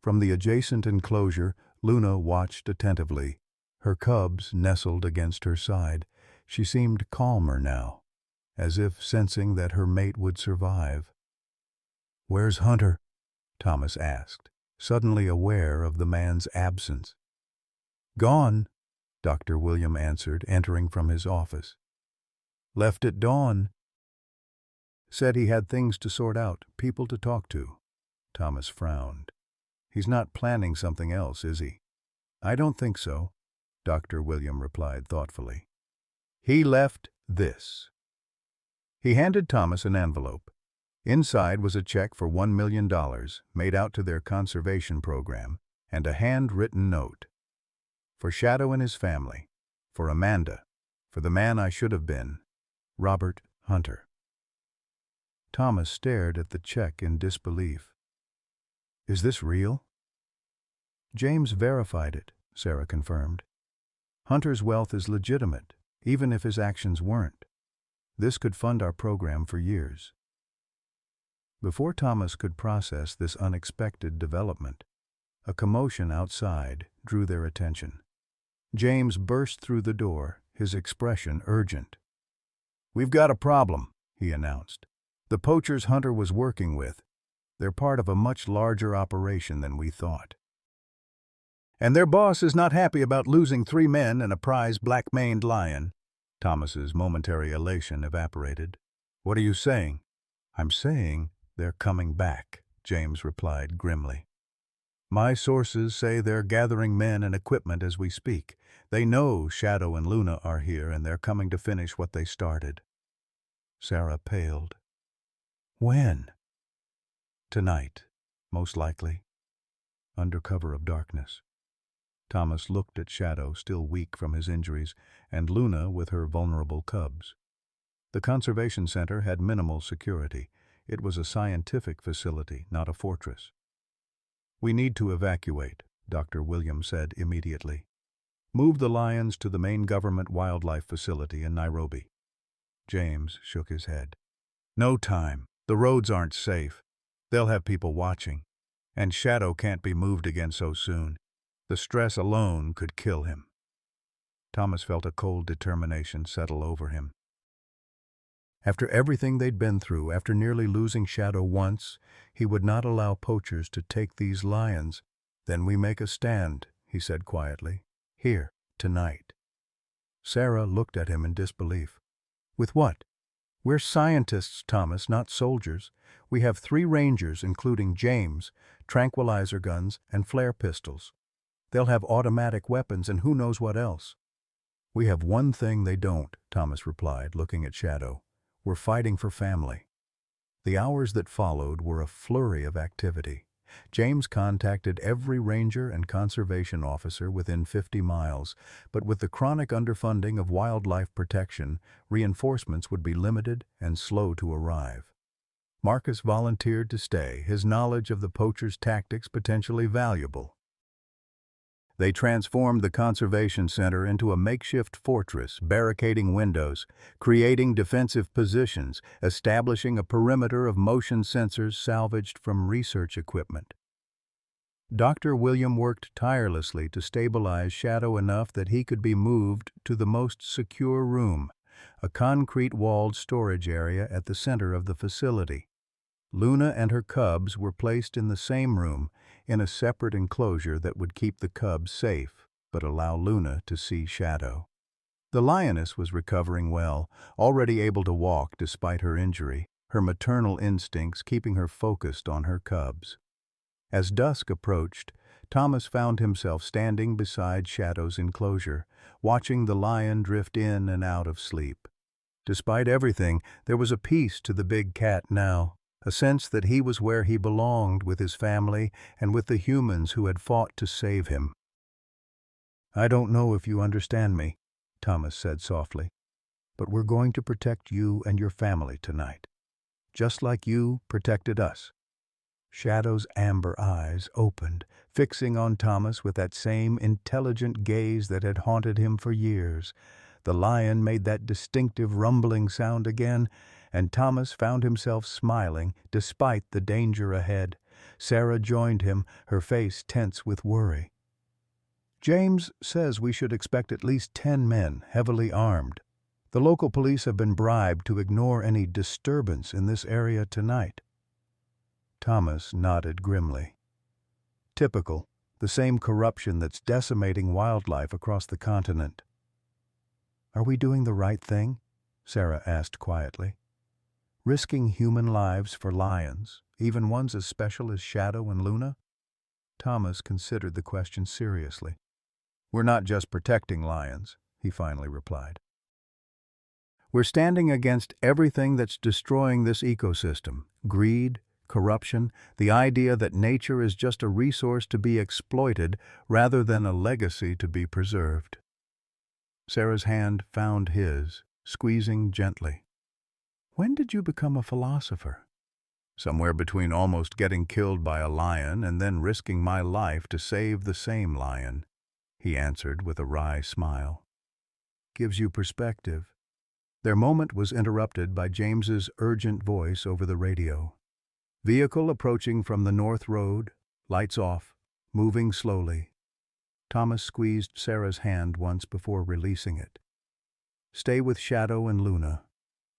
From the adjacent enclosure, Luna watched attentively. Her cubs nestled against her side. She seemed calmer now, as if sensing that her mate would survive. "Where's Hunter?" Thomas asked, suddenly aware of the man's absence. "Gone," Dr. William answered, entering from his office. "Left at dawn. Said he had things to sort out, people to talk to." Thomas frowned. "He's not planning something else, is he?" "I don't think so," Dr. William replied thoughtfully. "He left this." He handed Thomas an envelope. Inside was a check for $1 million, made out to their conservation program, and a handwritten note. "For Shadow and his family. For Amanda. For the man I should have been. Robert Hunter." Thomas stared at the check in disbelief. "Is this real?" "James verified it," Sarah confirmed. "Hunter's wealth is legitimate, even if his actions weren't. This could fund our program for years." Before Thomas could process this unexpected development, a commotion outside drew their attention. James burst through the door, his expression urgent. "We've got a problem," he announced. "The poachers Hunter was working with. They're part of a much larger operation than we thought. And their boss is not happy about losing 3 men and a prize black-maned lion." Thomas's momentary elation evaporated. "What are you saying?" "I'm saying they're coming back," James replied grimly. My sources say they're gathering men and equipment as we speak. They know Shadow and Luna are here, and they're coming to finish what they started. Sarah paled. When? Tonight, most likely, under cover of darkness. Thomas looked at Shadow, still weak from his injuries, and Luna with her vulnerable cubs. The conservation center had minimal security. It was a scientific facility, not a fortress. We need to evacuate, Dr. William said immediately. Move the lions to the main government wildlife facility in Nairobi. James shook his head. No time. The roads aren't safe. They'll have people watching. And Shadow can't be moved again so soon. The stress alone could kill him. Thomas felt a cold determination settle over him. After everything they'd been through, after nearly losing Shadow once, he would not allow poachers to take these lions. Then we make a stand, he said quietly. Here, tonight. Sarah looked at him in disbelief. With what? We're scientists, Thomas, not soldiers. We have 3 rangers, including James, tranquilizer guns, and flare pistols. They'll have automatic weapons and who knows what else. We have one thing they don't, Thomas replied, looking at Shadow. We're fighting for family. The hours that followed were a flurry of activity. James contacted every ranger and conservation officer within 50 miles, but with the chronic underfunding of wildlife protection, reinforcements would be limited and slow to arrive. Marcus volunteered to stay, his knowledge of the poachers' tactics potentially valuable. They transformed the conservation center into a makeshift fortress, barricading windows, creating defensive positions, establishing a perimeter of motion sensors salvaged from research equipment. Dr. William worked tirelessly to stabilize Shadow enough that he could be moved to the most secure room, a concrete-walled storage area at the center of the facility. Luna and her cubs were placed in the same room, in a separate enclosure that would keep the cubs safe, but allow Luna to see Shadow. The Lioness was recovering well, already able to walk despite her injury, her maternal instincts keeping her focused on her cubs. As dusk approached, Thomas found himself standing beside Shadow's enclosure, watching the lion drift in and out of sleep. Despite everything, there was a peace to the big cat now. A sense that he was where he belonged with his family and with the humans who had fought to save him. I don't know if you understand me, Thomas said softly, but we're going to protect you and your family tonight, just like you protected us. Shadow's amber eyes opened, fixing on Thomas with that same intelligent gaze that had haunted him for years. The lion made that distinctive rumbling sound again, and Thomas found himself smiling despite the danger ahead. Sarah joined him, her face tense with worry. James says we should expect at least 10 men, heavily armed. The local police have been bribed to ignore any disturbance in this area tonight. Thomas nodded grimly. Typical, the same corruption that's decimating wildlife across the continent. Are we doing the right thing? Sarah asked quietly. Risking human lives for lions, even ones as special as Shadow and Luna? Thomas considered the question seriously. We're not just protecting lions, he finally replied. We're standing against everything that's destroying this ecosystem. Greed, corruption, the idea that nature is just a resource to be exploited rather than a legacy to be preserved. Sarah's hand found his, squeezing gently. When did you become a philosopher? Somewhere between almost getting killed by a lion and then risking my life to save the same lion, he answered with a wry smile. Gives you perspective. Their moment was interrupted by James's urgent voice over the radio. Vehicle approaching from the North Road, lights off, moving slowly. Thomas squeezed Sarah's hand once before releasing it. Stay with Shadow and Luna.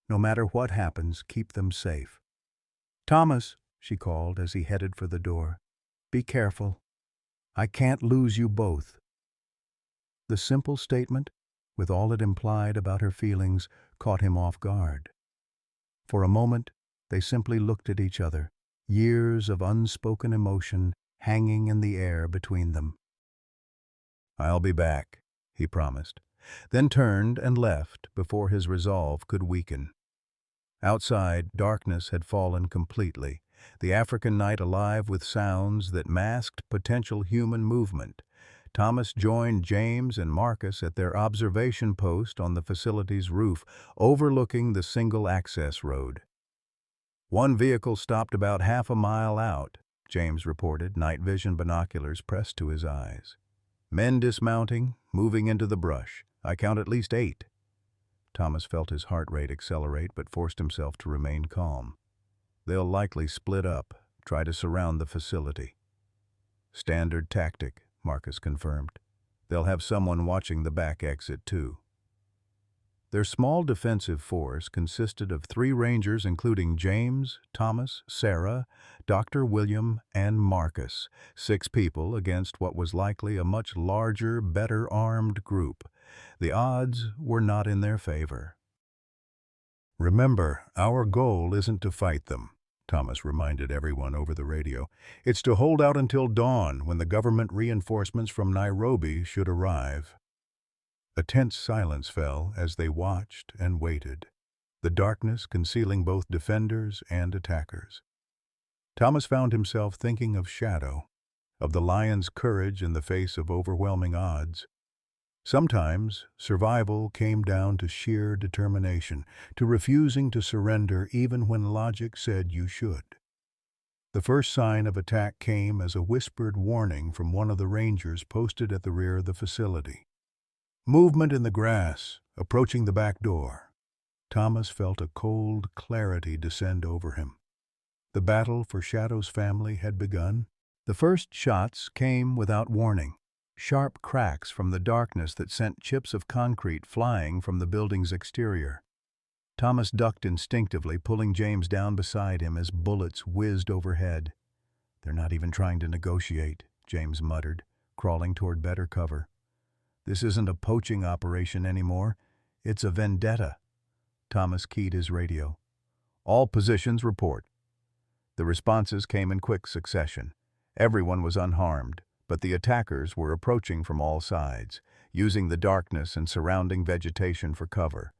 No matter what happens, keep them safe. Thomas, she called as he headed for the door. Be careful. I can't lose you both. The simple statement, with all it implied about her feelings, caught him off guard. For a moment, they simply looked at each other, years of unspoken emotion hanging in the air between them. "I'll be back," he promised, then turned and left before his resolve could weaken. Outside, darkness had fallen completely, the African night alive with sounds that masked potential human movement. Thomas joined James and Marcus at their observation post on the facility's roof, overlooking the single-access road. "One vehicle stopped about half a mile out," James reported, night vision binoculars pressed to his eyes. "Men dismounting, moving into the brush. I count at least 8. Thomas felt his heart rate accelerate but forced himself to remain calm. "They'll likely split up, try to surround the facility." "Standard tactic," Marcus confirmed. "They'll have someone watching the back exit too." Their small defensive force consisted of 3 Rangers including James, Thomas, Sarah, Dr. William, and Marcus, 6 people against what was likely a much larger, better-armed group. The odds were not in their favor. "Remember, our goal isn't to fight them," Thomas reminded everyone over the radio. "It's to hold out until dawn, when the government reinforcements from Nairobi should arrive." A tense silence fell as they watched and waited, the darkness concealing both defenders and attackers. Thomas found himself thinking of Shadow, of the lion's courage in the face of overwhelming odds. Sometimes survival came down to sheer determination, to refusing to surrender even when logic said you should. The first sign of attack came as a whispered warning from one of the Rangers posted at the rear of the facility. Movement in the grass, approaching the back door. Thomas felt a cold clarity descend over him. The battle for Shadow's family had begun. The first shots came without warning, sharp cracks from the darkness that sent chips of concrete flying from the building's exterior. Thomas ducked instinctively, pulling James down beside him as bullets whizzed overhead. "They're not even trying to negotiate," James muttered, crawling toward better cover. "This isn't a poaching operation anymore. It's a vendetta." Thomas keyed his radio. "All positions report." The responses came in quick succession. Everyone was unharmed, but the attackers were approaching from all sides, using the darkness and surrounding vegetation for cover.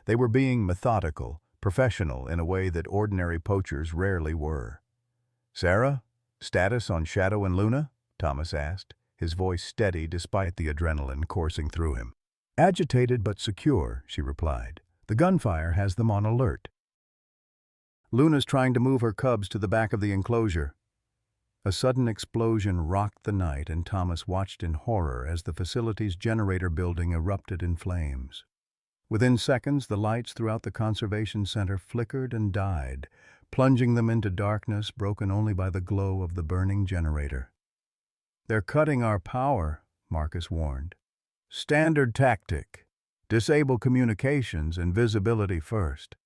They were being methodical, professional in a way that ordinary poachers rarely were. "Sarah, status on Shadow and Luna?" Thomas asked, his voice steady despite the adrenaline coursing through him. "Agitated but secure," she replied. "The gunfire has them on alert. Luna's trying to move her cubs to the back of the enclosure." A sudden explosion rocked the night, and Thomas watched in horror as the facility's generator building erupted in flames. Within seconds, the lights throughout the conservation center flickered and died, plunging them into darkness broken only by the glow of the burning generator. "They're cutting our power," Marcus warned. "Standard tactic. Disable communications and visibility first."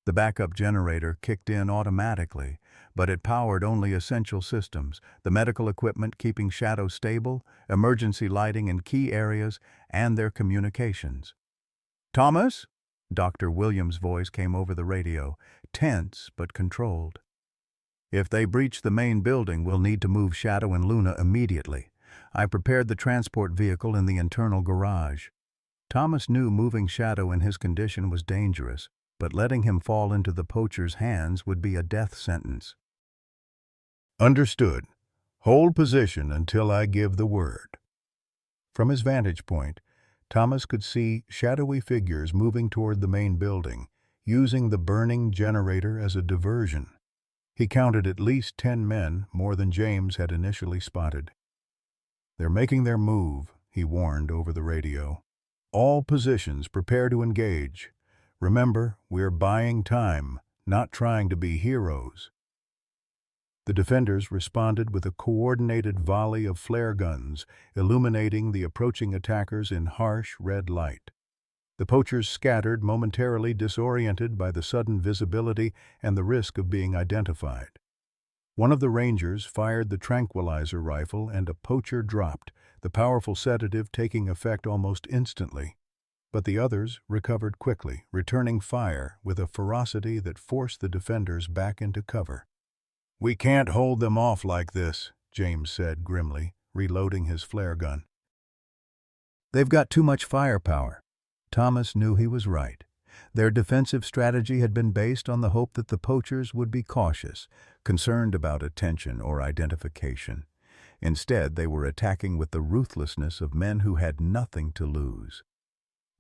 The backup generator kicked in automatically, but it powered only essential systems, the medical equipment keeping Shadow stable, emergency lighting in key areas, and their communications. "Thomas?" Dr. Williams' voice came over the radio, tense but controlled. "If they breach the main building, we'll need to move Shadow and Luna immediately. I prepared the transport vehicle in the internal garage." Thomas knew moving Shadow in his condition was dangerous, but letting him fall into the poacher's hands would be a death sentence. "Understood. Hold position until I give the word." From his vantage point, Thomas could see shadowy figures moving toward the main building, using the burning generator as a diversion. He counted at least 10 men, more than James had initially spotted. "They're making their move," he warned over the radio. "All positions prepare to engage. Remember, we're buying time, not trying to be heroes." The defenders responded with a coordinated volley of flare guns, illuminating the approaching attackers in harsh red light. The poachers scattered, momentarily disoriented by the sudden visibility and the risk of being identified. One of the Rangers fired the tranquilizer rifle and a poacher dropped, the powerful sedative taking effect almost instantly. But the others recovered quickly, returning fire with a ferocity that forced the defenders back into cover. "We can't hold them off like this," James said grimly, reloading his flare gun. They've got too much firepower. Thomas knew he was right. Their defensive strategy had been based on the hope that the poachers would be cautious, concerned about attention or identification. Instead, they were attacking with the ruthlessness of men who had nothing to lose.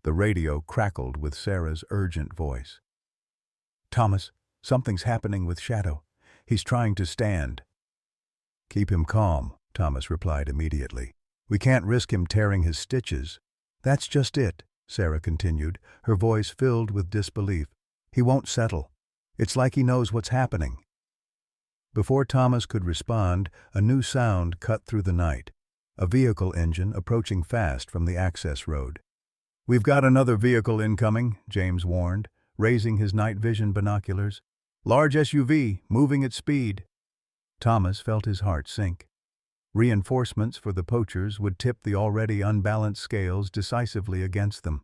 The radio crackled with Sarah's urgent voice. "Thomas, something's happening with Shadow. He's trying to stand." "Keep him calm," Thomas replied immediately. "We can't risk him tearing his stitches." "That's just it," Sarah continued, her voice filled with disbelief. "He won't settle. It's like he knows what's happening." Before Thomas could respond, a new sound cut through the night. A vehicle engine approaching fast from the access road. "We've got another vehicle incoming," James warned, raising his night vision binoculars. "Large SUV, moving at speed." Thomas felt his heart sink. Reinforcements for the poachers would tip the already unbalanced scales decisively against them.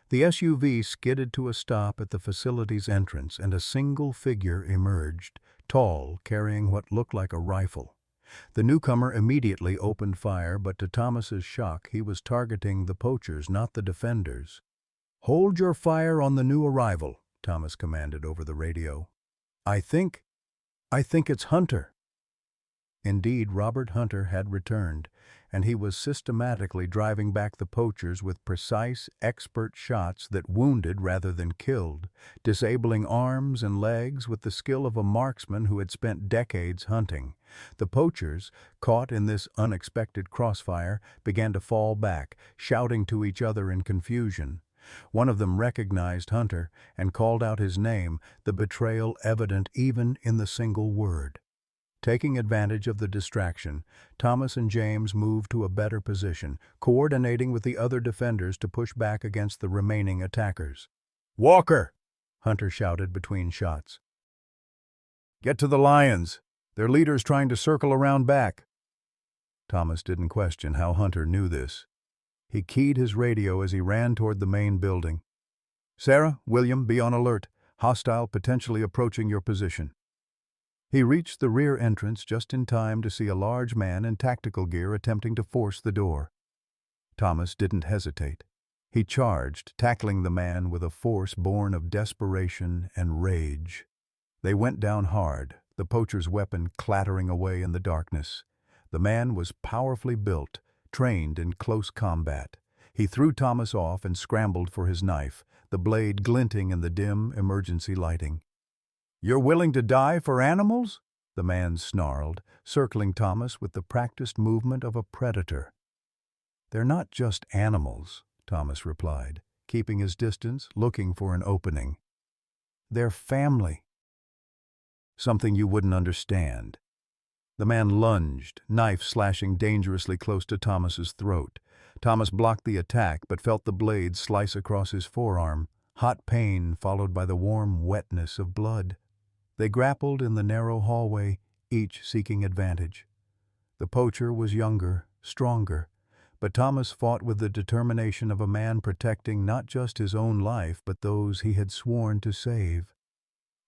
The SUV skidded to a stop at the facility's entrance, and a single figure emerged, tall, carrying what looked like a rifle. The newcomer immediately opened fire, but to Thomas's shock, he was targeting the poachers, not the defenders. "Hold your fire on the new arrival," Thomas commanded over the radio. I think it's Hunter." Indeed, Robert Hunter had returned, and he was systematically driving back the poachers with precise, expert shots that wounded rather than killed, disabling arms and legs with the skill of a marksman who had spent decades hunting. The poachers, caught in this unexpected crossfire, began to fall back, shouting to each other in confusion. One of them recognized Hunter and called out his name, the betrayal evident even in the single word. Taking advantage of the distraction, Thomas and James moved to a better position, coordinating with the other defenders to push back against the remaining attackers. "Walker!" Hunter shouted between shots. "Get to the Lions! Their leader's trying to circle around back." Thomas didn't question how Hunter knew this. He keyed his radio as he ran toward the main building. "Sarah, William, be on alert. Hostile potentially approaching your position." He reached the rear entrance just in time to see a large man in tactical gear attempting to force the door. Thomas didn't hesitate. He charged, tackling the man with a force born of desperation and rage. They went down hard, the poacher's weapon clattering away in the darkness. The man was powerfully built, trained in close combat. He threw Thomas off and scrambled for his knife, the blade glinting in the dim emergency lighting. "You're willing to die for animals?" the man snarled, circling Thomas with the practiced movement of a predator. "They're not just animals," Thomas replied, keeping his distance, looking for an opening. "They're family. Something you wouldn't understand." The man lunged, knife slashing dangerously close to Thomas's throat. Thomas blocked the attack but felt the blade slice across his forearm, hot pain followed by the warm wetness of blood. They grappled in the narrow hallway, each seeking advantage. The poacher was younger, stronger, but Thomas fought with the determination of a man protecting not just his own life but those he had sworn to save.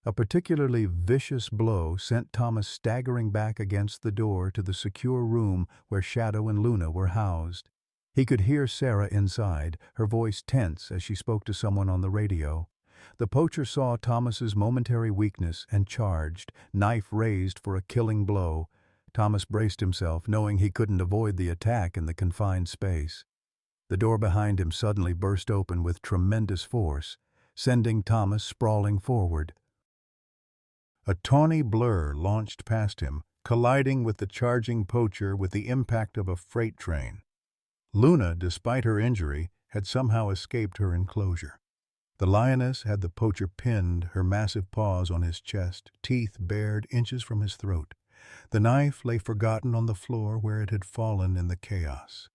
A particularly vicious blow sent Thomas staggering back against the door to the secure room where Shadow and Luna were housed. He could hear Sarah inside, her voice tense as she spoke to someone on the radio. The poacher saw Thomas's momentary weakness and charged, knife raised for a killing blow. Thomas braced himself, knowing he couldn't avoid the attack in the confined space. The door behind him suddenly burst open with tremendous force, sending Thomas sprawling forward. A tawny blur launched past him, colliding with the charging poacher with the impact of a freight train. Luna, despite her injury, had somehow escaped her enclosure. The Lioness had the poacher pinned, her massive paws on his chest, teeth bared inches from his throat. The knife lay forgotten on the floor where it had fallen in the chaos.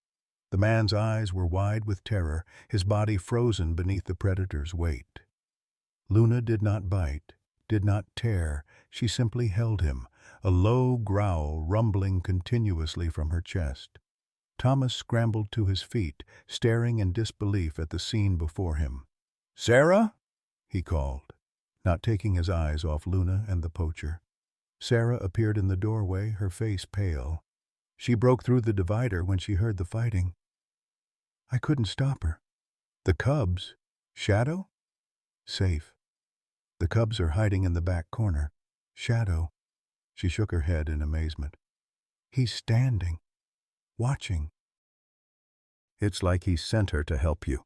The man's eyes were wide with terror, his body frozen beneath the predator's weight. Luna did not bite, did not tear, she simply held him, a low growl rumbling continuously from her chest. Thomas scrambled to his feet, staring in disbelief at the scene before him. "Sarah?" he called, not taking his eyes off Luna and the poacher. Sarah appeared in the doorway, her face pale. She broke through the divider when she heard the fighting. I couldn't stop her. The cubs? Shadow? Safe. The cubs are hiding in the back corner. Shadow. She shook her head in amazement. He's standing. Watching. It's like he sent her to help you.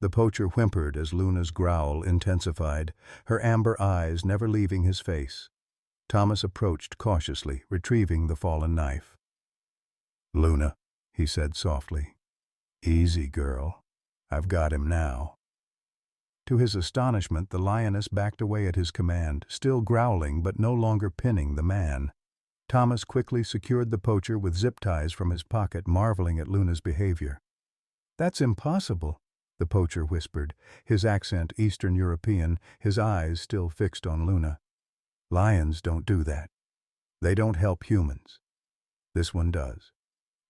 The poacher whimpered as Luna's growl intensified, her amber eyes never leaving his face. Thomas approached cautiously, retrieving the fallen knife. Luna, he said softly. Easy, girl. I've got him now. To his astonishment, the lioness backed away at his command, still growling but no longer pinning the man. Thomas quickly secured the poacher with zip ties from his pocket, marveling at Luna's behavior. That's impossible, the poacher whispered, his accent Eastern European, his eyes still fixed on Luna. Lions don't do that. They don't help humans. This one does,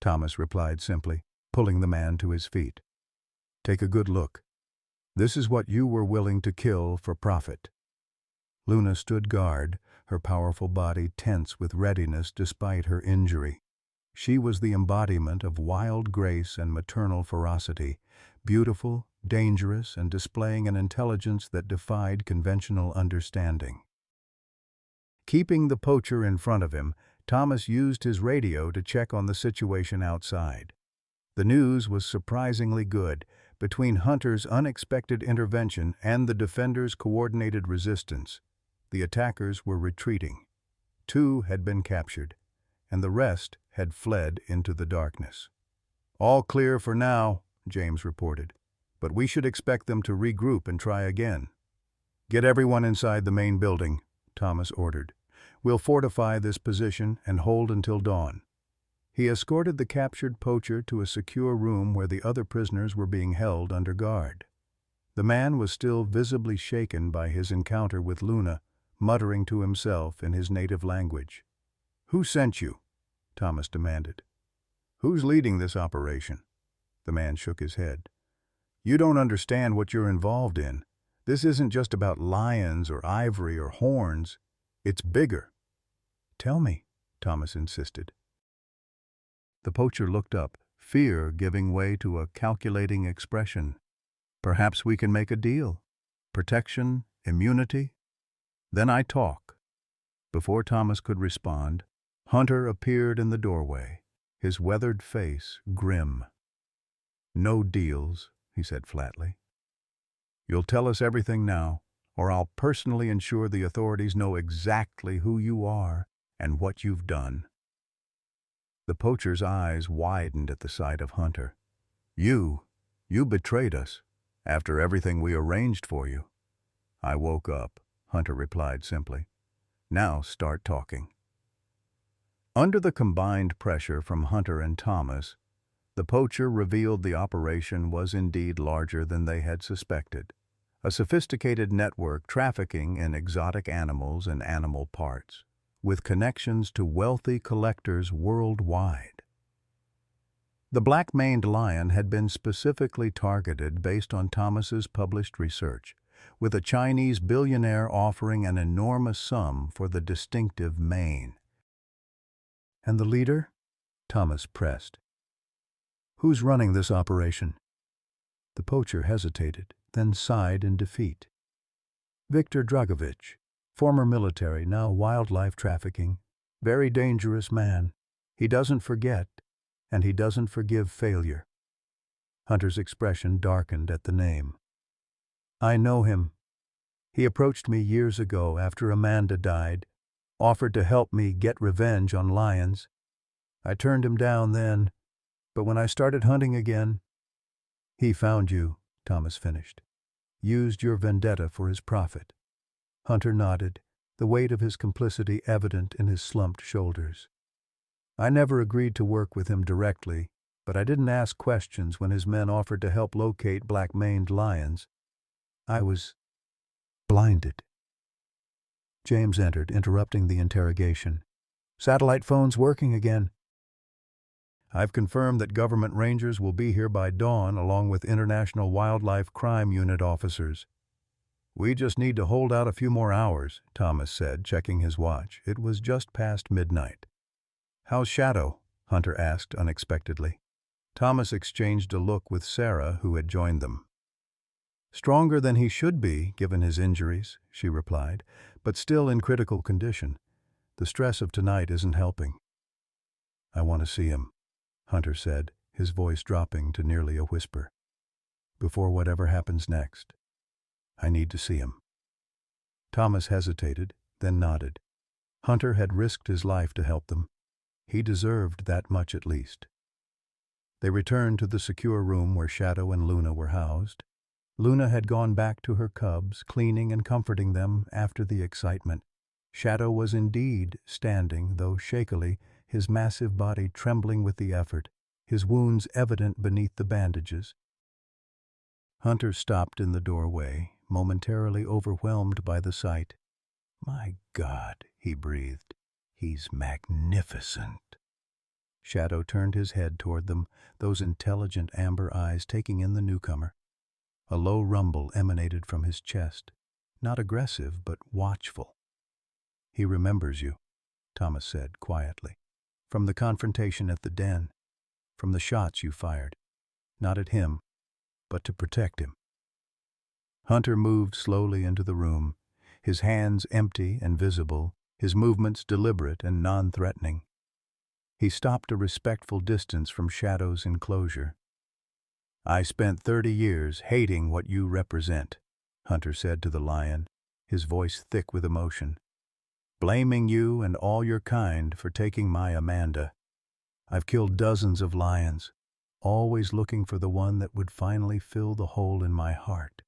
Thomas replied simply, pulling the man to his feet. Take a good look. This is what you were willing to kill for profit. Luna stood guard, her powerful body tense with readiness despite her injury. She was the embodiment of wild grace and maternal ferocity, beautiful, dangerous, and displaying an intelligence that defied conventional understanding. Keeping the poacher in front of him, Thomas used his radio to check on the situation outside. The news was surprisingly good. Between Hunter's unexpected intervention and the defenders' coordinated resistance, the attackers were retreating. 2 had been captured, and the rest had fled into the darkness. All clear for now, James reported, but we should expect them to regroup and try again. Get everyone inside the main building, Thomas ordered. We'll fortify this position and hold until dawn. He escorted the captured poacher to a secure room where the other prisoners were being held under guard. The man was still visibly shaken by his encounter with Luna, muttering to himself in his native language. Who sent you? Thomas demanded. Who's leading this operation? The man shook his head. You don't understand what you're involved in. This isn't just about lions or ivory or horns. It's bigger. Tell me, Thomas insisted. The poacher looked up, fear giving way to a calculating expression. Perhaps we can make a deal. Protection, immunity. Then I talk. Before Thomas could respond, Hunter appeared in the doorway, his weathered face grim. No deals, he said flatly. You'll tell us everything now, or I'll personally ensure the authorities know exactly who you are and what you've done. The poacher's eyes widened at the sight of Hunter. You betrayed us, after everything we arranged for you. I woke up, Hunter replied simply. Now start talking. Under the combined pressure from Hunter and Thomas, the poacher revealed the operation was indeed larger than they had suspected. A sophisticated network trafficking in exotic animals and animal parts, with connections to wealthy collectors worldwide. The black-maned lion had been specifically targeted based on Thomas's published research, with a Chinese billionaire offering an enormous sum for the distinctive mane. And the leader? Thomas pressed. Who's running this operation? The poacher hesitated, then sighed in defeat. Viktor Dragovich. Former military, now wildlife trafficking. Very dangerous man. He doesn't forget, and he doesn't forgive failure. Hunter's expression darkened at the name. I know him. He approached me years ago after Amanda died, offered to help me get revenge on lions. I turned him down then, but when I started hunting again, he found you, Thomas finished. Used your vendetta for his profit. Hunter nodded, the weight of his complicity evident in his slumped shoulders. I never agreed to work with him directly, but I didn't ask questions when his men offered to help locate black-maned lions. I was blinded. James entered, interrupting the interrogation. Satellite phone's working again. I've confirmed that government rangers will be here by dawn along with International Wildlife Crime Unit officers. "We just need to hold out a few more hours," Thomas said, checking his watch. It was just past midnight. "How's Shadow?" Hunter asked unexpectedly. Thomas exchanged a look with Sarah, who had joined them. "Stronger than he should be, given his injuries," she replied, "but still in critical condition. The stress of tonight isn't helping." "I want to see him," Hunter said, his voice dropping to nearly a whisper. "Before whatever happens next, I need to see him." Thomas hesitated, then nodded. Hunter had risked his life to help them. He deserved that much at least. They returned to the secure room where Shadow and Luna were housed. Luna had gone back to her cubs, cleaning and comforting them after the excitement. Shadow was indeed standing, though shakily, his massive body trembling with the effort, his wounds evident beneath the bandages. Hunter stopped in the doorway, momentarily overwhelmed by the sight. "My God," he breathed, "he's magnificent." Shadow turned his head toward them, those intelligent amber eyes taking in the newcomer. A low rumble emanated from his chest, not aggressive but watchful. "He remembers you," Thomas said quietly, "from the confrontation at the den, from the shots you fired, not at him, but to protect him." Hunter moved slowly into the room, his hands empty and visible, his movements deliberate and non-threatening. He stopped a respectful distance from Shadow's enclosure. "I spent 30 years hating what you represent," Hunter said to the lion, his voice thick with emotion. "Blaming you and all your kind for taking my Amanda. I've killed dozens of lions, always looking for the one that would finally fill the hole in my heart."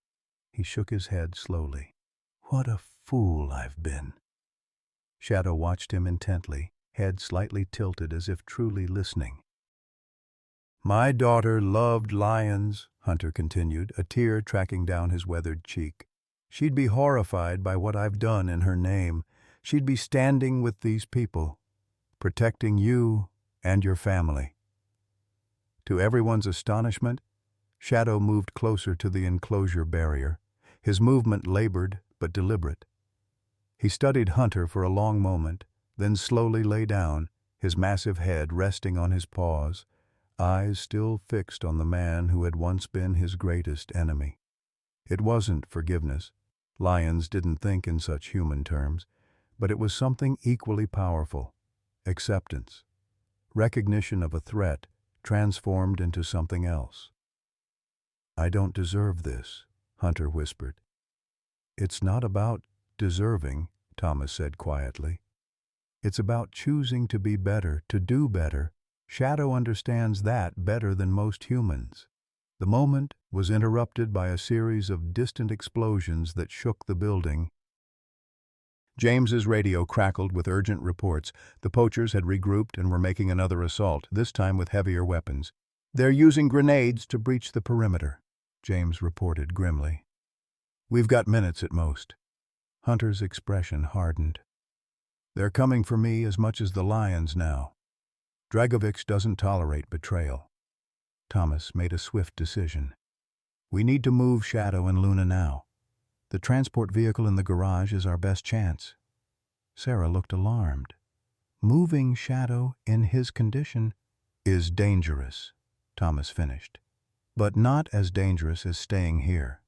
He shook his head slowly. "What a fool I've been." Shadow watched him intently, head slightly tilted as if truly listening. "My daughter loved lions," Hunter continued, a tear tracking down his weathered cheek. "She'd be horrified by what I've done in her name. She'd be standing with these people, protecting you and your family." To everyone's astonishment, Shadow moved closer to the enclosure barrier, his movement labored but deliberate. He studied Hunter for a long moment, then slowly lay down, his massive head resting on his paws, eyes still fixed on the man who had once been his greatest enemy. It wasn't forgiveness. Lions didn't think in such human terms, but it was something equally powerful: acceptance, recognition of a threat transformed into something else. "I don't deserve this," Hunter whispered. "It's not about deserving," Thomas said quietly. "It's about choosing to be better, to do better. Shadow understands that better than most humans." The moment was interrupted by a series of distant explosions that shook the building. James's radio crackled with urgent reports. The poachers had regrouped and were making another assault, this time with heavier weapons. "They're using grenades to breach the perimeter," James reported grimly. "We've got minutes at most." Hunter's expression hardened. "They're coming for me as much as the lions now. Dragovich doesn't tolerate betrayal." Thomas made a swift decision. "We need to move Shadow and Luna now. The transport vehicle in the garage is our best chance." Sarah looked alarmed. "Moving Shadow in his condition is dangerous," Thomas finished, "but not as dangerous as staying here."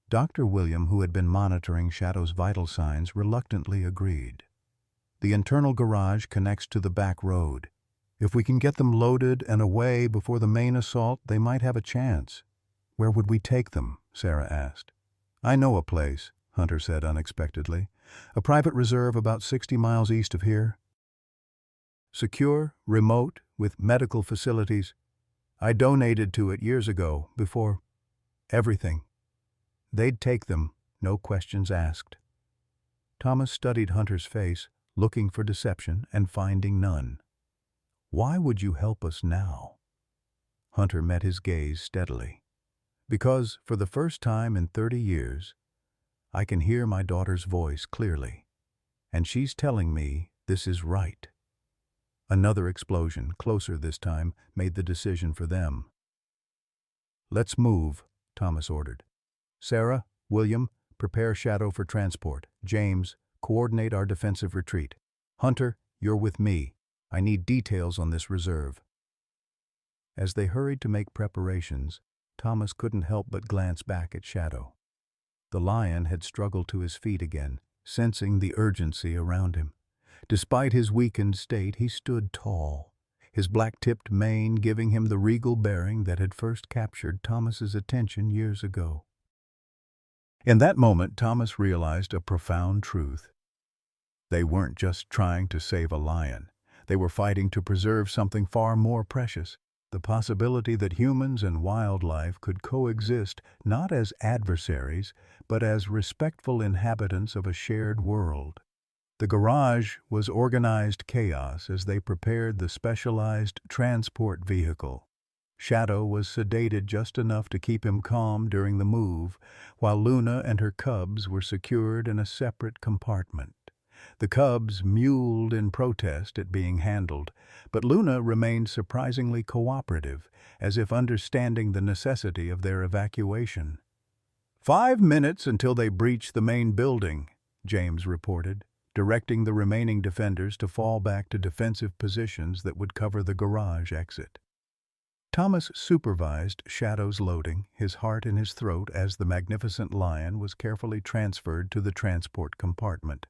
Dr. William, who had been monitoring Shadow's vital signs, reluctantly agreed. "The internal garage connects to the back road. If we can get them loaded and away before the main assault, they might have a chance." "Where would we take them?" Sarah asked. "I know a place," Hunter said unexpectedly. "A private reserve about 60 miles east of here. Secure, remote, with medical facilities. I donated to it years ago, before everything. They'd take them, no questions asked." Thomas studied Hunter's face, looking for deception and finding none. "Why would you help us now?" Hunter met his gaze steadily. "Because, for the first time in 30 years, I can hear my daughter's voice clearly, and she's telling me this is right." Another explosion, closer this time, made the decision for them. "Let's move," Thomas ordered. "Sarah, William, prepare Shadow for transport. James, coordinate our defensive retreat. Hunter, you're with me. I need details on this reserve. As they hurried to make preparations, Thomas couldn't help but glance back at Shadow. The lion had struggled to his feet again, sensing the urgency around him. Despite his weakened state, he stood tall, his black-tipped mane giving him the regal bearing that had first captured Thomas's attention years ago. In that moment, Thomas realized a profound truth. They weren't just trying to save a lion. They were fighting to preserve something far more precious, the possibility that humans and wildlife could coexist not as adversaries, but as respectful inhabitants of a shared world. The garage was organized chaos as they prepared the specialized transport vehicle. Shadow was sedated just enough to keep him calm during the move, while Luna and her cubs were secured in a separate compartment. The cubs mewled in protest at being handled, but Luna remained surprisingly cooperative, as if understanding the necessity of their evacuation. 5 minutes until they breached the main building, James reported, directing the remaining defenders to fall back to defensive positions that would cover the garage exit. Thomas supervised Shadow's loading, his heart in his throat as the magnificent lion was carefully transferred to the transport compartment.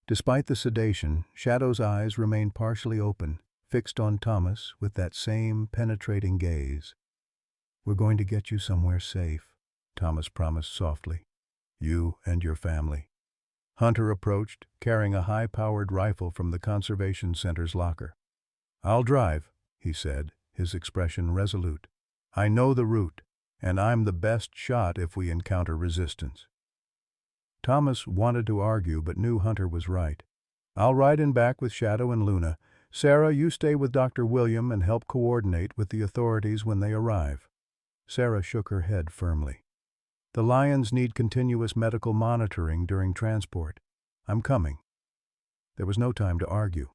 Despite the sedation, Shadow's eyes remained partially open, fixed on Thomas with that same penetrating gaze. "We're going to get you somewhere safe," Thomas promised softly. "You and your family." Hunter approached, carrying a high-powered rifle from the Conservation Center's locker. "I'll drive," he said, his expression resolute. "I know the route, and I'm the best shot if we encounter resistance." Thomas wanted to argue but knew Hunter was right. "I'll ride in back with Shadow and Luna. Sarah, you stay with Dr. William and help coordinate with the authorities when they arrive." Sarah shook her head firmly. "The lions need continuous medical monitoring during transport. I'm coming." There was no time to argue.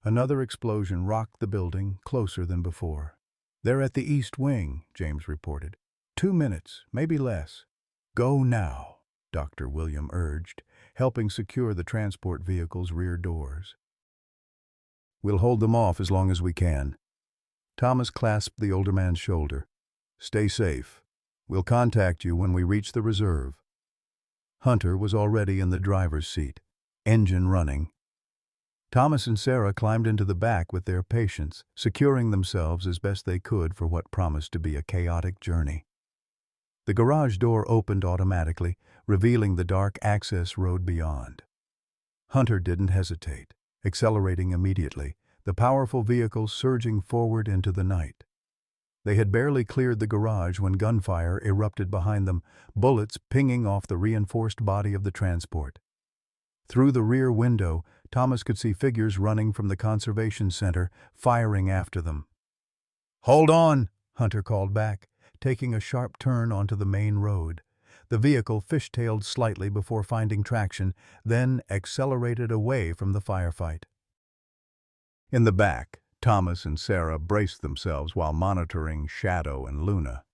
Another explosion rocked the building, closer than before. "They're at the east wing," James reported. 2 minutes, maybe less." "Go now," Dr. William urged, helping secure the transport vehicle's rear doors. "We'll hold them off as long as we can." Thomas clasped the older man's shoulder. "Stay safe. We'll contact you when we reach the reserve." Hunter was already in the driver's seat, engine running. Thomas and Sarah climbed into the back with their patients, securing themselves as best they could for what promised to be a chaotic journey. The garage door opened automatically, revealing the dark access road beyond. Hunter didn't hesitate, accelerating immediately, the powerful vehicle surging forward into the night. They had barely cleared the garage when gunfire erupted behind them, bullets pinging off the reinforced body of the transport. Through the rear window, Thomas could see figures running from the Conservation Center, firing after them. "Hold on," Hunter called back, taking a sharp turn onto the main road. The vehicle fishtailed slightly before finding traction, then accelerated away from the firefight. In the back, Thomas and Sarah braced themselves while monitoring Shadow and Luna.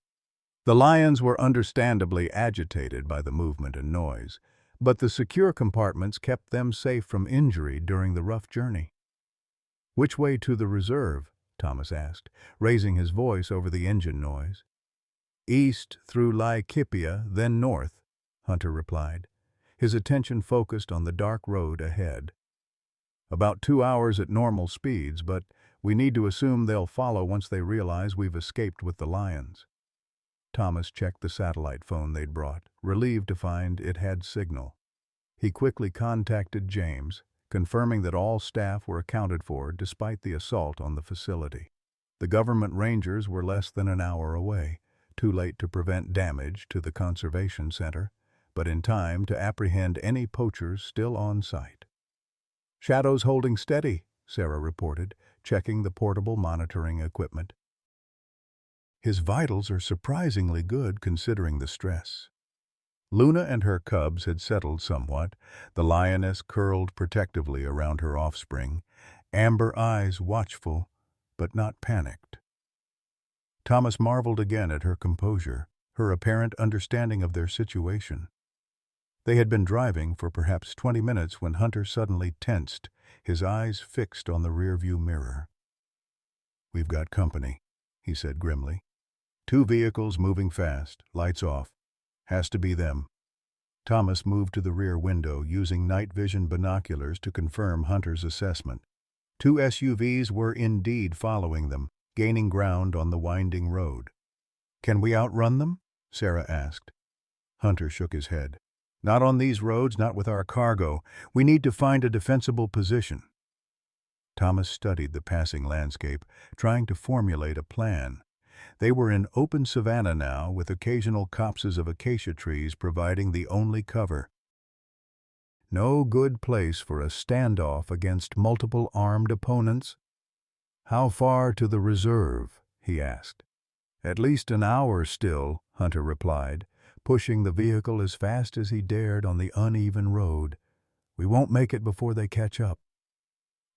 The lions were understandably agitated by the movement and noise, but the secure compartments kept them safe from injury during the rough journey. "Which way to the reserve?" Thomas asked, raising his voice over the engine noise. "East through Laikipia, then north," Hunter replied, his attention focused on the dark road ahead. "About 2 hours at normal speeds, but we need to assume they'll follow once they realize we've escaped with the lions." Thomas checked the satellite phone they'd brought, relieved to find it had signal. He quickly contacted James, confirming that all staff were accounted for despite the assault on the facility. The government rangers were less than an hour away, too late to prevent damage to the Conservation Center, but in time to apprehend any poachers still on site. "Shadow's holding steady," Sarah reported, checking the portable monitoring equipment. "His vitals are surprisingly good considering the stress." Luna and her cubs had settled somewhat, the lioness curled protectively around her offspring, amber eyes watchful, but not panicked. Thomas marveled again at her composure, her apparent understanding of their situation. They had been driving for perhaps 20 minutes when Hunter suddenly tensed, his eyes fixed on the rearview mirror. "We've got company," he said grimly. "Two vehicles moving fast, lights off. Has to be them." Thomas moved to the rear window, using night vision binoculars to confirm Hunter's assessment. Two SUVs were indeed following them, gaining ground on the winding road. "Can we outrun them?" Sarah asked. Hunter shook his head. "Not on these roads, not with our cargo. We need to find a defensible position." Thomas studied the passing landscape, trying to formulate a plan. They were in open savanna now, with occasional copses of acacia trees providing the only cover. No good place for a standoff against multiple armed opponents. "How far to the reserve?" he asked. "At least an hour still," Hunter replied, pushing the vehicle as fast as he dared on the uneven road. "We won't make it before they catch up."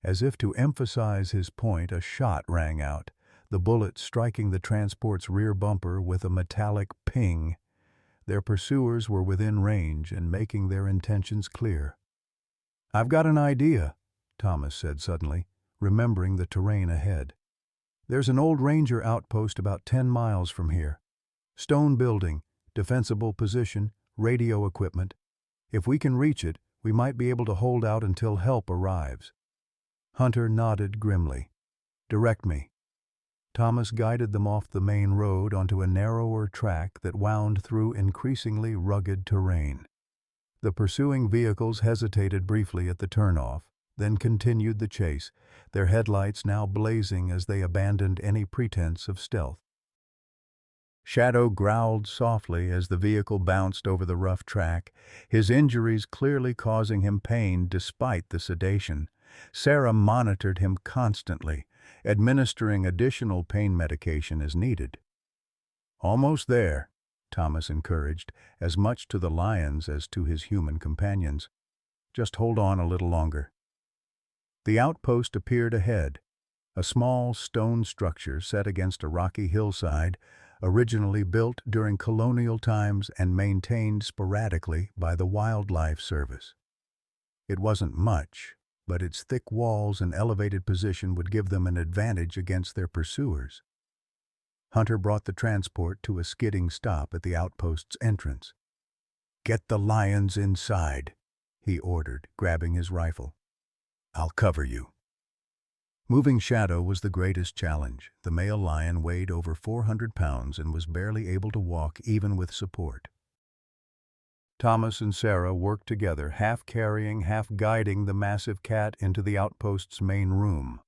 As if to emphasize his point, a shot rang out, the bullet striking the transport's rear bumper with a metallic ping. Their pursuers were within range and making their intentions clear. "I've got an idea," Thomas said suddenly, remembering the terrain ahead. "There's an old ranger outpost about 10 miles from here. Stone building, defensible position, radio equipment. If we can reach it, we might be able to hold out until help arrives." Hunter nodded grimly. "Direct me." Thomas guided them off the main road onto a narrower track that wound through increasingly rugged terrain. The pursuing vehicles hesitated briefly at the turnoff, then continued the chase, their headlights now blazing as they abandoned any pretense of stealth. Shadow growled softly as the vehicle bounced over the rough track, his injuries clearly causing him pain despite the sedation. Sarah monitored him constantly, administering additional pain medication as needed. "Almost there," Thomas encouraged, as much to the lions as to his human companions. "Just hold on a little longer." The outpost appeared ahead, a small stone structure set against a rocky hillside, originally built during colonial times and maintained sporadically by the Wildlife Service. It wasn't much, but its thick walls and elevated position would give them an advantage against their pursuers. Hunter brought the transport to a skidding stop at the outpost's entrance. "Get the lions inside," he ordered, grabbing his rifle. "I'll cover you." Moving Shadow was the greatest challenge. The male lion weighed over 400 pounds and was barely able to walk even with support. Thomas and Sarah worked together, half carrying, half guiding the massive cat into the outpost's main room.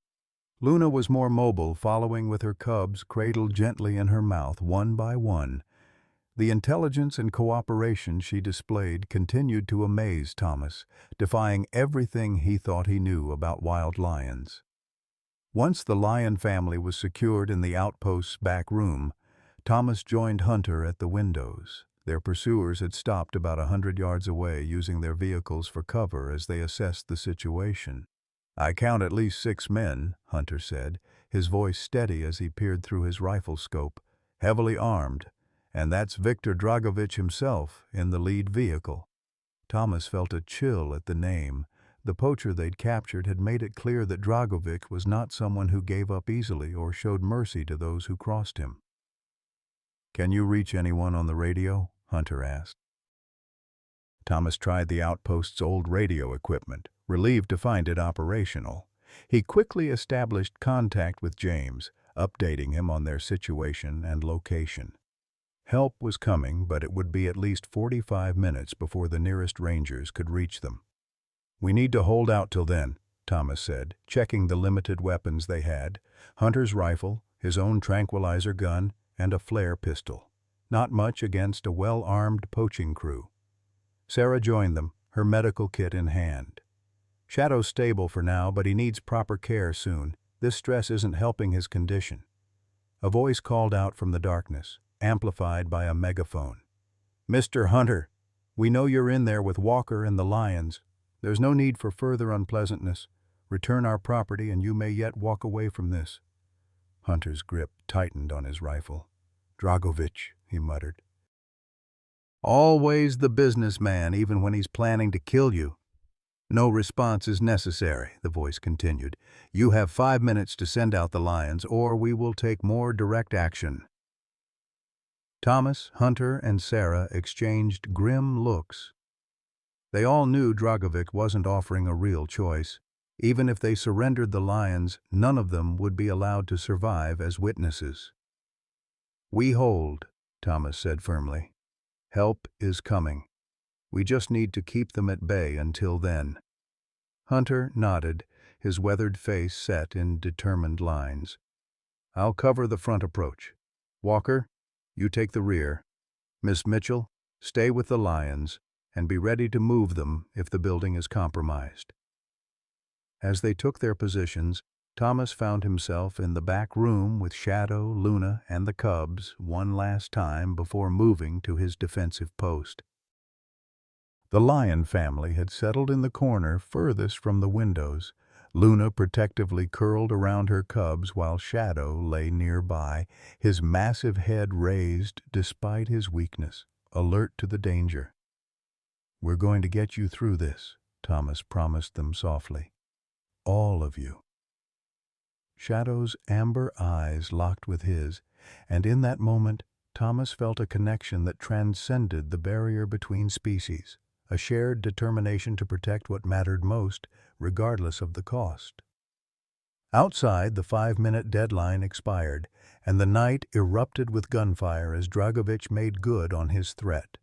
Luna was more mobile, following with her cubs cradled gently in her mouth, one by one. The intelligence and cooperation she displayed continued to amaze Thomas, defying everything he thought he knew about wild lions. Once the lion family was secured in the outpost's back room, Thomas joined Hunter at the windows. Their pursuers had stopped about 100 yards away, using their vehicles for cover as they assessed the situation. "I count at least 6 men," Hunter said, his voice steady as he peered through his rifle scope, "heavily armed, and that's Viktor Dragovich himself in the lead vehicle." Thomas felt a chill at the name. The poacher they'd captured had made it clear that Dragovich was not someone who gave up easily or showed mercy to those who crossed him. "Can you reach anyone on the radio?" Hunter asked. Thomas tried the outpost's old radio equipment, relieved to find it operational. He quickly established contact with James, updating him on their situation and location. Help was coming, but it would be at least 45 minutes before the nearest rangers could reach them. "We need to hold out till then," Thomas said, checking the limited weapons they had: Hunter's rifle, his own tranquilizer gun, and a flare pistol. Not much against a well-armed poaching crew. Sarah joined them, her medical kit in hand. "Shadow's stable for now, but he needs proper care soon. This stress isn't helping his condition." A voice called out from the darkness, amplified by a megaphone. "Mr. Hunter, we know you're in there with Walker and the lions. There's no need for further unpleasantness. Return our property and you may yet walk away from this." Hunter's grip tightened on his rifle. "Dragovich," he muttered. Always the businessman, even when he's planning to kill you. No response is necessary, the voice continued. You have 5 minutes to send out the lions, or we will take more direct action. Thomas, Hunter, and Sarah exchanged grim looks. They all knew Dragovic wasn't offering a real choice. Even if they surrendered the lions, none of them would be allowed to survive as witnesses. We hold, Thomas said firmly. Help is coming. We just need to keep them at bay until then. Hunter nodded, his weathered face set in determined lines. I'll cover the front approach. Walker, you take the rear. Miss Mitchell, stay with the lions and be ready to move them if the building is compromised. As they took their positions, Thomas found himself in the back room with Shadow, Luna, and the cubs one last time before moving to his defensive post. The lion family had settled in the corner furthest from the windows, Luna protectively curled around her cubs while Shadow lay nearby, his massive head raised despite his weakness, alert to the danger. We're going to get you through this, Thomas promised them softly. All of you. Shadow's amber eyes locked with his, and in that moment, Thomas felt a connection that transcended the barrier between species, a shared determination to protect what mattered most, regardless of the cost. Outside, the 5-minute deadline expired, and the night erupted with gunfire as Dragovic made good on his threat.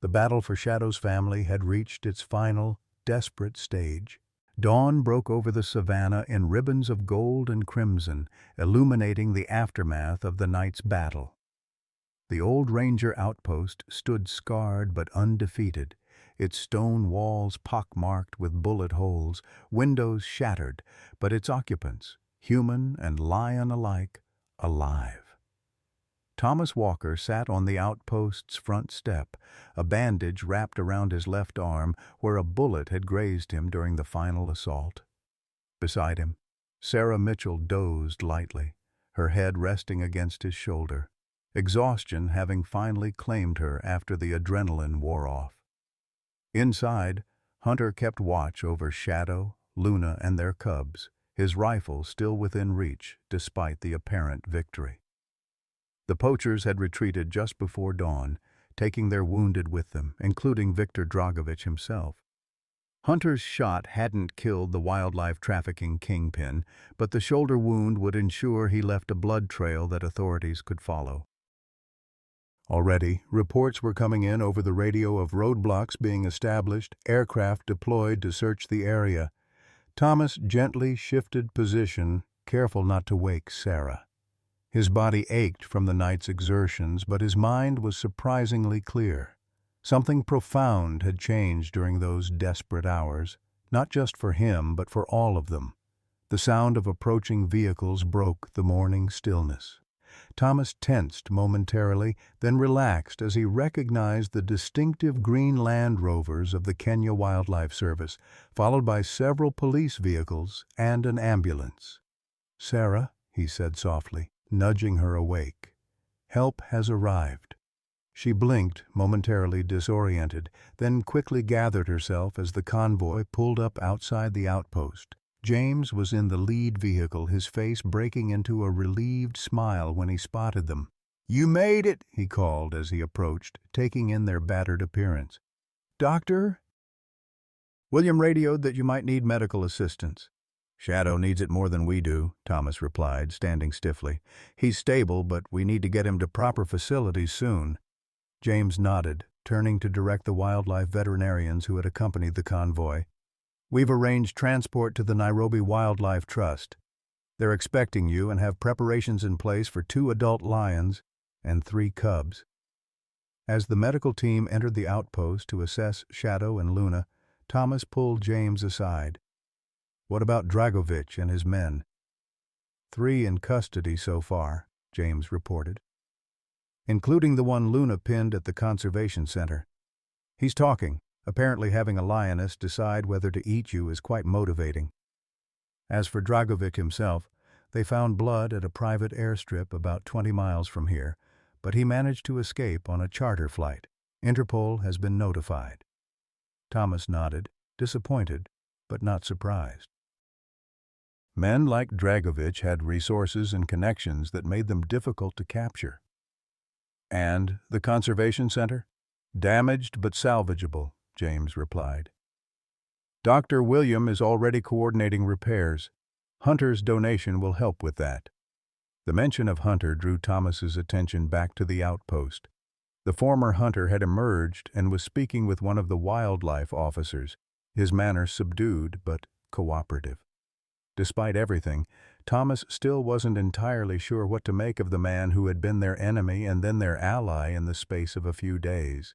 The battle for Shadow's family had reached its final, desperate stage. Dawn broke over the savannah in ribbons of gold and crimson, illuminating the aftermath of the night's battle. The old ranger outpost stood scarred but undefeated, its stone walls pockmarked with bullet holes, windows shattered, but its occupants, human and lion alike, alive. Thomas Walker sat on the outpost's front step, a bandage wrapped around his left arm where a bullet had grazed him during the final assault. Beside him, Sarah Mitchell dozed lightly, her head resting against his shoulder, exhaustion having finally claimed her after the adrenaline wore off. Inside, Hunter kept watch over Shadow, Luna, and their cubs, his rifle still within reach despite the apparent victory. The poachers had retreated just before dawn, taking their wounded with them, including Viktor Dragovic himself. Hunter's shot hadn't killed the wildlife trafficking kingpin, but the shoulder wound would ensure he left a blood trail that authorities could follow. Already, reports were coming in over the radio of roadblocks being established, aircraft deployed to search the area. Thomas gently shifted position, careful not to wake Sarah. His body ached from the night's exertions, but his mind was surprisingly clear. Something profound had changed during those desperate hours, not just for him, but for all of them. The sound of approaching vehicles broke the morning stillness. Thomas tensed momentarily, then relaxed as he recognized the distinctive green Land Rovers of the Kenya Wildlife Service, followed by several police vehicles and an ambulance. "Sarah," he said softly, nudging her awake. "Help has arrived." She blinked, momentarily disoriented, then quickly gathered herself as the convoy pulled up outside the outpost. James was in the lead vehicle, his face breaking into a relieved smile when he spotted them. "You made it," he called as he approached, taking in their battered appearance. "Doctor?" "William radioed that you might need medical assistance." "Shadow needs it more than we do," Thomas replied, standing stiffly. "He's stable, but we need to get him to proper facilities soon." James nodded, turning to direct the wildlife veterinarians who had accompanied the convoy. "We've arranged transport to the Nairobi Wildlife Trust. They're expecting you and have preparations in place for 2 adult lions and 3 cubs." As the medical team entered the outpost to assess Shadow and Luna, Thomas pulled James aside. "What about Dragovic and his men?" 3 in custody so far, James reported, including the one Luna pinned at the conservation center. "He's talking. Apparently having a lioness decide whether to eat you is quite motivating." As for Dragovic himself, they found blood at a private airstrip about 20 miles from here, but he managed to escape on a charter flight. Interpol has been notified. Thomas nodded, disappointed, but not surprised. Men like Dragovich had resources and connections that made them difficult to capture. And the conservation center? Damaged but salvageable, James replied. Dr. William is already coordinating repairs. Hunter's donation will help with that. The mention of Hunter drew Thomas's attention back to the outpost. The former hunter had emerged and was speaking with one of the wildlife officers, his manner subdued but cooperative. Despite everything, Thomas still wasn't entirely sure what to make of the man who had been their enemy and then their ally in the space of a few days.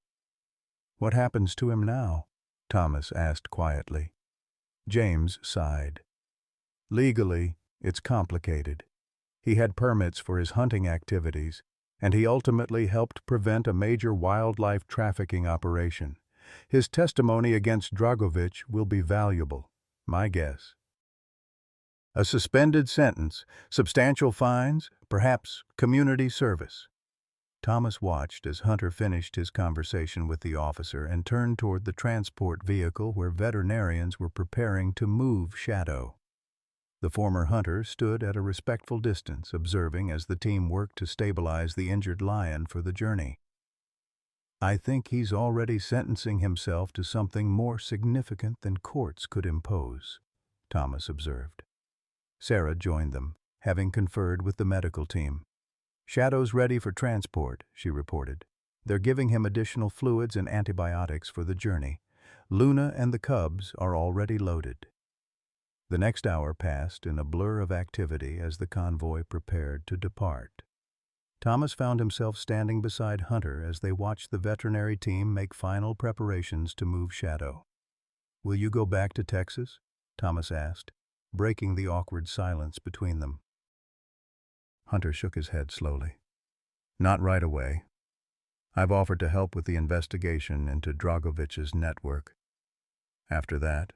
"What happens to him now?" Thomas asked quietly. James sighed. "Legally, it's complicated. He had permits for his hunting activities, and he ultimately helped prevent a major wildlife trafficking operation. His testimony against Dragovich will be valuable, my guess. A suspended sentence, substantial fines, perhaps community service." Thomas watched as Hunter finished his conversation with the officer and turned toward the transport vehicle where veterinarians were preparing to move Shadow. The former hunter stood at a respectful distance, observing as the team worked to stabilize the injured lion for the journey. "I think he's already sentencing himself to something more significant than courts could impose," Thomas observed. Sarah joined them, having conferred with the medical team. "Shadow's ready for transport," she reported. "They're giving him additional fluids and antibiotics for the journey. Luna and the cubs are already loaded." The next hour passed in a blur of activity as the convoy prepared to depart. Thomas found himself standing beside Hunter as they watched the veterinary team make final preparations to move Shadow. "Will you go back to Texas?" Thomas asked, breaking the awkward silence between them. Hunter shook his head slowly. "Not right away. I've offered to help with the investigation into Dragovich's network. After that,"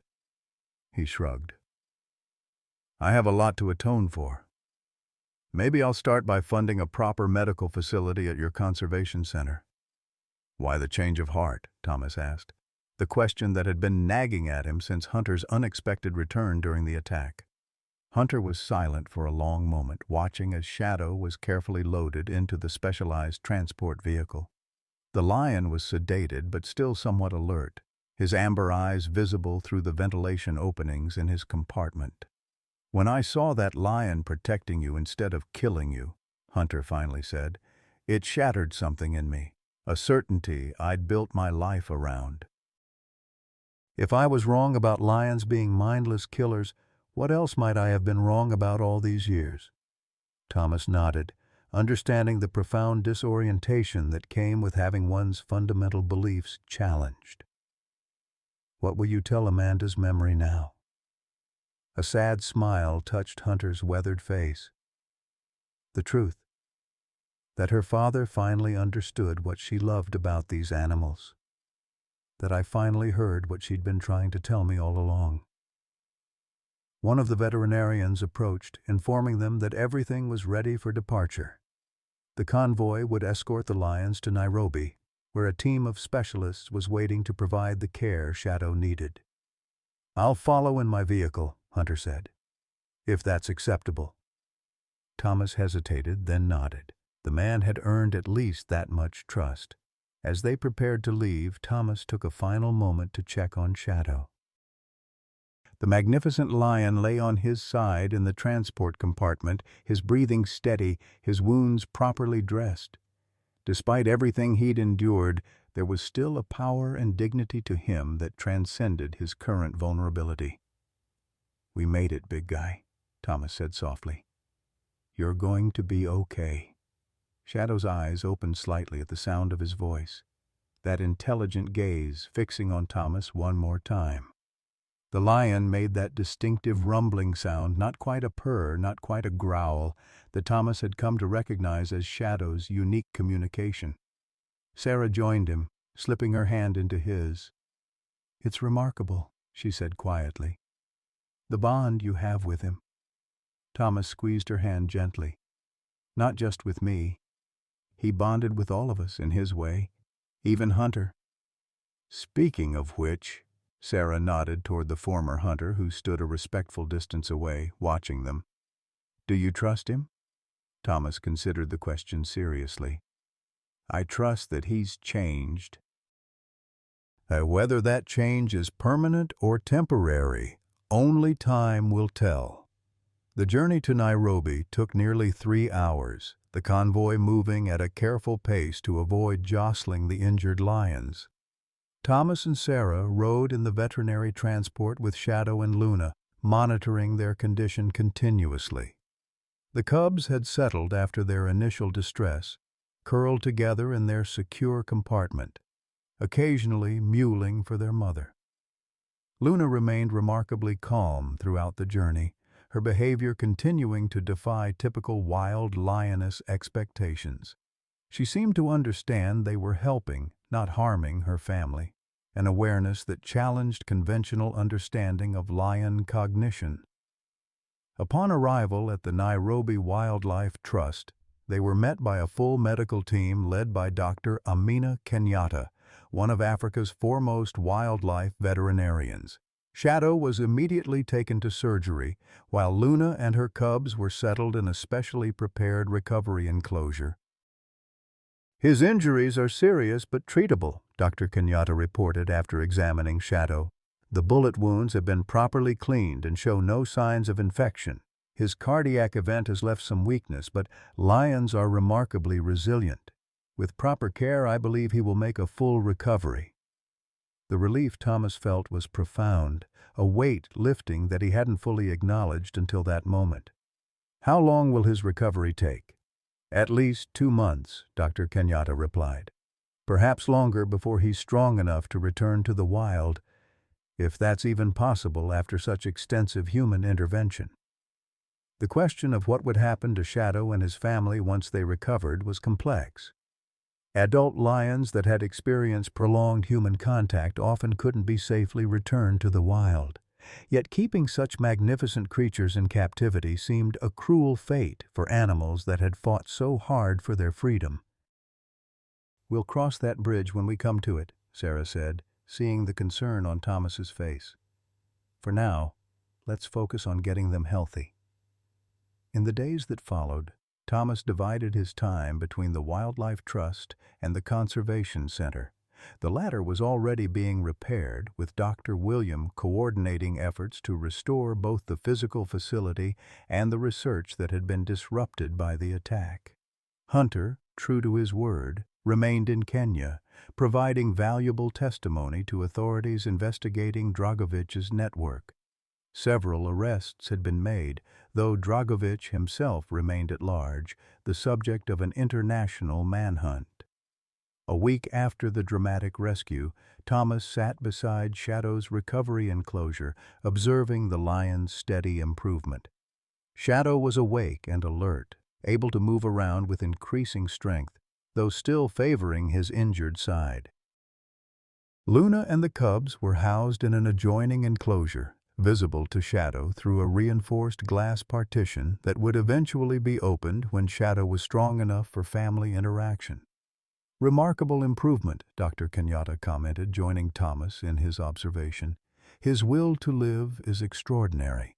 he shrugged, "I have a lot to atone for. Maybe I'll start by funding a proper medical facility at your conservation center." "Why the change of heart?" Thomas asked, the question that had been nagging at him since Hunter's unexpected return during the attack. Hunter was silent for a long moment, watching as Shadow was carefully loaded into the specialized transport vehicle. The lion was sedated but still somewhat alert, his amber eyes visible through the ventilation openings in his compartment. "When I saw that lion protecting you instead of killing you," Hunter finally said, "it shattered something in me, a certainty I'd built my life around. If I was wrong about lions being mindless killers, what else might I have been wrong about all these years?" Thomas nodded, understanding the profound disorientation that came with having one's fundamental beliefs challenged. "What will you tell Amanda's memory now?" A sad smile touched Hunter's weathered face. "The truth. That her father finally understood what she loved about these animals. That I finally heard what she'd been trying to tell me all along." One of the veterinarians approached, informing them that everything was ready for departure. The convoy would escort the lions to Nairobi, where a team of specialists was waiting to provide the care Shadow needed. "I'll follow in my vehicle," Hunter said, "if that's acceptable." Thomas hesitated, then nodded. The man had earned at least that much trust. As they prepared to leave, Thomas took a final moment to check on Shadow. The magnificent lion lay on his side in the transport compartment, his breathing steady, his wounds properly dressed. Despite everything he'd endured, there was still a power and dignity to him that transcended his current vulnerability. "We made it, big guy," Thomas said softly. "You're going to be okay." Shadow's eyes opened slightly at the sound of his voice, that intelligent gaze fixing on Thomas one more time. The lion made that distinctive rumbling sound, not quite a purr, not quite a growl, that Thomas had come to recognize as Shadow's unique communication. Sarah joined him, slipping her hand into his. "It's remarkable," she said quietly. "The bond you have with him." Thomas squeezed her hand gently. "Not just with me. He bonded with all of us in his way. Even Hunter? Speaking of which, Sarah nodded toward the former hunter who stood a respectful distance away, watching them. Do you trust him? Thomas considered the question seriously. I trust that he's changed. Whether that change is permanent or temporary, only time will tell. The journey to Nairobi took nearly 3 hours, the convoy moving at a careful pace to avoid jostling the injured lions. Thomas and Sarah rode in the veterinary transport with Shadow and Luna, monitoring their condition continuously. The cubs had settled after their initial distress, curled together in their secure compartment, occasionally mewling for their mother. Luna remained remarkably calm throughout the journey, her behavior continuing to defy typical wild lioness expectations. She seemed to understand they were helping, not harming her family, an awareness that challenged conventional understanding of lion cognition. Upon arrival at the Nairobi Wildlife Trust, they were met by a full medical team led by Dr. Amina Kenyatta, one of Africa's foremost wildlife veterinarians. Shadow was immediately taken to surgery, while Luna and her cubs were settled in a specially prepared recovery enclosure. His injuries are serious but treatable, Dr. Kenyatta reported after examining Shadow. The bullet wounds have been properly cleaned and show no signs of infection. His cardiac event has left some weakness, but lions are remarkably resilient. With proper care, I believe he will make a full recovery. The relief Thomas felt was profound, a weight lifting that he hadn't fully acknowledged until that moment. How long will his recovery take? At least 2 months, Dr. Kenyatta replied. Perhaps longer before he's strong enough to return to the wild, if that's even possible after such extensive human intervention. The question of what would happen to Shadow and his family once they recovered was complex. Adult lions that had experienced prolonged human contact often couldn't be safely returned to the wild. Yet keeping such magnificent creatures in captivity seemed a cruel fate for animals that had fought so hard for their freedom. We'll cross that bridge when we come to it, Sarah said, seeing the concern on Thomas's face. For now, let's focus on getting them healthy. In the days that followed, Thomas divided his time between the Wildlife Trust and the Conservation Center. The latter was already being repaired, with Dr. William coordinating efforts to restore both the physical facility and the research that had been disrupted by the attack. Hunter, true to his word, remained in Kenya, providing valuable testimony to authorities investigating Dragovich's network. Several arrests had been made, though Dragovich himself remained at large, the subject of an international manhunt. A week after the dramatic rescue, Thomas sat beside Shadow's recovery enclosure, observing the lion's steady improvement. Shadow was awake and alert, able to move around with increasing strength, though still favoring his injured side. Luna and the cubs were housed in an adjoining enclosure, visible to Shadow through a reinforced glass partition that would eventually be opened when Shadow was strong enough for family interaction. Remarkable improvement, Dr. Kenyatta commented, joining Thomas in his observation. His will to live is extraordinary.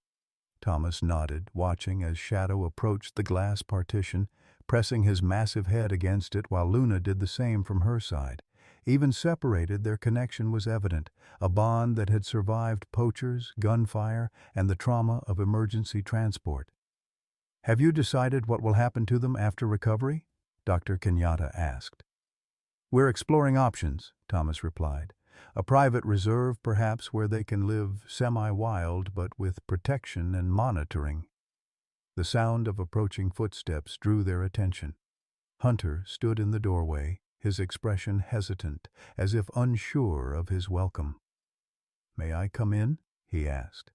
Thomas nodded, watching as Shadow approached the glass partition, pressing his massive head against it while Luna did the same from her side. Even separated, their connection was evident, a bond that had survived poachers, gunfire, and the trauma of emergency transport. Have you decided what will happen to them after recovery? Dr. Kenyatta asked. We're exploring options, Thomas replied. A private reserve, perhaps, where they can live semi-wild but with protection and monitoring. The sound of approaching footsteps drew their attention. Hunter stood in the doorway, his expression hesitant, as if unsure of his welcome. May I come in? He asked.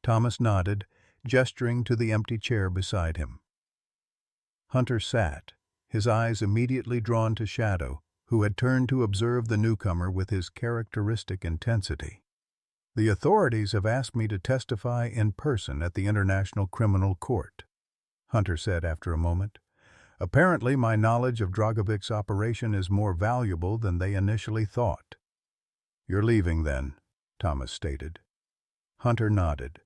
Thomas nodded, gesturing to the empty chair beside him. Hunter sat, his eyes immediately drawn to Shadow, who had turned to observe the newcomer with his characteristic intensity. The authorities have asked me to testify in person at the International Criminal Court, Hunter said after a moment. Apparently, my knowledge of Dragovic's operation is more valuable than they initially thought. You're leaving then, Thomas stated. Hunter nodded.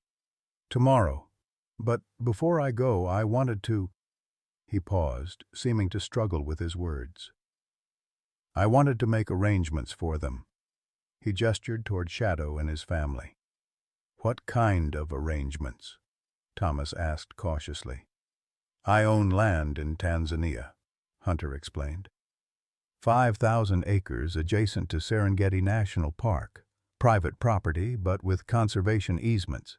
Tomorrow. But before I go, I wanted to... He paused, seeming to struggle with his words. I wanted to make arrangements for them. He gestured toward Shadow and his family. What kind of arrangements? Thomas asked cautiously. I own land in Tanzania, Hunter explained. 5,000 acres adjacent to Serengeti National Park. Private property, but with conservation easements.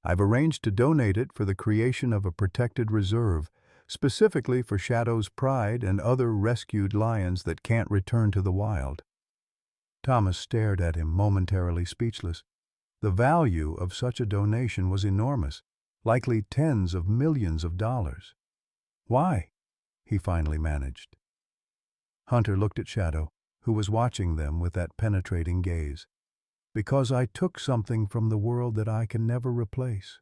I've arranged to donate it for the creation of a protected reserve, specifically for Shadow's pride and other rescued lions that can't return to the wild. Thomas stared at him, momentarily speechless. The value of such a donation was enormous, likely tens of millions of dollars. Why? He finally managed. Hunter looked at Shadow, who was watching them with that penetrating gaze. Because I took something from the world that I can never replace.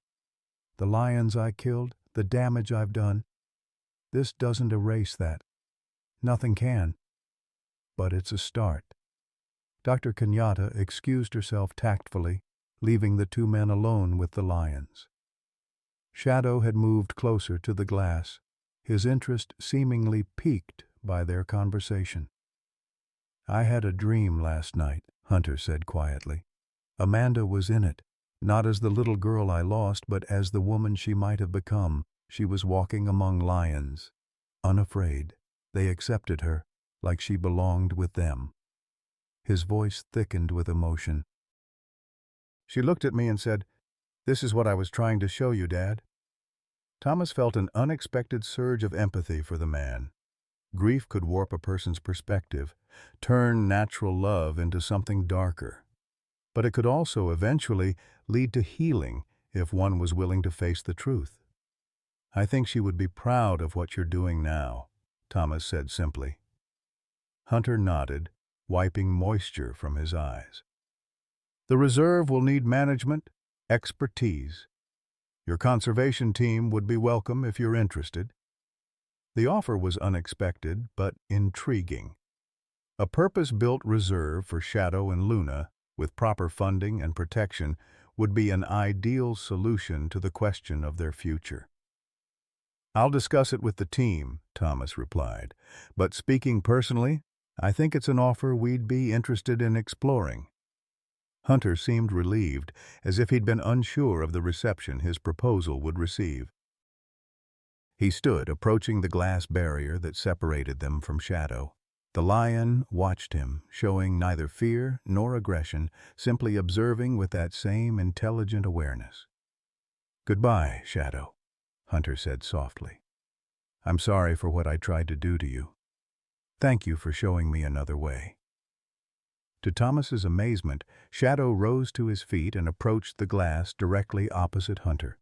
The lions I killed, the damage I've done. This doesn't erase that. Nothing can. But it's a start. Dr. Kenyatta excused herself tactfully, leaving the two men alone with the lions. Shadow had moved closer to the glass, his interest seemingly piqued by their conversation. I had a dream last night, Hunter said quietly. Amanda was in it, not as the little girl I lost, but as the woman she might have become. She was walking among lions. Unafraid, they accepted her, like she belonged with them. His voice thickened with emotion. She looked at me and said, "This is what I was trying to show you, Dad." Thomas felt an unexpected surge of empathy for the man. Grief could warp a person's perspective, turn natural love into something darker. But it could also eventually lead to healing if one was willing to face the truth. I think she would be proud of what you're doing now, Thomas said simply. Hunter nodded, wiping moisture from his eyes. The reserve will need management, expertise. Your conservation team would be welcome if you're interested. The offer was unexpected, but intriguing. A purpose-built reserve for Shadow and Luna, with proper funding and protection, would be an ideal solution to the question of their future. I'll discuss it with the team, Thomas replied, but speaking personally, I think it's an offer we'd be interested in exploring. Hunter seemed relieved, as if he'd been unsure of the reception his proposal would receive. He stood, approaching the glass barrier that separated them from Shadow. The lion watched him, showing neither fear nor aggression, simply observing with that same intelligent awareness. "Goodbye, Shadow," Hunter said softly. "I'm sorry for what I tried to do to you. Thank you for showing me another way." To Thomas's amazement, Shadow rose to his feet and approached the glass directly opposite Hunter.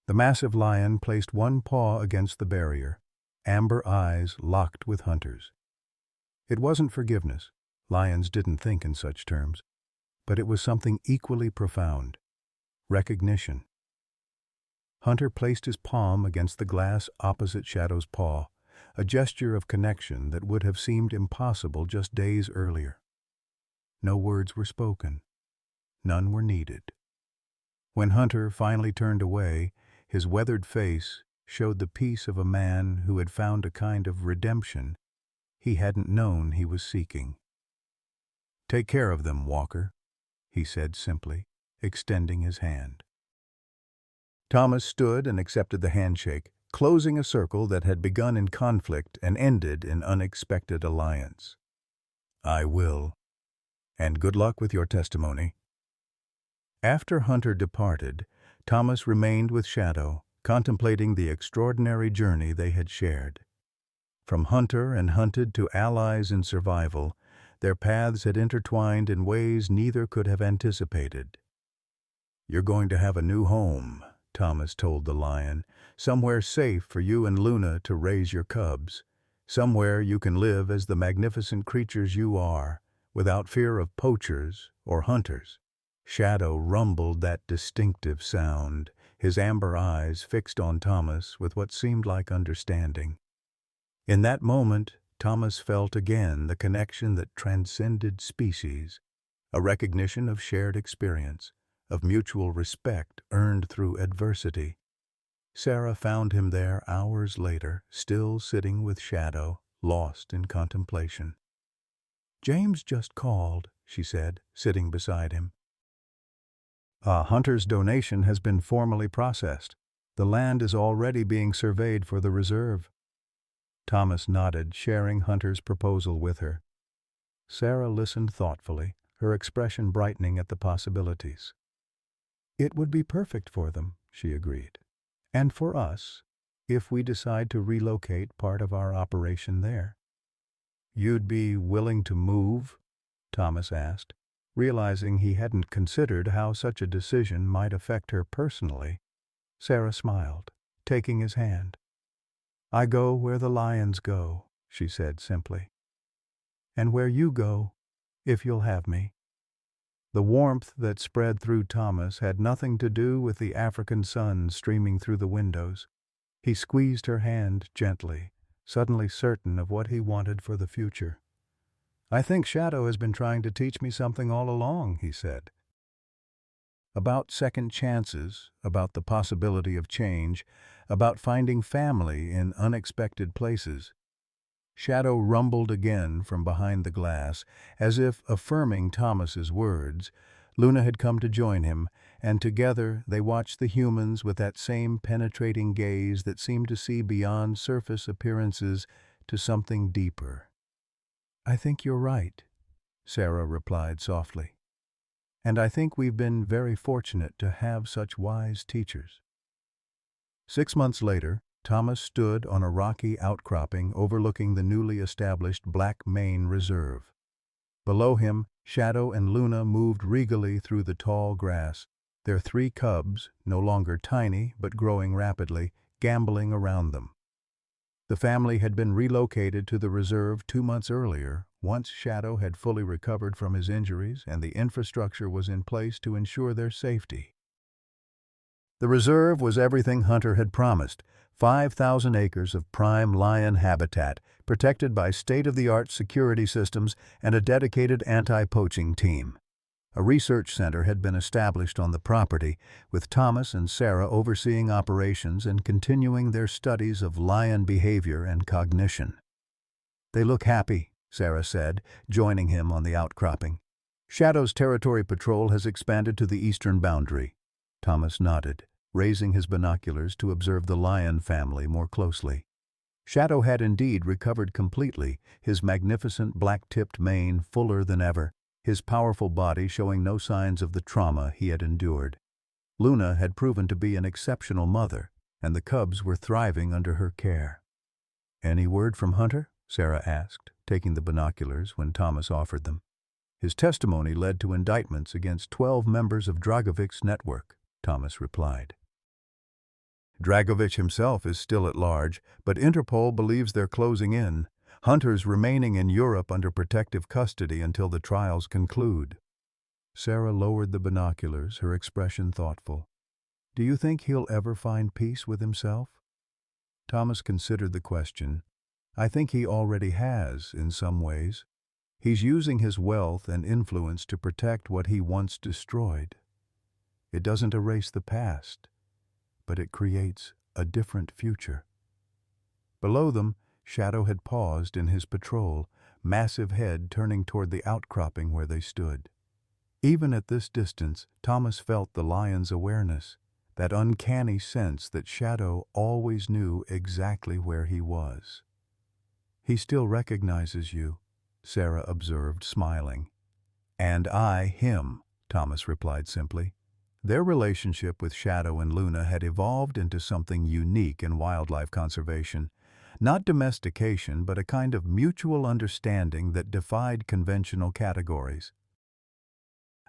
The massive lion placed one paw against the barrier, amber eyes locked with Hunter's. It wasn't forgiveness. Lions didn't think in such terms. But it was something equally profound. Recognition. Hunter placed his palm against the glass opposite Shadow's paw, a gesture of connection that would have seemed impossible just days earlier. No words were spoken. None were needed. When Hunter finally turned away, his weathered face showed the peace of a man who had found a kind of redemption he hadn't known he was seeking. "Take care of them, Walker," he said simply, extending his hand. Thomas stood and accepted the handshake, closing a circle that had begun in conflict and ended in unexpected alliance. "I will. And good luck with your testimony." After Hunter departed, Thomas remained with Shadow, contemplating the extraordinary journey they had shared. From hunter and hunted to allies in survival, their paths had intertwined in ways neither could have anticipated. "You're going to have a new home," Thomas told the lion, "somewhere safe for you and Luna to raise your cubs, somewhere you can live as the magnificent creatures you are, without fear of poachers or hunters." Shadow rumbled that distinctive sound, his amber eyes fixed on Thomas with what seemed like understanding. In that moment, Thomas felt again the connection that transcended species, a recognition of shared experience, of mutual respect earned through adversity. Sarah found him there hours later, still sitting with Shadow, lost in contemplation. "James just called," she said, sitting beside him. Hunter's donation has been formally processed. The land is already being surveyed for the reserve." Thomas nodded, sharing Hunter's proposal with her. Sarah listened thoughtfully, her expression brightening at the possibilities. "It would be perfect for them," she agreed. "And for us, if we decide to relocate part of our operation there." "You'd be willing to move?" Thomas asked, realizing he hadn't considered how such a decision might affect her personally. Sarah smiled, taking his hand. "I go where the lions go," she said simply. "And where you go, if you'll have me." The warmth that spread through Thomas had nothing to do with the African sun streaming through the windows. He squeezed her hand gently, suddenly certain of what he wanted for the future. "I think Shadow has been trying to teach me something all along," he said. About second chances, about the possibility of change, about finding family in unexpected places. Shadow rumbled again from behind the glass, as if affirming Thomas's words. Luna had come to join him, and together they watched the humans with that same penetrating gaze that seemed to see beyond surface appearances to something deeper. "I think you're right," Sarah replied softly. "And I think we've been very fortunate to have such wise teachers." 6 months later, Thomas stood on a rocky outcropping overlooking the newly established Black Main Reserve. Below him, Shadow and Luna moved regally through the tall grass, their 3 cubs, no longer tiny but growing rapidly, gamboling around them. The family had been relocated to the reserve 2 months earlier, once Shadow had fully recovered from his injuries and the infrastructure was in place to ensure their safety. The reserve was everything Hunter had promised: 5,000 acres of prime lion habitat, protected by state-of-the-art security systems and a dedicated anti-poaching team. A research center had been established on the property, with Thomas and Sarah overseeing operations and continuing their studies of lion behavior and cognition. "They look happy," Sarah said, joining him on the outcropping. "Shadow's territory patrol has expanded to the eastern boundary." Thomas nodded, raising his binoculars to observe the lion family more closely. Shadow had indeed recovered completely, his magnificent black-tipped mane fuller than ever, his powerful body showing no signs of the trauma he had endured. Luna had proven to be an exceptional mother, and the cubs were thriving under her care. "Any word from Hunter?" Sarah asked, taking the binoculars when Thomas offered them. "His testimony led to indictments against 12 members of Dragovic's network," Thomas replied. "Dragovic himself is still at large, but Interpol believes they're closing in. Hunter's remaining in Europe under protective custody until the trials conclude." Sarah lowered the binoculars, her expression thoughtful. "Do you think he'll ever find peace with himself?" Thomas considered the question. "I think he already has, in some ways. He's using his wealth and influence to protect what he once destroyed. It doesn't erase the past, but it creates a different future." Below them, Shadow had paused in his patrol, massive head turning toward the outcropping where they stood. Even at this distance, Thomas felt the lion's awareness, that uncanny sense that Shadow always knew exactly where he was. "He still recognizes you," Sarah observed, smiling. "And I him," Thomas replied simply. Their relationship with Shadow and Luna had evolved into something unique in wildlife conservation. Not domestication, but a kind of mutual understanding that defied conventional categories.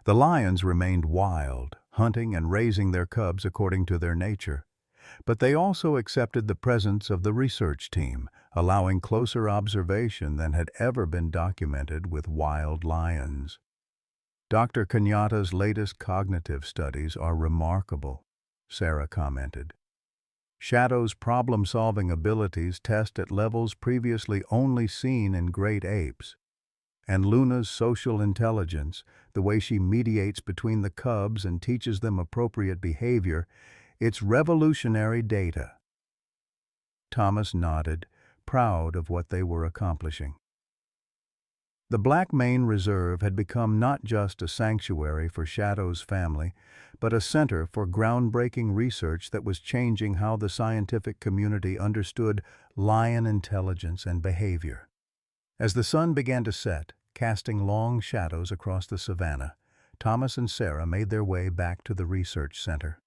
The lions remained wild, hunting and raising their cubs according to their nature. But they also accepted the presence of the research team, allowing closer observation than had ever been documented with wild lions. Dr. Kenyatta's latest cognitive studies are remarkable. Sarah commented. Shadow's problem-solving abilities test at levels previously only seen in great apes. And Luna's social intelligence, the way she mediates between the cubs and teaches them appropriate behavior, it's revolutionary data. Thomas nodded, proud of what they were accomplishing. The Black Main Reserve had become not just a sanctuary for Shadow's family, but a center for groundbreaking research that was changing how the scientific community understood lion intelligence and behavior. As the sun began to set, casting long shadows across the savannah, Thomas and Sarah made their way back to the research center.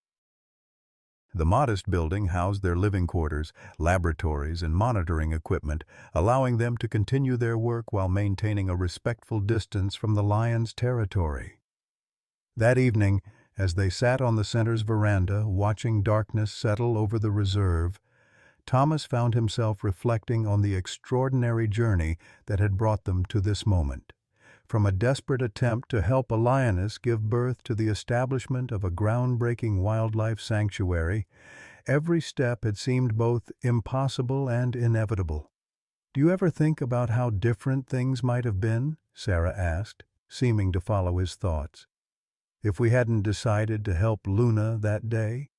The modest building housed their living quarters, laboratories, and monitoring equipment, allowing them to continue their work while maintaining a respectful distance from the lion's territory. That evening, as they sat on the center's veranda watching darkness settle over the reserve, Thomas found himself reflecting on the extraordinary journey that had brought them to this moment. From a desperate attempt to help a lioness give birth to the establishment of a groundbreaking wildlife sanctuary, every step had seemed both impossible and inevitable. "Do you ever think about how different things might have been?" Sarah asked, seeming to follow his thoughts. "If we hadn't decided to help Luna that day?"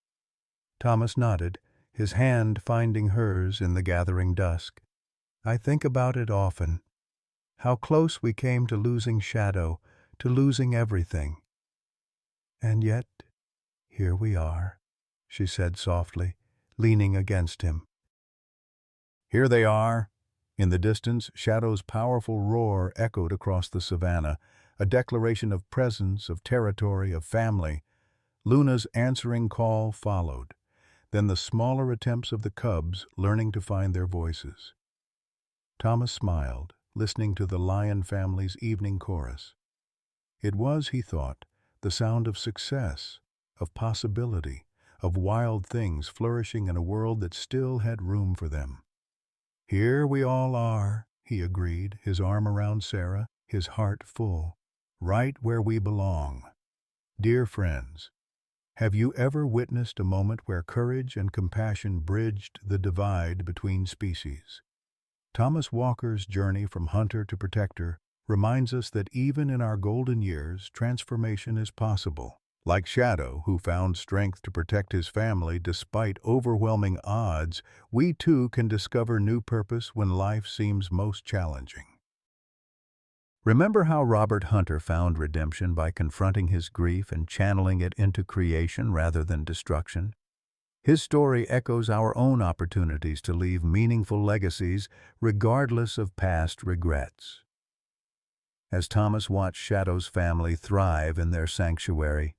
Thomas nodded, his hand finding hers in the gathering dusk. "I think about it often. How close we came to losing Shadow, to losing everything. And yet, here we are," she said softly, leaning against him. "Here they are." In the distance, Shadow's powerful roar echoed across the savannah, a declaration of presence, of territory, of family. Luna's answering call followed, then the smaller attempts of the cubs learning to find their voices. Thomas smiled, listening to the lion family's evening chorus. It was, he thought, the sound of success, of possibility, of wild things flourishing in a world that still had room for them. "Here we all are," he agreed, his arm around Sarah, his heart full, "right where we belong. Dear friends, have you ever witnessed a moment where courage and compassion bridged the divide between species?" Thomas Walker's journey from hunter to protector reminds us that even in our golden years, transformation is possible. Like Shadow, who found strength to protect his family despite overwhelming odds, we too can discover new purpose when life seems most challenging. Remember how Robert Hunter found redemption by confronting his grief and channeling it into creation rather than destruction? His story echoes our own opportunities to leave meaningful legacies regardless of past regrets. As Thomas watched Shadow's family thrive in their sanctuary,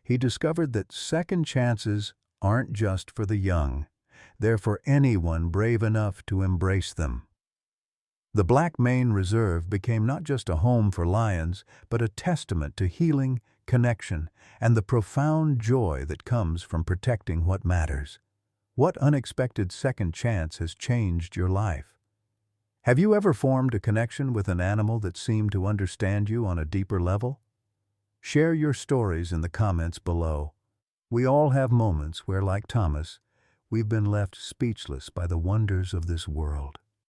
he discovered that second chances aren't just for the young. They're for anyone brave enough to embrace them. The Black Main Reserve became not just a home for lions, but a testament to healing, connection, and the profound joy that comes from protecting what matters. What unexpected second chance has changed your life? Have you ever formed a connection with an animal that seemed to understand you on a deeper level? Share your stories in the comments below. We all have moments where, like Thomas, we've been left speechless by the wonders of this world.